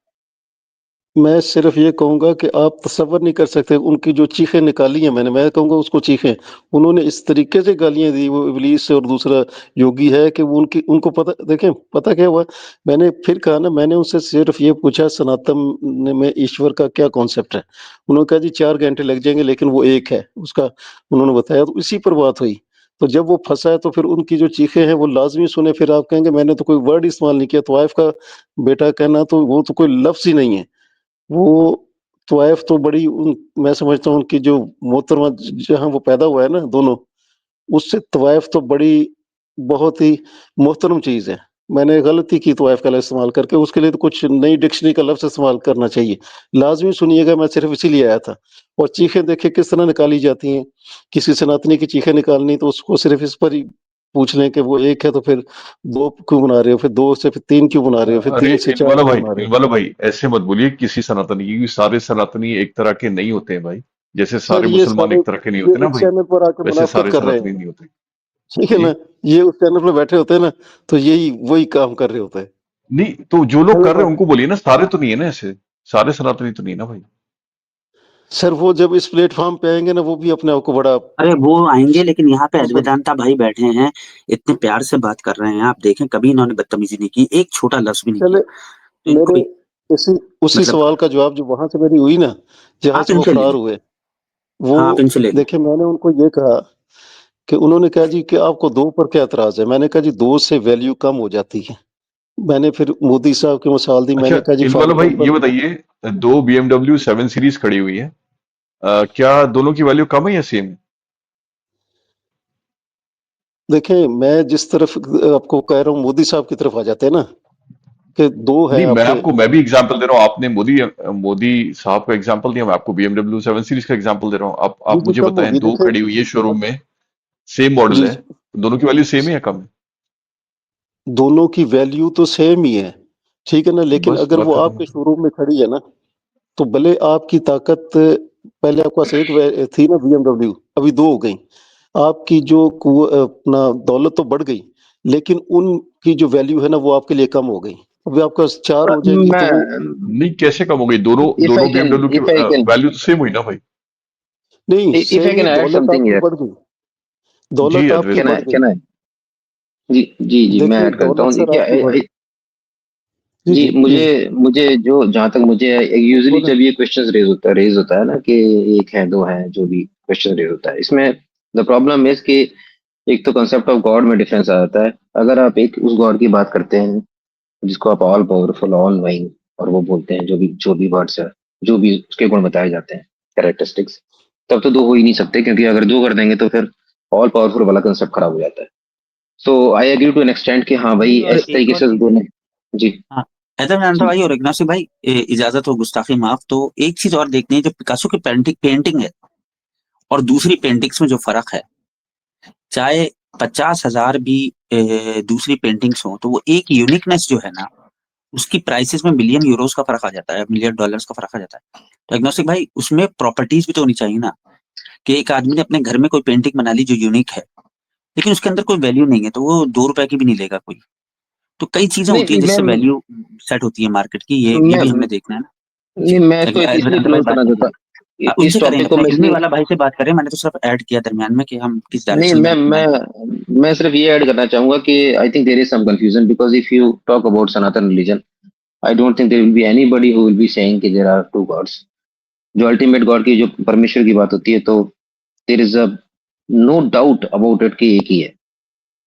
Speaker 6: मैं सिर्फ ये कहूंगा कि आप तसव्वुर नहीं कर सकते उनकी जो चीखें निकाली हैं। मैं कहूंगा उसको चीखें। उन्होंने इस तरीके से गालियां दी वो इबलीस और दूसरा योगी है कि वो उनकी उनको पता, देखें पता क्या हुआ। मैंने फिर कहा ना, मैंने उनसे सिर्फ ये पूछा सनातन में ईश्वर का क्या कॉन्सेप्ट है। उन्होंने कहा जी 4 घंटे लग जाएंगे लेकिन वो एक है उसका, उन्होंने बताया। तो इसी पर बात हुई। तो जब वो फंसा है तो फिर उनकी जो चीखें हैं वो लाजमी सुने। फिर आप कहेंगे मैंने तो कोई वर्ड इस्तेमाल नहीं किया। तवाइफ का बेटा कहना तो वो तो कोई लफ्ज ही नहीं है। वो तवाइफ तो बड़ी मैं समझता हूँ उनकी जो मोहतरमा जहाँ वो पैदा हुआ है ना दोनों, उससे तवाइफ तो बड़ी बहुत ही मोहतरम चीज़ है। मैंने गलती की तवाइफ का लफ्ज़ इस्तेमाल करके। उसके लिए तो कुछ नई डिक्शनरी का लफ्ज़ इस्तेमाल करना चाहिए। लाज़मी सुनिएगा, मैं सिर्फ़ इसीलिए आया था। और चीखें देखिए किस तरह निकाली जाती हैं। किसी सनातनी की चीखें निकालनी तो उसको सिर्फ़ इस पर ही पूछ लें कि वो 1 है तो फिर 2 क्यों बना रहे हो? फिर 2 से फिर 3 क्यों बना रहे हो? फिर
Speaker 1: अरे
Speaker 6: 3 से 4 क्यों बना रहे हो?
Speaker 1: इनवाला भाई ऐसे मत बोलिए किसी सनातनी की, क्योंकि सारे सनातनी एक तरह के नहीं होते हैं भाई। जैसे
Speaker 6: सर
Speaker 1: सारे
Speaker 6: ये
Speaker 1: मुसलमान
Speaker 6: सारे
Speaker 1: एक तरह के नहीं
Speaker 6: ये
Speaker 1: होते ना
Speaker 6: इस
Speaker 1: भाई,
Speaker 6: चैनल पर आके
Speaker 1: वैसे
Speaker 6: मुनाफिक
Speaker 1: सारे
Speaker 6: कर रहे
Speaker 1: सनातनी
Speaker 6: हैं,
Speaker 1: नहीं होते।
Speaker 6: ठीक है
Speaker 1: जी।
Speaker 6: ना? ये उस चैनल पे बैठे होते हैं ना, तो यही वही काम कर रहे होते हैं।
Speaker 1: नहीं तो जो लोग
Speaker 6: गलत
Speaker 1: कर रहे हैं
Speaker 6: बात है।
Speaker 1: उनको बोलिए ना, सारे तो नहीं है ना ऐसे। सारे सनातनी तो नहीं है ना भाई।
Speaker 6: सर वो जब इस प्लेटफॉर्म पे आएंगे ना वो भी अपने आप को बड़ा
Speaker 3: अरे वो आएंगे, लेकिन यहाँ पे
Speaker 6: समझ।
Speaker 3: वेदांता भाई बैठे हैं, इतने प्यार से बात कर रहे हैं। आप देखें कभी इन्होंने बदतमीजी नहीं की, एक छोटा लफ्ज भी नहीं
Speaker 6: चले
Speaker 3: किया। तो इनको
Speaker 6: मेरे
Speaker 3: भी
Speaker 6: इसी उसी
Speaker 3: मतलब,
Speaker 6: सवाल का जवाब जो वहां से मेरी हुई ना, जहां
Speaker 3: आप
Speaker 6: से वो
Speaker 3: इनसे ले
Speaker 6: फरार
Speaker 3: लें।
Speaker 6: हुए, वो
Speaker 3: हाँ, आप इनसे ले लें।
Speaker 6: देखिए मैंने उनको ये कहा कि उन्होंने कहा जी कि आपको 2 पर क्या एतराज है? मैंने कहा जी 2 से वैल्यू कम हो जाती है। मैंने फिर मोदी साहब की मिसाल दी।
Speaker 1: अच्छा
Speaker 6: मैंने कहा जी फॉर
Speaker 1: इनवाला भाई ये
Speaker 6: एग्जांपल
Speaker 1: बताइए, दो BMW 7 सीरीज खड़ी हुई है, क्या दोनों की वैल्यू कम है या सेम है?
Speaker 6: देखें मैं जिस तरफ आपको कह रहा हूँ मोदी साहब की तरफ आ जाते हैं ना, कि 2 है
Speaker 1: नहीं,
Speaker 6: आपके।
Speaker 1: मैं भी एग्जांपल दे रहा हूँ। आपने मोदी साहब का एग्जांपल दिया, मैं आपको BMW 7 सीरीज का एग्जांपल दे रहा हूँ।
Speaker 6: जी
Speaker 1: आप
Speaker 6: जी
Speaker 1: मुझे
Speaker 6: कम
Speaker 1: बताएं,
Speaker 6: होगी
Speaker 1: दो
Speaker 6: देखिए।
Speaker 1: खड़ी हुई है शोरूम में, सेम मॉडल
Speaker 6: जी
Speaker 1: है, तो दोनों की वैल्यू सेम है या कम है?
Speaker 6: दोनों की वैल्यू तो सेम ही है, ठीक है ना? लेकिन
Speaker 1: बस
Speaker 6: अगर वो
Speaker 1: बात खत्म।
Speaker 6: आपके शोरूम में खड़ी है ना, तो भले आपकी ताकत पहले आपके पास एक थी ना BMW, अभी 2 हो गई। आपकी जो अपना दौलत तो बढ़ गई, लेकिन उनकी जो वैल्यू है ना वो आपके लिए कम हो गई। अभी आपका 4 हो जाएगी तो वो
Speaker 2: मैं
Speaker 1: नहीं, कैसे कम हो गई? दोनों
Speaker 2: इफ आई
Speaker 1: दोनों
Speaker 2: कैन
Speaker 1: बीएमडब्ल्यू की
Speaker 2: इफ आई कैन
Speaker 1: वैल्यू तो सेम हुई ना भाई।
Speaker 6: नहीं,
Speaker 2: इफ
Speaker 6: सेम
Speaker 2: आई कैन
Speaker 6: नहीं,
Speaker 2: ऐड
Speaker 6: दौलत
Speaker 2: समथिंग
Speaker 6: आपकी
Speaker 2: हियर,
Speaker 6: बढ़ गई,
Speaker 1: जी
Speaker 6: दौलत आपकी
Speaker 1: अद्वैत
Speaker 2: कैन
Speaker 1: भाई।
Speaker 6: बढ़
Speaker 2: आई
Speaker 6: गई।
Speaker 2: कैन आई जी जी जी मैं
Speaker 6: देखिए
Speaker 2: ऐड करता
Speaker 6: दौलत
Speaker 2: हूँ।
Speaker 6: सर
Speaker 2: देखिए
Speaker 6: आपकी बढ़, जी,
Speaker 2: जी
Speaker 6: जी,
Speaker 2: मुझे
Speaker 6: प्लीज़
Speaker 2: मुझे जो जहाँ तक मुझे यूजुअली
Speaker 6: बोलें।
Speaker 2: जब ये क्वेश्चंस रेज होता है ना कि एक है दो है, जो भी क्वेश्चन रेज होता है इसमें, द प्रॉब्लम इज कि एक तो कंसेप्ट ऑफ गॉड में डिफरेंस आ जाता है। अगर आप एक उस गॉड की बात करते हैं जिसको आप ऑल पावरफुल ऑल नोइंग और वो बोलते हैं, जो भी वर्ड्स है, जो भी उसके गुण बताए जाते हैं, कैरेक्टरिस्टिक्स, तब तो दो हो ही नहीं सकते, क्योंकि अगर दो कर देंगे तो फिर ऑल पावरफुल वाला कंसेप्ट खराब हो जाता है। So I agree to an extent कि हाँ भाई
Speaker 3: नहीं, और
Speaker 2: इस
Speaker 3: एक
Speaker 2: तरीके
Speaker 3: और
Speaker 2: से
Speaker 3: चीज है।
Speaker 2: दोनों। जी
Speaker 3: हाँ, हैदर नंदा
Speaker 2: जी
Speaker 3: भाई और इग्नासी भाई, इजाजत हो गुस्ताखी माफ, तो एक चीज और देखते हैं, जो पिकासो की पेंटिंग है और दूसरी पेंटिंग्स में जो फर्क है, चाहे 50,000 भी दूसरी पेंटिंग्स हो, तो वो एक यूनिकनेस जो है ना, उसकी प्राइसेस में मिलियन यूरोस का फर्क आ जाता है, मिलियन डॉलर्स का फर्क आ जाता है। तो एग्नोस्टिक भाई, उसमें प्रॉपर्टीज भी तो होनी चाहिए ना, कि एक आदमी ने अपने घर में कोई पेंटिंग बना ली जो यूनिक है, लेकिन उसके अंदर कोई वैल्यू नहीं है, तो वो 2 रुपए की भी नहीं लेगा कोई। तो कई चीजें होती है
Speaker 2: नहीं
Speaker 3: जिससे वैल्यू सेट होती है मार्केट की, ये
Speaker 2: मैं
Speaker 3: भी हमने देखना है ना।
Speaker 2: नहीं
Speaker 3: जी,
Speaker 2: मैं इसको इसलिए
Speaker 3: अनंत भाई
Speaker 2: क्लोज
Speaker 3: बात
Speaker 2: करना
Speaker 3: कीजिए।
Speaker 2: चाहता, इस
Speaker 3: उनसे करेंगे,
Speaker 2: टॉपिक को
Speaker 3: अपने
Speaker 2: मैं
Speaker 3: इल्मी
Speaker 2: इसलिए,
Speaker 3: वाला भाई से बात करें, मैंने तो सिर्फ ऐड किया दरमियान में कि हम किस
Speaker 2: नहीं
Speaker 3: डायरेक्शन में
Speaker 2: मैं
Speaker 3: लाएंगे।
Speaker 2: मैं सिर्फ ये ऐड करना चाहूंगा कि I think there is some confusion, because if you talk about Sanatan religion, I don't think there will be anybody who will be saying कि देयर आर टू गॉड्स। जो अल्टीमेट गॉड की, जो परमेश्वर की बात होती है, तो there is a no doubt about it कि एक ही है।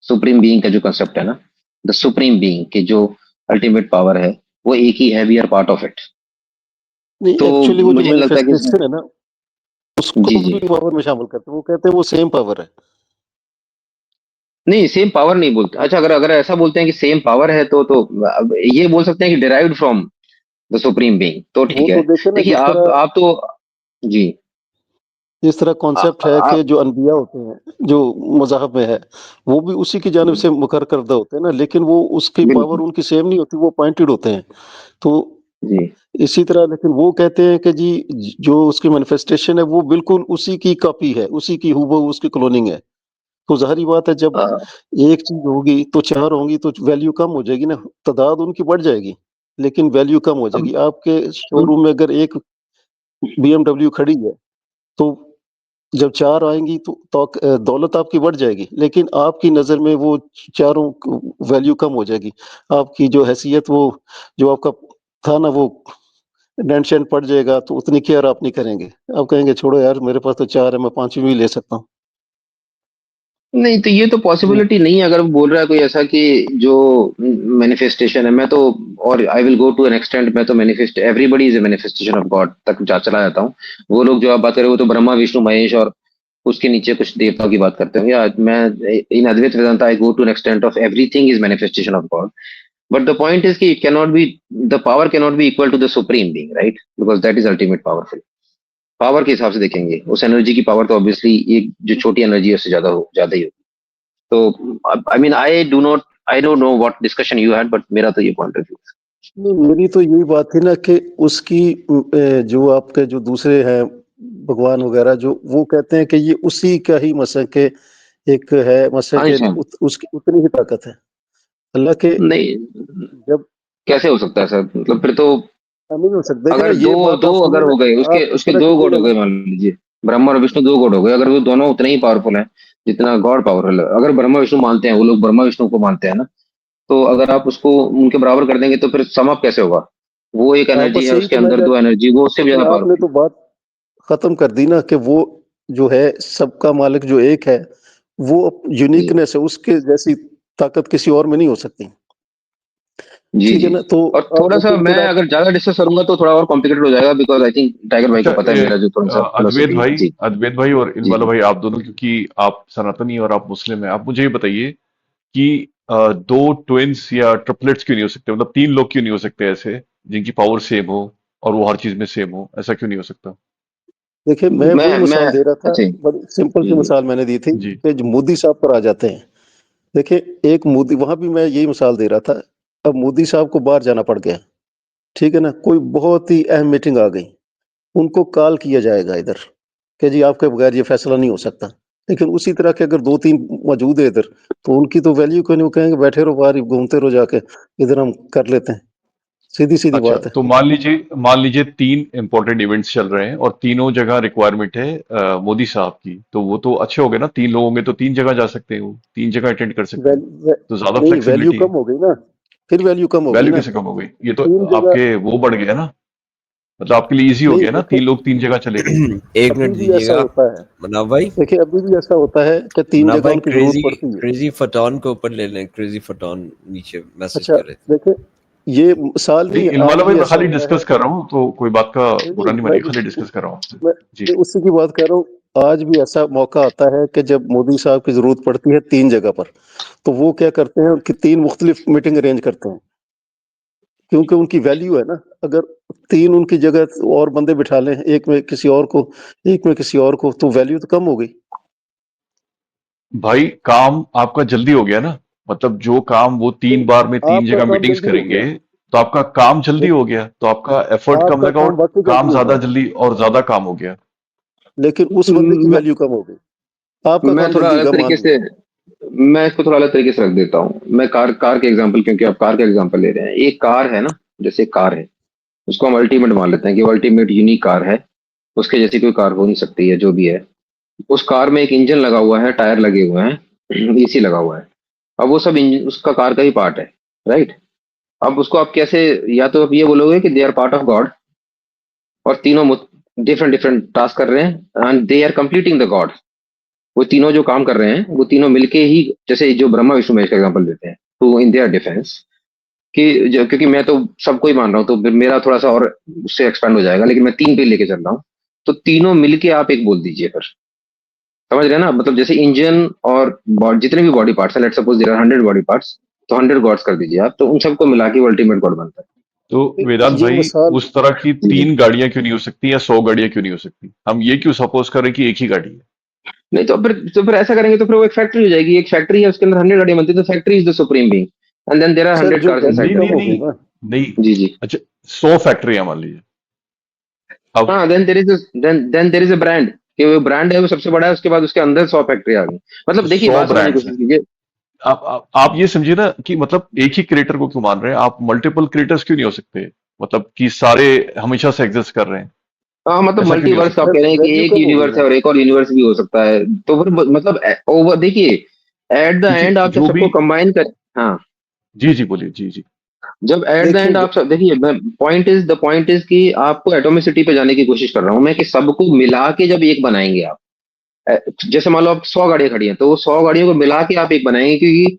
Speaker 2: सुप्रीम बीइंग का जो कंसेप्ट है ना, द सुप्रीम बीइंग के जो अल्टीमेट पावर है, वो एक ही है, we are part of it.
Speaker 6: नहीं,
Speaker 2: तो
Speaker 6: एक्चुअली वो जो
Speaker 2: मुझे नहीं लगता कि इसमें,
Speaker 6: मैनिफेस्टेशन है ना
Speaker 2: जी
Speaker 6: उसको
Speaker 2: जी,
Speaker 6: भी पावर में शामिल करते हैं, वो कहते हैं वो सेम पावर है।
Speaker 2: नहीं सेम पावर नहीं बोलते। अच्छा, अगर अगर ऐसा बोलते हैं कि सेम पावर है, तो अब ये बोल सकते हैं कि derived from the supreme being, तो
Speaker 6: वो
Speaker 2: ठीक है।
Speaker 6: तो देखे ना
Speaker 2: देखिए
Speaker 6: जिस
Speaker 2: आप
Speaker 6: तरह,
Speaker 2: आप तो, जी,
Speaker 6: जिस तरह कॉन्सेप्ट है कि
Speaker 2: आप
Speaker 6: जो अनबिया होते हैं जो मज़हब में है, वो भी उसी की जानिब से मुकर करदा होते हैं ना, लेकिन वो उसकी पावर
Speaker 2: बिल्कुल,
Speaker 6: उनकी सेम नहीं होती, वो पॉइंटेड होते हैं। तो
Speaker 2: जी,
Speaker 6: इसी तरह लेकिन वो कहते हैं कि जी जो उसकी मैनिफेस्टेशन है वो बिल्कुल उसी की कॉपी है, उसी की हूबहू उसकी क्लोनिंग है। तो ज़ाहिर-सी बात है जब
Speaker 2: अ,
Speaker 6: एक चीज़ होगी तो 4 होंगी तो वैल्यू कम हो जाएगी ना, तादाद उनकी बढ़ जाएगी, लेकिन वैल्यू कम हो
Speaker 2: अब
Speaker 6: जाएगी। आपके शोरूम में अगर एक बीएमडब्ल्यू खड़ी है, तो जब 4 आएँगी तो दौलत आपकी बढ़ जाएगी, लेकिन आपकी नज़र में वो चारों क वैल्यू कम हो जाएगी। आपकी जो हैसियत वो जो आपका था ना वो डेंट-शेंट पड़ जाएगा, तो उतनी केयर आप नहीं करेंगे। आप कहेंगे छोड़ो यार मेरे पास तो 4 है, मैं 5वीं भी ले सकता हूँ।
Speaker 2: नहीं, तो ये तो
Speaker 6: जी।
Speaker 2: पॉसिबिलिटी नहीं है। अगर वो बोल रहा है कोई ऐसा कि जो मैनिफेस्टेशन है, मैं तो, और I will go to an extent, मैं तो manifest everybody is a manifestation of God तक चला जाता हूँ। वो लोग जो आप बात कर रहे हो वो तो ब्रह्मा विष्णु महेश और उसके नीचे कुछ देवताओं की बात करते हैं। या मैं in Advaita Vedanta I go to an extent of everything is manifestation of God. But the point is कि it can not be, the power can not be equal to the supreme being, right? Because that is ultimate powerful. Power के हिसाब से देखेंगे, उस एनर्जी की पावर तो ऑब्वियसली एक जो छोटी एनर्जी है उससे ज्यादा ही होगी। तो I mean I do not, I don't know what discussion you had, but मेरा तो ये पॉइंट ऑफ व्यू।
Speaker 6: नहीं, मेरी तो यही बात थी ना कि उसकी जो आपके जो दूसरे हैं भगवान वगैरह जो वो कहते हैं कि ये उसी का ही मसक है, एक है मसक के
Speaker 2: अंश है,
Speaker 6: उसकी उतनी ही ताकत है। अल्लाह के
Speaker 2: नहीं
Speaker 6: जब
Speaker 2: कैसे हो सकता है सर? मतलब फिर तो,
Speaker 6: नहीं हो सकता, देखिए ना
Speaker 2: अगर
Speaker 6: ये
Speaker 2: दो
Speaker 6: बात
Speaker 2: दो
Speaker 6: आप
Speaker 2: अगर
Speaker 6: सुनो ना,
Speaker 2: हो गए, उसके
Speaker 6: आप इस
Speaker 2: उसके
Speaker 6: तरह
Speaker 2: दो गॉड
Speaker 6: कीजिएगा
Speaker 2: हो
Speaker 6: ना।
Speaker 2: गए, मान लीजिए ब्रह्मा और विष्णु दो गॉड हो गए, अगर वो दोनों उतने ही पावरफुल हैं जितना गॉड पावरफुल है, अगर ब्रह्मा विष्णु मानते हैं, वो लोग ब्रह्मा विष्णु को मानते हैं ना, तो अगर आप उसको उनके बराबर कर देंगे तो फिर समाप्त कैसे होगा? वो एक
Speaker 6: हाँ
Speaker 2: एनर्जी
Speaker 6: बस
Speaker 2: है,
Speaker 6: यही
Speaker 2: उसके
Speaker 6: तो मैं
Speaker 2: अंदर दो एनर्जी, वो उससे भी
Speaker 6: लेकिन
Speaker 2: ज्यादा
Speaker 6: आपने
Speaker 2: पावरफुल।
Speaker 6: तो बात खत्म कर दी ना कि वो जो है सबका मालिक जो एक है, वो
Speaker 2: जी
Speaker 6: यूनिकनेस है, उसके जैसी ताकत किसी और में नहीं हो सकती।
Speaker 2: जी
Speaker 6: ठीक है
Speaker 2: जी।
Speaker 6: ना? तो
Speaker 2: और
Speaker 6: आप
Speaker 2: थोड़ा सा
Speaker 6: लेकिन
Speaker 2: मैं
Speaker 6: फिर आप
Speaker 2: अगर ज्यादा डिस्कस करूंगा तो थोड़ा और कॉम्प्लिकेटेड हो जाएगा, बिकॉज आई थिंक टाइगर भाई
Speaker 1: अच्छा
Speaker 2: को पता है मेरा जो थोड़ा सा
Speaker 1: अद्वैत
Speaker 2: फिलोसफी है।
Speaker 1: भाई,
Speaker 2: जी
Speaker 1: अद्वैत भाई और
Speaker 2: जी
Speaker 1: इनवाला
Speaker 2: जी।
Speaker 1: भाई, आप दोनों क्योंकि आप सनातनी और आप मुस्लिम हैं, आप मुझे ये बताइए कि दो ट्विन्स या ट्रिपलेट्स क्यों नहीं हो सकते? मतलब तीन लोग क्यों नहीं हो सकते ऐसे, जिनकी पावर सेम हो और वो हर चीज में सेम हो? ऐसा क्यों नहीं हो सकता?
Speaker 6: देखिए मैं वही
Speaker 2: मैं
Speaker 6: मिसाल दे रहा था,
Speaker 2: अच्छा,
Speaker 6: बड़ी सिंपल
Speaker 2: जी
Speaker 6: सी
Speaker 2: जी
Speaker 6: मिसाल मैंने दी थी
Speaker 1: जी।
Speaker 6: कि जो मोदी साहब पर आ जाते हैं। देखिए एक मोदी, वहां भी मैं यही मिसाल दे रहा था। अब मोदी साहब को बाहर जाना पड़ गया, ठीक है ना, कोई बहुत ही अहम मीटिंग आ गई, उनको कॉल किया जाएगा इधर कि जी आपके बगैर ये फैसला नहीं हो सकता। लेकिन उसी तरह के अगर 2-3 मौजूद है इधर, तो उनकी तो वैल्यू कोई नहीं, वो कहेंगे बैठे रहो बाहर ही, घूमते रहो जाके, इधर हम कर लेते हैं। सीधी-सीधी
Speaker 1: अच्छा,
Speaker 6: बात है।
Speaker 1: तो मान लीजिए 3 इंपॉर्टेंट इवेंट्स चल रहे हैं और तीनों जगह रिक्वायरमेंट है मोदी साहब की, तो वो तो अच्छे हो गए ना, 3 लोग होंगे तो 3 जगह जा सकते हैं, वो 3 जगह अटेंड कर सकते
Speaker 6: वैल
Speaker 1: हैं,
Speaker 6: वै
Speaker 1: तो ज्यादा
Speaker 6: नहीं, वैल्यू
Speaker 1: फ्लेक्सिबिलिटी है।
Speaker 6: कम हो गई ना, फिर वैल्यू कम हो गई
Speaker 1: वैल्यू
Speaker 6: ना।
Speaker 1: कैसे कम हो गई? ये तो
Speaker 6: 3 जगह
Speaker 1: आपके वो बढ़ गया ना, मतलब आपके लिए इजी हो
Speaker 6: नहीं
Speaker 1: गया ना,
Speaker 6: देखिए,
Speaker 1: 3 लोग 3 जगह चले गए।
Speaker 5: एक
Speaker 6: अभी
Speaker 5: मिनट
Speaker 6: भी ऐसा
Speaker 5: दीजिएगा
Speaker 6: होता है।
Speaker 5: मनाव भाई।
Speaker 6: देखिए, अभी भी ऐसा होता है कि 3
Speaker 5: मनाव
Speaker 6: जगह
Speaker 5: भाई
Speaker 6: उनकी ज़रूरत
Speaker 5: क्रेजी
Speaker 6: पड़ती है।
Speaker 5: क्रेजी फटॉन को ऊपर ले लें। क्रेजी फटॉन नीचे मैसेज
Speaker 6: अच्छा,
Speaker 5: कर रहे थे।
Speaker 6: देखिए, ये साल
Speaker 1: नहीं,
Speaker 6: नहीं, आज
Speaker 1: इनवाला भाई
Speaker 6: भी
Speaker 1: मैं
Speaker 6: ऐसा
Speaker 1: खाली
Speaker 6: होता है।
Speaker 1: डिस्कस कर रहा हूँ, तो कोई बात का
Speaker 6: नहीं,
Speaker 1: बुरा
Speaker 6: नहीं,
Speaker 1: नहीं मानिए, खाली डिस्कस कर रहा हूँ आपसे।
Speaker 6: मैं
Speaker 1: जी।
Speaker 6: मैं उसी की बात कर रहा हूँ। आज भी ऐसा मौका आता है कि जब मोदी साहब की ज़रूरत पड़ती है 3 जगह पर, तो वो क्या करते हैं कि 3 मुख्तलिफ मीटिंग अरेंज करते हैं, क्योंकि उनकी वैल्यू है ना। अगर 3 उनकी जगह और बंदे बिठा लें, एक में किसी और को, एक में किसी और को, तो वैल्यू तो कम हो गई।
Speaker 1: भाई काम आपका जल्दी हो गया ना, मतलब जो काम वो 3 बार में 3
Speaker 6: आपका
Speaker 1: जगह
Speaker 6: काम
Speaker 1: मीटिंग्स
Speaker 6: जल्दी हो
Speaker 1: करेंगे,
Speaker 6: गया,
Speaker 1: तो आपका काम जल्दी
Speaker 6: लेकिन
Speaker 1: हो गया, तो आपका एफर्ट कम
Speaker 6: आपका
Speaker 1: लगा
Speaker 6: काम
Speaker 1: और
Speaker 6: वाक़ई
Speaker 1: काम
Speaker 6: जल्दी हो
Speaker 1: ज्यादा
Speaker 6: गया,
Speaker 1: जल्दी और ज्यादा काम हो गया।
Speaker 6: लेकिन उस बंदे की
Speaker 2: मैं
Speaker 6: वैल्यू कम हो गई। आपका
Speaker 2: मैं
Speaker 6: काम
Speaker 2: थोड़ा
Speaker 6: जल्दी हो
Speaker 2: अलग
Speaker 6: गया, मान
Speaker 2: तरीके
Speaker 6: लिया।
Speaker 2: से मैं इसको थोड़ा अलग तरीके से रख देता हूँ। मैं कार कार के एग्जांपल, क्योंकि आप कार का एग्जांपल ले रहे हैं। एक कार है ना, जैसे एक कार है, उसको हम अल्टीमेट मान लेते हैं कि वो अल्टीमेट यूनिक कार है। उसके जैसी कोई कार हो नहीं सकती है, जो भी है। उस कार में एक इंजन लगा हुआ है, टायर लगे हुए हैं, एसी लगा हुआ है। अब वो सब इंजन उसका कार का ही पार्ट है, राइट। अब उसको आप कैसे, या तो आप ये बोलोगे कि they are part of God, और तीनों डिफरेंट डिफरेंट टास्क कर रहे हैं and they are completing the God. वो तीनों जो काम कर रहे हैं, वो तीनों मिलके ही, जैसे जो ब्रह्मा विष्णु महेश का एग्जांपल देते हैं, तो इन देयर डिफेंस, कि क्योंकि मैं तो सबको ही मान रहा हूँ, तो फिर मेरा थोड़ा सा और उससे एक्सपेंड हो जाएगा, लेकिन मैं 3 पे लेके चल रहा हूँ। तो तीनों मिलके आप एक बोल दीजिए फिर। समझ रहे हैं ना, मतलब जैसे इंजन और जितने भी बॉडी पार्ट्स है, let's suppose there are 100 body parts, तो 100 गॉड्स कर दीजिए आप, तो उन सबको मिला के अल्टीमेट गॉड बनता
Speaker 1: तो वेदांत
Speaker 6: ये
Speaker 1: भाई,
Speaker 6: मिसाल,
Speaker 1: उस तरह की
Speaker 2: है।
Speaker 1: 3 गाड़ियां क्यों नहीं हो सकती या 100 गाड़ियां क्यों नहीं हो सकती? हम ये क्यों सपोज करें कि एक ही गाड़ी है?
Speaker 2: नहीं, तो फिर ऐसा करेंगे तो फिर वो एक फैक्ट्री हो जाएगी। एक फैक्ट्री है, उसके अंदर 100 गाड़ियां बनती है, तो factory is the supreme being, and then there are
Speaker 6: sir
Speaker 2: 100
Speaker 6: जो
Speaker 2: कार्स
Speaker 6: वैल्यू
Speaker 1: नहीं
Speaker 2: इनसाइड
Speaker 6: कम
Speaker 1: नहीं
Speaker 2: दैट।
Speaker 6: हो गई
Speaker 1: नहीं
Speaker 6: ना।
Speaker 1: नहीं।
Speaker 2: जी जी।
Speaker 1: अच्छा, 100 फैक्ट्रियां मान लीजिए। अब
Speaker 2: हाँ, then there is a brand, कि वो ब्रांड है, वो सबसे बड़ा है, उसके बाद उसके अंदर 100 फैक्ट्री आ गई। मतलब देखिए,
Speaker 1: 100
Speaker 2: बात समझने की
Speaker 1: ब्रांड्स हैं।
Speaker 2: कोशिश कीजिए।
Speaker 1: आप ये समझिए ना कि मतलब एक ही क्रिएटर को क्यों मान रहे हैं आप? मल्टीपल क्रिएटर्स क्यों नहीं हो सकते? मतलब कि सारे हमेशा से एग्जिस्ट कर रहे हैं,
Speaker 2: हाँ, मतलब
Speaker 1: ऐसा क्यों नहीं हो
Speaker 2: मल्टीवर्स का आप
Speaker 1: सकता?
Speaker 2: कह रहे हैं कि
Speaker 6: वैल्यू
Speaker 2: एक
Speaker 6: कम हो गई
Speaker 2: यूनिवर्स है
Speaker 6: ना।
Speaker 2: और एक और यूनिवर्स भी हो सकता है, तो फिर मतलब ओवर देखिए, एट द
Speaker 1: क्योंकि
Speaker 2: एंड आप जब
Speaker 1: जो भी,
Speaker 2: सबको कंबाइन कर, हाँ,
Speaker 1: जी जी बोलिए, जी जी।
Speaker 2: जब एट द
Speaker 6: देखिए
Speaker 2: एंड आप सब देखिए, पॉइंट इज कि आपको एटोमिसिटी पे जाने की कोशिश कर रहा हूं मैं, कि सबको मिला के जब एक बनाएंगे आप, जैसे मान लो आप 100 गाड़ियां खड़ी हैं, तो वो 100 गाड़ियों को मिला के आप एक बनाएंगे, क्योंकि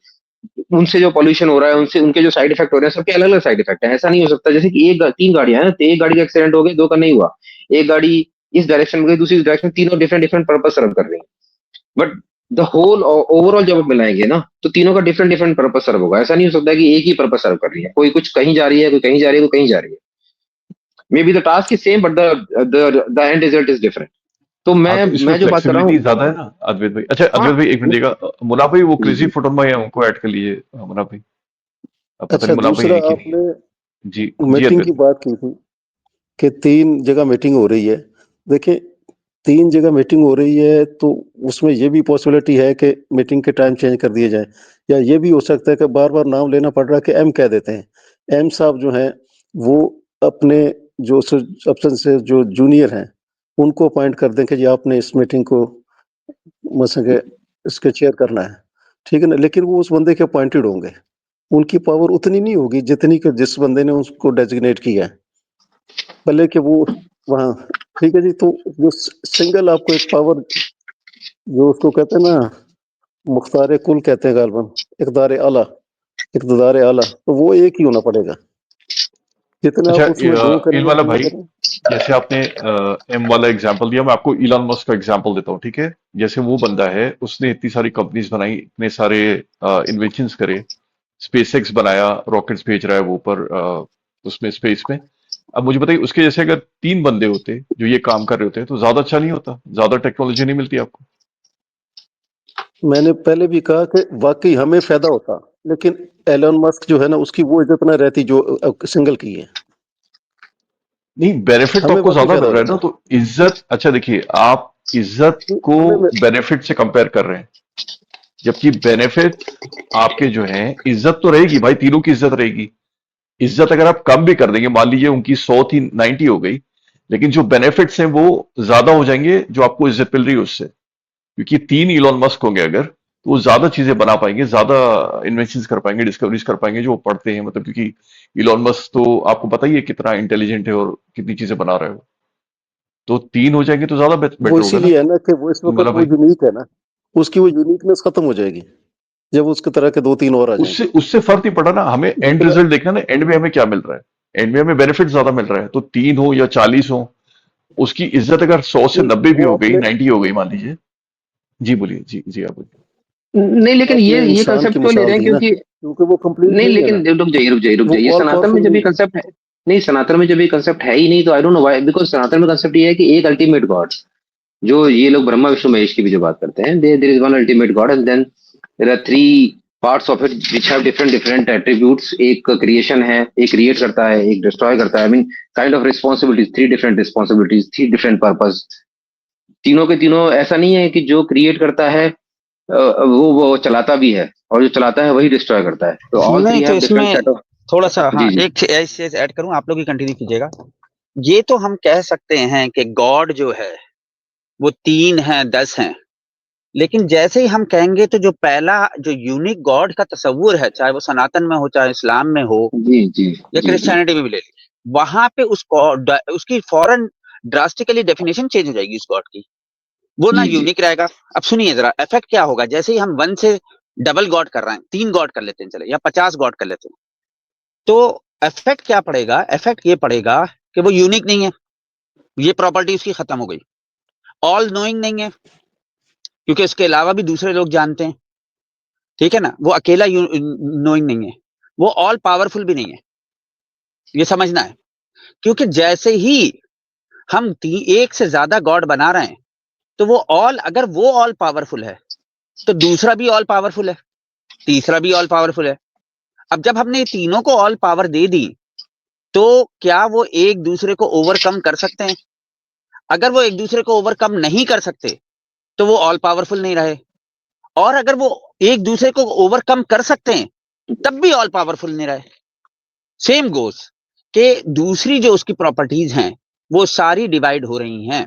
Speaker 2: उनसे जो पॉल्यूशन हो रहा है, उनसे उनके जो साइड इफेक्ट हो रहे हैं, सबके अलग अलग साइड इफेक्ट है। ऐसा नहीं हो सकता जैसे कि 3 गाड़ियां हैं, तो एक गाड़ी का एक्सीडेंट हो गया, 2 का नहीं हुआ। एक गाड़ी इस डायरेक्शन में गई, दूसरी डायरेक्शन, तीनों डिफरेंट डिफरेंट पर्पज सर्व कर रही है। बट द होल ओवरऑल जब आप मिलाएंगे ना, तो तीनों का डिफरेंट डिफरेंट पर्पज सर्व होगा। ऐसा नहीं हो सकता कि एक ही पर्पज सर्व कर रही है, कोई कुछ कहीं जा रही है, कोई कहीं जा रही है, कोई कहीं जा रही है। May be the task is same, but the end result is different. तो
Speaker 1: हाँ,
Speaker 2: मैं
Speaker 1: तो इसमें
Speaker 2: मैं जो बात कर रहा
Speaker 1: फ्लेक्सिबिलिटी
Speaker 2: हूँ,
Speaker 1: ज्यादा है ना अद्वैत भाई। अच्छा,
Speaker 2: हाँ,
Speaker 1: अद्वैत भाई एक मिनट देगा, मुनाफ भाई वो
Speaker 2: जी
Speaker 1: क्रेजी
Speaker 2: जी।
Speaker 1: फोटो में उनको ऐड कर लीजिए, मुनाफ भाई। अब पता
Speaker 6: अच्छा,
Speaker 1: नहीं मुनाफ भाई
Speaker 6: दूसरा
Speaker 1: है कि नहीं है।
Speaker 6: आपने
Speaker 1: जी जी
Speaker 6: मीटिंग
Speaker 1: अद्वैत
Speaker 6: की
Speaker 1: भाई।
Speaker 6: बात की थी कि 3 जगह मीटिंग हो रही है। देखिए, 3 जगह मीटिंग हो रही है, तो उसमें ये भी पॉसिबिलिटी है कि मीटिंग के टाइम चेंज कर दिए जाएँ, या ये भी हो सकता है कि बार-बार नाम लेना पड़ रहा है कि एम कह देते हैं। एम साहब जो हैं, वो अपने जो सबसे से जो जूनियर हैं, उनको अपॉइंट कर दें कि जी आपने इस मीटिंग को मसके इसके चेयर करना है, ठीक है ना? लेकिन वो उस बंदे के अपॉइंटेड होंगे। उनकी पावर उतनी नहीं होगी जितनी कि जिस बंदे ने उसको डेज़िग्नेट किया है। भले कि वो वहाँ, ठीक है जी, तो जो सिंगल आपको एक पावर, जो उसको कहते हैं ना, मुख्तार कुल कहते हैं गालिबन, इक़्तिदार आला, इक़्तिदार आला, तो वो एक ही होना पड़ेगा। जितने
Speaker 1: अच्छा,
Speaker 6: आप उसमें 2
Speaker 1: इन
Speaker 6: करेंगे,
Speaker 1: वाला
Speaker 6: 3
Speaker 1: भाई,
Speaker 6: करें।
Speaker 1: जैसे आपने एम वाला एग्जांपल दिया, मैं आपको इलॉन मस्क का एग्जांपल देता हूँ, ठीक है? जैसे वो बंदा है, उसने इतनी सारी कंपनीज बनाई, इतने सारे इन्वेंशंस करे, स्पेसएक्स बनाया, रॉकेट्स भेज रहा है वो ऊपर, उसमें स्पेस में। अब मुझे बताइए, उसके जैसे अगर 3 बंदे होते जो ये काम कर रहे होते तो ज्यादा अच्छा नहीं होता? ज्यादा टेक्नोलॉजी नहीं मिलती आपको?
Speaker 6: मैंने पहले भी कहा कि वाक़ई हमें फ़ायदा होता, लेकिन एलन मस्क जो है ना, उसकी वो इज़्ज़त ना रहती जो सिंगल की है।
Speaker 1: नहीं, बेनिफिट तो
Speaker 6: हमें
Speaker 1: आपको
Speaker 6: वाक़ई
Speaker 1: ज्यादा
Speaker 6: फ़ायदा
Speaker 1: मिल रहा है
Speaker 6: होता।
Speaker 1: ना, तो इज्जत, अच्छा देखिए, आप इज्जत को बेनिफिट से कंपेयर कर रहे हैं, जबकि बेनिफिट आपके जो है, इज्जत तो रहेगी भाई, तीनों की इज्जत रहेगी। इज्जत अगर आप कम भी कर देंगे, मान लीजिए उनकी 100 थी 90 हो गई, लेकिन जो बेनिफिट्स हैं वो ज्यादा हो जाएंगे जो आपको इज्जत मिल रही है उससे, क्योंकि 3 इलॉन मस्क होंगे अगर, तो वो ज्यादा चीजें बना पाएंगे, ज्यादा इन्वेंशन कर पाएंगे, डिस्कवरीज कर पाएंगे जो वो पढ़ते हैं, मतलब क्योंकि इलॉन मस्क तो आपको पता ही है कितना इंटेलिजेंट है और कितनी चीजें बना रहे हो। तो 3 हो जाएंगे तो ज्यादा
Speaker 6: वो
Speaker 1: बेटर होगा ना,
Speaker 6: इसीलिए है ना कि वो इस वक्त
Speaker 1: मतलब
Speaker 6: वो
Speaker 1: भाई
Speaker 6: यूनिक है ना, उसकी वो यूनिकनेस खत्म हो जाएगी जब उसके तरह के 2-3 और आ
Speaker 1: उससे
Speaker 6: जाएंगे।
Speaker 1: उससे फर्क नहीं पड़ा ना, हमें एंड
Speaker 6: जितना
Speaker 1: रिजल्ट देखना ना, एंड में हमें क्या मिल रहा है, एंड में हमें बेनिफिट ज्यादा मिल रहा है, तो 3 हो या 40 हो, उसकी इज्जत अगर 100 से 90 भी
Speaker 6: वो
Speaker 1: हो गई,
Speaker 6: अपने
Speaker 1: 90 हो गई मान लीजिए। जी बोलिए, जी जी आप बोलिए।
Speaker 2: नहीं, लेकिन
Speaker 6: आपने
Speaker 2: ये
Speaker 6: इंसान
Speaker 2: कंसेप्ट
Speaker 6: की
Speaker 2: क्यों ले रहे
Speaker 6: मिसाल
Speaker 2: हैं,
Speaker 6: दी ना,
Speaker 2: क्योंकि
Speaker 6: क्योंकि वो कंप्लीट
Speaker 2: नहीं,
Speaker 6: नहीं है
Speaker 2: लेकिन
Speaker 6: ना,
Speaker 2: रुक
Speaker 6: वो
Speaker 2: जाइए,
Speaker 6: ऑल
Speaker 2: सनातन में
Speaker 6: पावरफुल
Speaker 2: जब ये
Speaker 6: नहीं है।
Speaker 2: कंसेप्ट है, नहीं, सनातन में जब ये कंसेप्ट है ही नहीं, तो I don't know why, because Sanatan में कंसेप्ट ये है कि एक अल्टीमेट गॉड, जो ये लोग ब्रह्मा विष्णु महेश की भी जो बात करते हैं, there is one ultimate God and then there are three parts of it which have different different attributes. एक क्रिएशन है, एक क्रिएट करता है, एक डिस्ट्रॉय करता है, I mean kind of responsibilities, three different responsibilities, three different purpose. तीनों के तीनों ऐसा नहीं है कि जो क्रिएट करता है वो चलाता भी है, और जो चलाता है वही डिस्ट्रॉय करता है, तो ऑल
Speaker 3: नहीं
Speaker 2: थ्री
Speaker 3: तो
Speaker 2: हैव डिफरेंट
Speaker 3: इसमें
Speaker 2: सेट ऑफ।
Speaker 3: थोड़ा सा,
Speaker 2: जी
Speaker 3: हाँ,
Speaker 2: जी
Speaker 3: एक चीज ऐड करूं, आप लोग ही कंटिन्यू कीजिएगा। ये तो हम कह सकते हैं कि गॉड जो है वो 3 है, 10 है, लेकिन जैसे ही हम कहेंगे तो जो पहला जो यूनिक गॉड का तस्वुर है, चाहे वो सनातन में हो, चाहे इस्लाम में हो,
Speaker 2: जी जी
Speaker 3: या
Speaker 2: जी जी
Speaker 3: क्रिश्चियनिटी में भी ले लीजिए, वहां पे उसकी फौरन ड्रास्टिकली डेफिनेशन चेंज हो जाएगी उस गॉड की। वो ना
Speaker 2: जी जी
Speaker 3: यूनिक रहेगा। अब सुनिए जरा, इफेक्ट क्या होगा जैसे ही हम 1 से डबल गॉड कर रहे हैं, 3 गॉड कर लेते हैं चले, या 50 गॉड कर लेते हैं, तो इफेक्ट क्या पड़ेगा? इफेक्ट ये पड़ेगा कि वो यूनिक नहीं है, ये प्रॉपर्टी उसकी खत्म हो गई। ऑल नोइंग नहीं है, क्योंकि उसके अलावा भी दूसरे लोग जानते हैं, ठीक है ना। वो अकेला नोइंग नहीं है, वो ऑल पावरफुल भी नहीं है, ये समझना है। क्योंकि जैसे ही हम एक से ज्यादा गॉड बना रहे हैं, तो वो ऑल, अगर वो ऑल पावरफुल है तो दूसरा भी ऑल पावरफुल है, तीसरा भी ऑल पावरफुल है। अब जब हमने तीनों को ऑल पावर दे दी, तो क्या वो एक दूसरे को ओवरकम कर सकते हैं? अगर वो एक दूसरे को ओवरकम नहीं कर सकते तो वो ऑल पावरफुल नहीं रहे, और अगर वो एक दूसरे को ओवरकम कर सकते हैं तब भी ऑल पावरफुल नहीं रहे। सेम गोस कि दूसरी जो उसकी प्रॉपर्टीज हैं वो सारी डिवाइड हो रही हैं,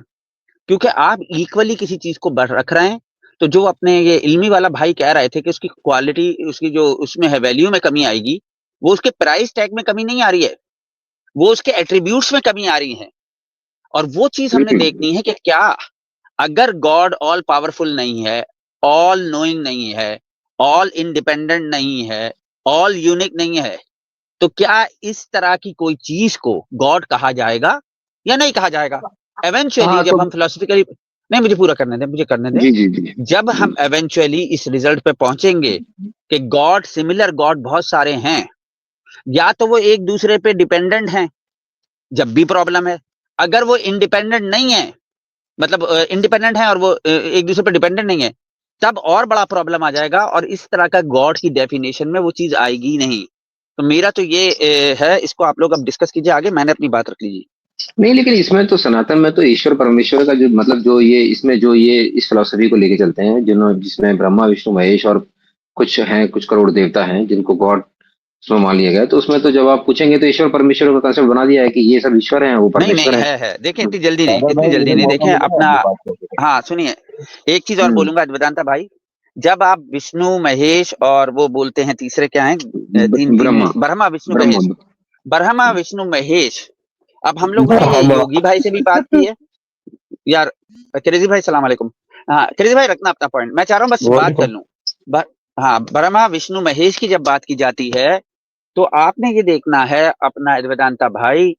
Speaker 3: क्योंकि आप इक्वली किसी चीज को रख रहे हैं। तो जो अपने ये इल्मी वाला भाई कह रहे थे कि उसकी क्वालिटी, उसकी जो उसमें है वैल्यू में कमी आएगी, वो उसके प्राइस टैग में कमी नहीं आ रही है, वो उसके एट्रीब्यूट्स में कमी आ रही है। और वो चीज हमने
Speaker 2: बिल्कुल।
Speaker 3: देखनी है कि क्या, अगर गॉड ऑल पावरफुल नहीं है, ऑल नोइंग नहीं है, ऑल इंडिपेंडेंट नहीं है, ऑल यूनिक नहीं है, तो क्या इस तरह की कोई चीज को गॉड कहा जाएगा या नहीं कहा जाएगा? एवेंचुअली
Speaker 2: हाँ
Speaker 3: जब
Speaker 2: तो
Speaker 3: हम फिलोसफिकली, नहीं, मुझे पूरा करने दें, मुझे करने दें।
Speaker 2: जी जी जी
Speaker 3: जब
Speaker 2: जी
Speaker 3: हम एवेंचुअली इस रिजल्ट पे पहुंचेंगे कि गॉड, सिमिलर गॉड बहुत सारे हैं, या तो वो एक दूसरे पे डिपेंडेंट हैं, जब भी प्रॉब्लम है। अगर वो इंडिपेंडेंट नहीं है, मतलब इंडिपेंडेंट है और वो एक दूसरे पे डिपेंडेंट नहीं है, तब और बड़ा प्रॉब्लम आ जाएगा, और इस तरह का गॉड की डेफिनेशन में वो चीज आएगी ही नहीं। तो मेरा तो ये है, इसको आप लोग अब डिस्कस कीजिए आगे, मैंने अपनी बात रख लीजिए।
Speaker 2: नहीं, लेकिन इसमें तो सनातन में तो ईश्वर परमेश्वर का जो मतलब जो ये इसमें जो ये इस फिलोसफी को लेके चलते हैं, जिसमें ब्रह्मा विष्णु महेश और कुछ हैं, कुछ करोड़ देवता हैं जिनको गॉड उसमें मान लिया गया है, तो उसमें तो जब आप पूछेंगे तो ईश्वर परमेश्वर का कंसेप्ट बना दिया है कि ये सब ईश्वर हैं, वो
Speaker 3: नहीं नहीं,
Speaker 2: परमेश्वर हैं।
Speaker 3: है देखिए, इतनी जल्दी नहीं,
Speaker 4: सागर
Speaker 3: इतनी
Speaker 4: भाई
Speaker 3: जल्दी
Speaker 4: मुझे
Speaker 3: नहीं,
Speaker 4: मौका
Speaker 3: देखें
Speaker 4: मिलेगा
Speaker 3: अपना।
Speaker 4: आगे बात करने का?
Speaker 3: हाँ सुनिए, एक चीज और
Speaker 2: हम्म,
Speaker 3: बोलूंगा वेदांता भाई। जब आप विष्णु महेश और वो बोलते हैं तीसरे क्या है, तीन तीन
Speaker 2: ब्रह्मा
Speaker 3: ब्रह्मा विष्णु
Speaker 2: ब्रह्मा
Speaker 3: महेश, ब्रह्मा विष्णु महेश। अब हम लोगों ने ये
Speaker 4: हम
Speaker 3: योगी भाई से भी बात की है यार। क्रेजी भाई सलाम अलैकुम। हाँ क्रेजी भाई, रखना अपना पॉइंट, मैं चाह रहा हूँ बस बात कर लूं। बर, हाँ, ब्रह्मा विष्णु महेश की जब बात की जाती है, तो आपने ये देखना है अपना वेदांता भाई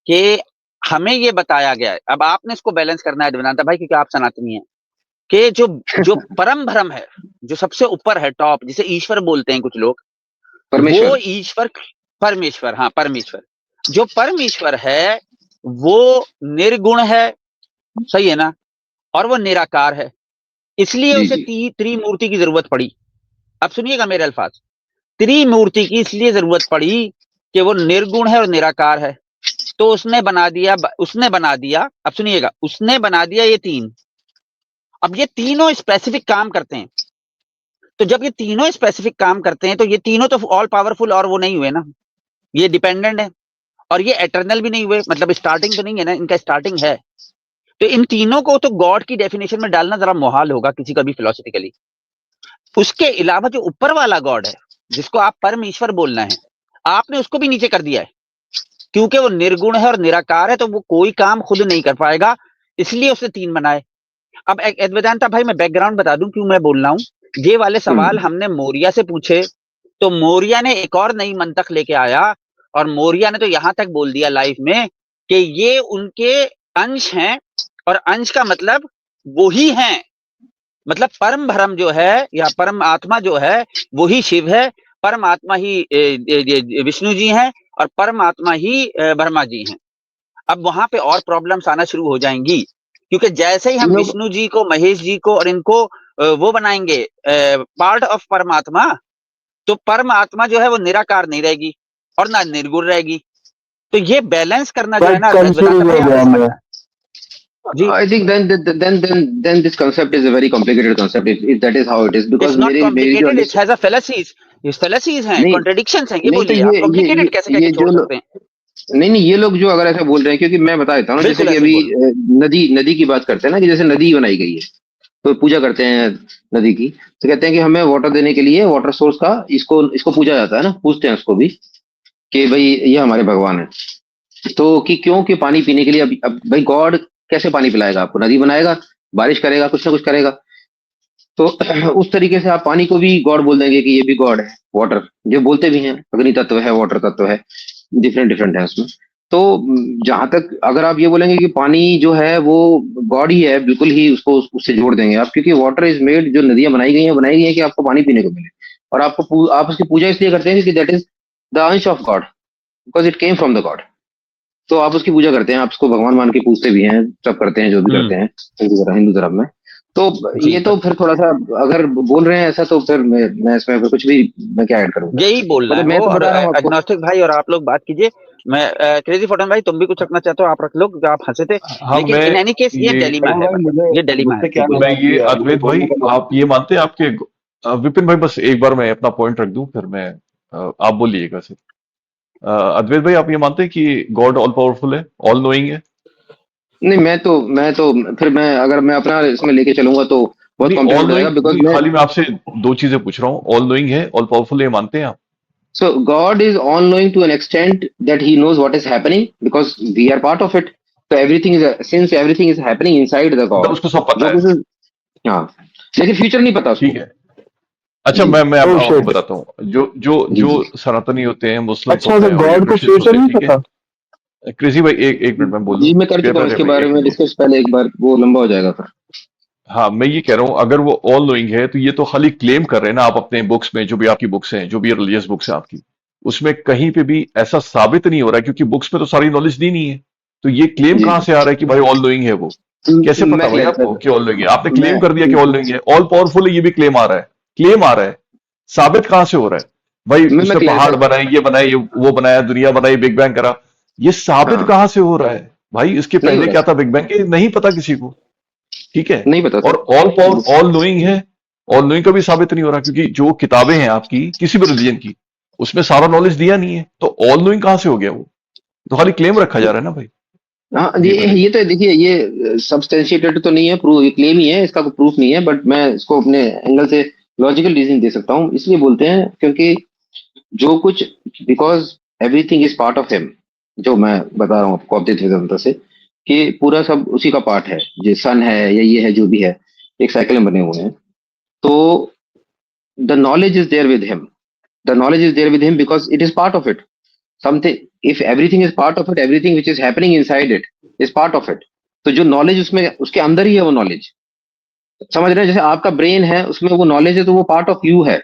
Speaker 3: कि हमें ये बताया गया है। अब आपने इसको बैलेंस करना है वेदांता भाई, क्योंकि आप सनातनी हैं, कि जो जो परम भ्रम है, जो सबसे ऊपर है, टॉप, जिसे ईश्वर बोलते हैं कुछ लोग, वो
Speaker 2: परमेश्वर।
Speaker 3: ईश्वर, परमेश्वर, हाँ परमेश्वर, जो परमेश्वर है वो निर्गुण है, सही है ना, और वो निराकार है। इसलिए
Speaker 2: जी
Speaker 3: उसे
Speaker 2: जी
Speaker 3: त्रिमूर्ति की जरूरत पड़ी। अब सुनिएगा मेरे अल्फाज, त्रिमूर्ति की इसलिए जरूरत पड़ी कि वो निर्गुण है और निराकार है। तो उसने बना दिया, अब सुनिएगा, उसने बना दिया ये 3,
Speaker 7: अब ये तीनों स्पेसिफिक काम करते हैं, तो जब ये तीनों स्पेसिफिक काम करते हैं तो ये तीनों तो ऑल पावरफुल और वो नहीं हुए ना, ये डिपेंडेंट है और ये एटर्नल भी नहीं हुए, मतलब स्टार्टिंग तो नहीं है ना, इनका स्टार्टिंग है। तो इन तीनों को तो गॉड की डेफिनेशन में डालना जरा मुहाल होगा किसी का भी फिलोसफिकली। उसके अलावा जो ऊपर वाला गॉड है, जिसको आप परमेश्वर बोलना है, आपने उसको भी नीचे कर दिया है, क्योंकि वो निर्गुण है और निराकार है, तो वो कोई काम खुद नहीं कर पाएगा, इसलिए उसने तीन बनाए। अब वेदांता भाई मैं बैकग्राउंड बता दूं क्यों मैं बोल रहा हूं। ये वाले सवाल हमने मौर्य से पूछे, तो मौर्य ने एक और नई मंतक लेके आया, और मौर्य ने तो यहां तक बोल दिया लाइफ में कि ये उनके अंश हैं, और अंश का मतलब वो ही हैं, मतलब परम भ्रम जो है या परम आत्मा जो है वो ही शिव है, परम आत्मा ही विष्णु जी हैं, और परम आत्मा ही ब्रह्मा जी हैं। अब वहां पे और प्रॉब्लम्स आना शुरू हो जाएंगी, क्योंकि जैसे ही हम
Speaker 2: तीनों
Speaker 7: विष्णु जी को, महेश जी को और इनको वो बनाएंगे पार्ट ऑफ परमात्मा, तो परमात्मा जो है वो निराकार नहीं रहेगी और ना निर्गुण रहेगी। तो ये बैलेंस करना जो है ना वेदांत भाई जी,
Speaker 2: I think then this concept is a very complicated concept if that is how it is
Speaker 7: it's
Speaker 2: because
Speaker 7: not
Speaker 2: मेरी जो
Speaker 7: complicated, it
Speaker 2: understand
Speaker 7: has a fallacies, ये फेलासीज हैं,
Speaker 2: नहीं
Speaker 7: कॉन्ट्रडिक्शंस हैं, ये
Speaker 2: नहीं तो
Speaker 7: बोलिए आप कॉम्प्लिकेटेड कैसे कह के
Speaker 2: ये
Speaker 7: छोड़
Speaker 2: जो
Speaker 7: सकते हैं।
Speaker 2: नहीं नहीं ये लोग जो अगर ऐसा बोल रहे हैं क्योंकि मैं बता देता हूँ ना जैसे
Speaker 7: बिल्कुल
Speaker 2: कि
Speaker 7: ऐसे ही
Speaker 2: अभी
Speaker 7: बोल रहे
Speaker 2: नदी नदी की बात करते हैं ना कि जैसे नदी बनाई गई है तो पूजा करते हैं नदी की तो कहते हैं कि हमें वाटर देने के लिए वाटर सोर्स का इसको इसको पूजा जाता है ना पूछते हैं उसको भी कि भाई ये हमारे भगवान है तो कि क्यों कि पानी पीने के लिए अब भाई गॉड कैसे पानी पिलाएगा आपको नदी बनाएगा बारिश करेगा कुछ ना कुछ करेगा तो उस तरीके से आप पानी को भी गॉड बोल देंगे कि ये भी गॉड है वाटर जो बोलते भी हैं अग्नि तत्व है वाटर तत्व है डिफरेंट डिफरेंट है उसमें तो जहां तक अगर आप ये बोलेंगे कि पानी जो है वो गॉड ही है बिल्कुल ही उसको उससे जोड़ देंगे आप क्योंकि वाटर इज मेड जो नदियां बनाई गई हैं कि आपको पानी पीने को मिले और आपको आप उसकी पूजा इसलिए करते हैं कि दैट इज द अंश of God because it came from the God तो आप उसकी पूजा करते हैं आप उसको भगवान मान के पूजते भी हैं सब करते हैं जो भी करते हैं हिंदू धर्म में तो
Speaker 7: जी।
Speaker 2: ये तो फिर थोड़ा सा अगर बोल रहे हैं ऐसा तो फिर मैं इसमें फिर कुछ भी मैं क्या ऐड करूंगा
Speaker 7: यही बोलना है
Speaker 2: मतलब मैं
Speaker 7: वो,
Speaker 2: तो
Speaker 7: और
Speaker 2: बता रहा हूँ आपको
Speaker 7: एग्नोस्टिक भाई और आप लोग बात कीजिए। मैं क्रेजी फोटन भाई तुम भी कुछ रखना चाहते हो आप रख लो, क्योंकि आप हंसे थे,
Speaker 1: हाँ
Speaker 7: लेकिन
Speaker 1: मैं
Speaker 7: इन एनी केस ये
Speaker 1: ये
Speaker 7: डेलिमा है, मतलब ये डेलिमा है जी, बोलिए।
Speaker 1: मैं ये अद्वैत भाई आप ये मानते हैं आपके विपिन भाई बस एक बार मैं अपना पॉइंट रख दूं फिर मैं आप बोलिएगा सर। अद्वैत भाई आप ये मानते हैं कि गॉड ऑल पावरफुल है ऑल नोइंग है?
Speaker 2: नहीं मैं तो फिर मैं अगर मैं अपना इसमें लेके चलूंगा तो बहुत
Speaker 1: नहीं
Speaker 2: कॉम्प्लिकेट
Speaker 1: ऑल
Speaker 2: हो जाएगा
Speaker 1: नोइंग
Speaker 2: बिकॉज
Speaker 1: नहीं
Speaker 2: मैं
Speaker 1: खाली मैं आपसे दो चीजें पूछ रहा हूँ ऑल नोइंग है ऑल पावरफुल है मानते हैं आप?
Speaker 2: so God is all knowing to an extent that he knows what is happening because we are part of it so everything is since everything is happening inside the
Speaker 1: मतलब
Speaker 2: God
Speaker 1: उसको सब पता
Speaker 2: जो
Speaker 1: है?
Speaker 2: कुछ हाँ लेकिन फ्यूचर नहीं पता
Speaker 1: ठीक
Speaker 2: उसको
Speaker 1: है। अच्छा
Speaker 2: जी
Speaker 1: मैं आपको बताता हूँ जो जो
Speaker 2: जी
Speaker 1: जो
Speaker 2: जी
Speaker 1: सनातनी होते हैं मुस्लिम्स होते हैं और ये क्रिश्चियंस होते हैं ठीक है। कृषि भाई एक मिनट में बोल दूं
Speaker 2: जी मैं कर चुका
Speaker 1: कृपया
Speaker 2: हूँ इसके
Speaker 1: भाई
Speaker 2: बारे
Speaker 1: एक
Speaker 2: में
Speaker 1: मिनट।
Speaker 2: डिस्कस पहले एक बार वो लंबा हो जाएगा फिर
Speaker 1: हाँ मैं ये कह रहा हूँ अगर वो ऑल नोइंग है तो ये तो खाली क्लेम कर रहे हैं ना आप अपने बुक्स में जो भी आपकी बुक्स हैं जो भी रिलीजियस बुक्स हैं आपकी उसमें कहीं पे भी ऐसा साबित नहीं हो रहा है क्योंकि बुक्स में तो सारी नॉलेज दी नहीं है। तो ये क्लेम
Speaker 2: जी
Speaker 1: कहाँ से आ रहा है कि भाई ऑल नोइंग है वो? कैसे पता
Speaker 2: मैं
Speaker 1: भाई
Speaker 2: क्लियर
Speaker 1: आपको कि ऑल नोइंग है? आपने
Speaker 2: मैं
Speaker 1: क्लेम कर दिया कि ऑल नोइंग है ऑल पावरफुल है ये भी क्लेम आ रहा है। क्लेम आ रहा है साबित कहाँ से हो रहा है? भाई
Speaker 2: मैं
Speaker 1: उसने पहाड़
Speaker 2: क्लियर
Speaker 1: बनाए ये वो बनाया दुनिया बनाई बिग बैंग करा। ये साबित
Speaker 2: हाँ
Speaker 1: कहाँ से हो रहा है? भाई इसके
Speaker 2: नहीं हो
Speaker 1: पहले क्या
Speaker 2: रहा
Speaker 1: था बिग बैंग के नहीं पता किसी को। ठीक है।
Speaker 2: नहीं पता
Speaker 1: और
Speaker 2: sir
Speaker 1: all power all knowing है ऑल नोइंग का भी साबित नहीं हो रहा क्योंकि जो किताबें हैं आपकी किसी भी रिलीजन की उसमें सारा नॉलेज दिया नहीं है तो ऑल नोइंग कहां से हो गया वो? तो खाली क्लेम रखा जा रहा है ना भाई।
Speaker 2: हाँ
Speaker 1: जी बताइए।
Speaker 2: ये तो देखिए ये सब्सटेंशिएटेड तो नहीं है प्रूफ ये क्लेम ही है इसका कोई प्रूफ नहीं है बट मैं इसको अपने एंगल से लॉजिकल रीजन दे सकता हूँ इसलिए बोलते हैं क्योंकि जो कुछ because everything is part of him जो मैं बता रहा हूँ आपको अद्वैत वेदांता से कि पूरा सब उसी का पार्ट है जो सन है या ये है जो भी है एक साइकिल में बने हुए हैं तो the knowledge is there with him the knowledge is there with him because it is part of it something if everything is part of it everything which is happening inside it is part of it तो जो नॉलेज उसमें उसके अंदर ही है वो नॉलेज समझ रहे हैं जैसे आपका ब्रेन है उसमें वो नॉलेज है तो वो पार्ट ऑफ यू है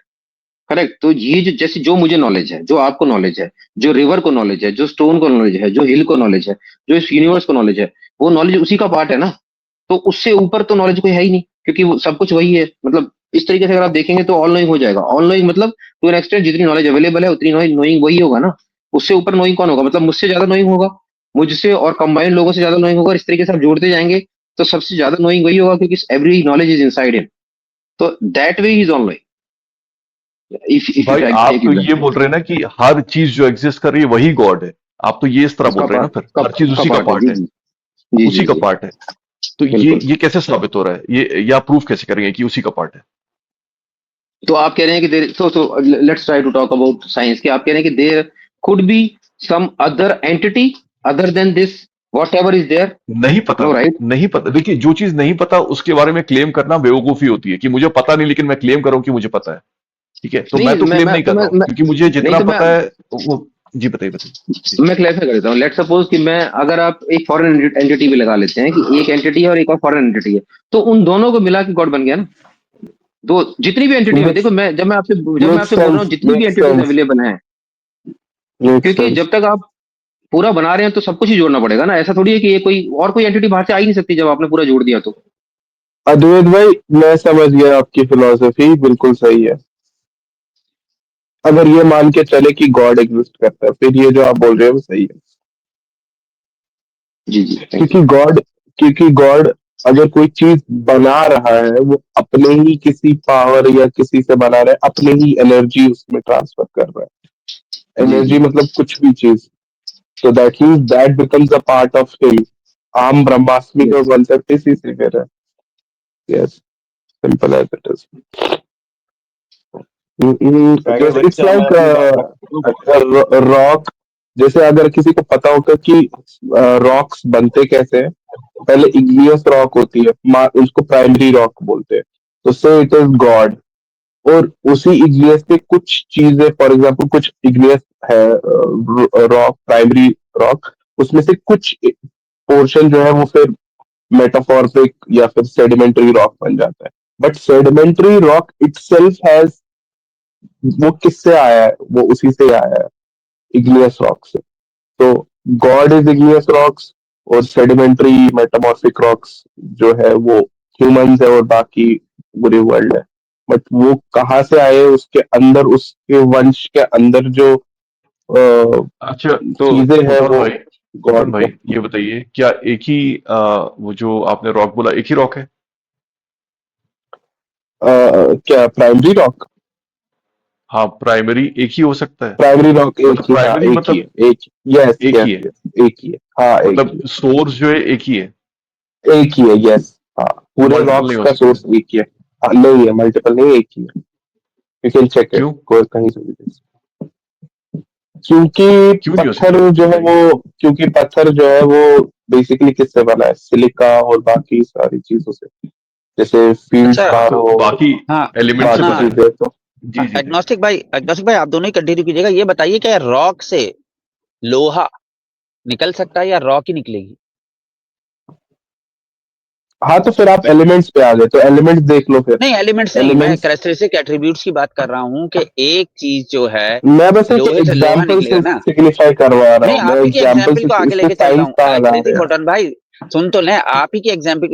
Speaker 2: करेक्ट तो ये जो जैसे जो मुझे नॉलेज है जो आपको नॉलेज है जो रिवर को नॉलेज है जो स्टोन को नॉलेज है जो हिल को नॉलेज है जो इस यूनिवर्स को नॉलेज है वो नॉलेज उसी का पार्ट है ना तो उससे ऊपर तो नॉलेज कोई है ही नहीं क्योंकि वो सब कुछ वही है मतलब इस तरीके से अगर आप देखेंगे तो ऑल नोइंग हो जाएगा ऑल नोइंग मतलब टू एन एक्सटेंट जितनी नॉलेज अवेलेबल है उतनी नोइंग वही होगा ना उससे ऊपर नोइंग कौन होगा मतलब मुझसे ज्यादा नोइंग होगा मुझसे और कंबाइंड लोगों से ज्यादा नोइंग होगा और इस तरीके से आप जोड़ते जाएंगे तो सबसे ज्यादा नोइंग वही होगा, क्योंकि every knowledge is inside him, तो that way is on if
Speaker 1: भाई
Speaker 2: टेक
Speaker 1: आप तो
Speaker 2: इट
Speaker 1: ये बोल रहे हैं ना कि हर चीज जो एग्जिस्ट कर रही है वही गॉड है, आप तो ये इस तरह
Speaker 2: उसका
Speaker 1: बोल रहे हैं ना,
Speaker 2: पार्ट
Speaker 1: फिर हर चीज उसी का
Speaker 2: है।
Speaker 1: पार्ट
Speaker 2: जी
Speaker 1: है,
Speaker 2: जी जी
Speaker 1: उसी
Speaker 2: जी
Speaker 1: का
Speaker 2: जी
Speaker 1: पार्ट है। तो
Speaker 2: बिल्कुल।
Speaker 1: ये कैसे साबित हो रहा है, ये या प्रूफ कैसे करेंगे कि उसी का पार्ट है?
Speaker 2: तो आप कह रहे हैं कि there so let's try to talk about science, कि आप कह रहे हैं कि there could be some other entity other than this whatever is there,
Speaker 1: नहीं पता,
Speaker 2: नो राइट?
Speaker 1: नहीं पता। देखिए, जो चीज नहीं पता उसके बारे में क्लेम करना बेवकूफी होती है, कि मुझे पता नहीं लेकिन मैं क्लेम करूं कि मुझे पता है। ठीक है, तो मैं
Speaker 2: नहीं
Speaker 1: तो क्लेम नहीं कर रहा हूं,
Speaker 2: मैं
Speaker 1: क्योंकि मुझे
Speaker 2: नहीं
Speaker 1: जितना
Speaker 2: तो
Speaker 1: पता है वो। जी बताइए, बताइए। जी।
Speaker 2: मैं क्लैरिफाई कर देता हूँ। लेट्स सपोज कि मैं, अगर आप एक फॉरेन एंटिटी भी लगा लेते हैं कि एक एंटिटी है और एक और फॉरेन एंटिटी है, तो उन दोनों को मिला के गॉड बन गया ना। तो जितनी भी एंटिटी है,
Speaker 4: makes
Speaker 2: देखो मैं जब मैं
Speaker 4: makes
Speaker 2: आपसे बोल रहा
Speaker 4: sense
Speaker 2: हूँ जितनी भी
Speaker 4: makes
Speaker 2: एंटिटीज
Speaker 4: sense
Speaker 2: अवेलेबल हैं,
Speaker 4: makes
Speaker 2: क्योंकि
Speaker 4: sense
Speaker 2: जब तक आप पूरा बना रहे हैं तो सब कुछ ही जोड़ना पड़ेगा ना। ऐसा थोड़ी है कि ये कोई एंटिटी बाहर से आ ही नहीं सकती जब आपने पूरा जोड़ दिया तो।
Speaker 4: अद्वैत भाई, मैं समझ गया आपकी फिलॉसफी, बिल्कुल सही है। अगर ये मान के चले कि गॉड एग्जिस्ट करता है, फिर ये जो आप बोल रहे हो वो सही है।
Speaker 2: जी जी थैंक
Speaker 4: क्योंकि
Speaker 2: यू।
Speaker 4: गॉड क्योंकि गॉड अगर कोई चीज बना रहा है, वो अपने ही किसी पावर या किसी से बना रहा है, अपने ही एनर्जी उसमें ट्रांसफर कर रहा है।
Speaker 2: जी
Speaker 4: एनर्जी
Speaker 2: जी
Speaker 4: मतलब कुछ भी चीज, तो that means that becomes a part of him. आम ब्रह्मास्मि का
Speaker 2: यस
Speaker 4: कॉन्सेप्ट इसी से फिर है। Yes, simple as it is.
Speaker 8: अगर
Speaker 4: जैसे इट्स
Speaker 8: बच्चा मैं अपनी बात रखूं,
Speaker 4: लाइक रॉक। जैसे अगर किसी को पता होगा कि रॉक्स बनते कैसे हैं, पहले इग्नियस रॉक होती है, उसको प्राइमरी रॉक बोलते हैं। तो से इट इज गॉड। और उसी इग्नियस पे कुछ चीजें, फॉर एग्जांपल कुछ इग्नियस है रॉक, प्राइमरी रॉक, उसमें से कुछ पोर्शन जो है वो फिर मेटाफॉर्मिक या फिर सेडिमेंट्री रॉक बन जाता है। But sedimentary rock itself has, वो किससे आया है? वो उसी से आया है, इग्नियस रॉक से। तो गॉड इज इग्नियस रॉक्स, और सेडिमेंट्री मेटामॉर्फिक रॉक्स जो है वो ह्यूमंस है और बाकी पूरी वर्ल्ड है। बट वो कहाँ से आए, उसके अंदर, उसके वंश के अंदर जो
Speaker 1: अच्छा, तो
Speaker 4: चीजें हैं
Speaker 1: फूटन
Speaker 4: वो
Speaker 1: भाई, फूटन
Speaker 4: गॉड
Speaker 1: भाई
Speaker 4: को।
Speaker 1: ये बताइए, क्या एक ही वो जो आपने रॉक बोला, एक ही रॉक है?
Speaker 4: क्या प्राइमरी रॉक?
Speaker 1: हाँ, प्राइमरी एक ही हो सकता है।
Speaker 4: प्राइमरी रॉक एक
Speaker 1: मतलब
Speaker 4: ही, हाँ
Speaker 1: प्राइमरी
Speaker 4: एक ही
Speaker 1: मतलब
Speaker 4: है, एक। यस
Speaker 1: एक ही
Speaker 4: यस
Speaker 1: है,
Speaker 4: यस, एक ही है, हाँ एक ही
Speaker 1: मतलब सोर्स जो है एक ही है,
Speaker 4: है, एक ही है, यस। हाँ, पूरे
Speaker 1: मल्टीपल
Speaker 4: रॉक्स
Speaker 1: नहीं हो
Speaker 4: का
Speaker 1: सकते?
Speaker 4: सोर्स एक ही है। हाँ, नहीं है मल्टीपल, नहीं, एक ही है। यू कैन चेक इट,
Speaker 1: क्यों?
Speaker 4: कोई कहीं से भी। क्योंकि
Speaker 1: क्यों नहीं हो
Speaker 4: पत्थर
Speaker 1: सकते,
Speaker 4: जो है
Speaker 1: बताइए।
Speaker 4: वो क्योंकि पत्थर जो है वो बेसिकली किससे बना है? सिलिका और बाकी सारी चीजों से। जैसे फील्ड
Speaker 7: अच्छा।
Speaker 4: का
Speaker 1: तो
Speaker 4: हो,
Speaker 1: बाकी
Speaker 7: हाँ
Speaker 1: एलिमेंट से
Speaker 4: बाकी
Speaker 1: बना
Speaker 7: हाँ।
Speaker 1: है।
Speaker 4: चीजें तो।
Speaker 1: जी जी जी।
Speaker 7: एग्नोस्टिक भाई आप दोनों ही कंटिन्यू कीजिएगा। ये बताइए क्या रॉक से लोहा निकल सकता है या रॉक ही निकलेगी?
Speaker 4: हाँ, तो फिर आप एलिमेंट्स पे आ गए, तो एलिमेंट्स देख लो फिर।
Speaker 7: नहीं एलिमेंट्स नहीं, मैं
Speaker 4: एलिमेंट्स,
Speaker 7: कैरेक्टरिस्टिक एट्रीब्यूट्स की बात कर रहा हूँ कि एक चीज जो है
Speaker 4: मैं बस एक
Speaker 7: लोहे से लोहा
Speaker 4: एग्जाम्पल
Speaker 7: निकलेगा
Speaker 4: से
Speaker 7: ना।
Speaker 4: सिग्निफाई करवा रहा
Speaker 7: नहीं
Speaker 4: हूँ, मैं
Speaker 7: आप ही के
Speaker 4: एग्जाम्पल
Speaker 7: एग्जाम्पल
Speaker 4: से,
Speaker 7: को आगे
Speaker 4: इससे
Speaker 7: लेके चल रहा
Speaker 4: साइंस
Speaker 7: हूँ।
Speaker 4: कहाँ ला
Speaker 7: कृति
Speaker 4: रहे हैं?
Speaker 7: मोटन भाई सुन तो लें, आप ही के एग्जाम्पल को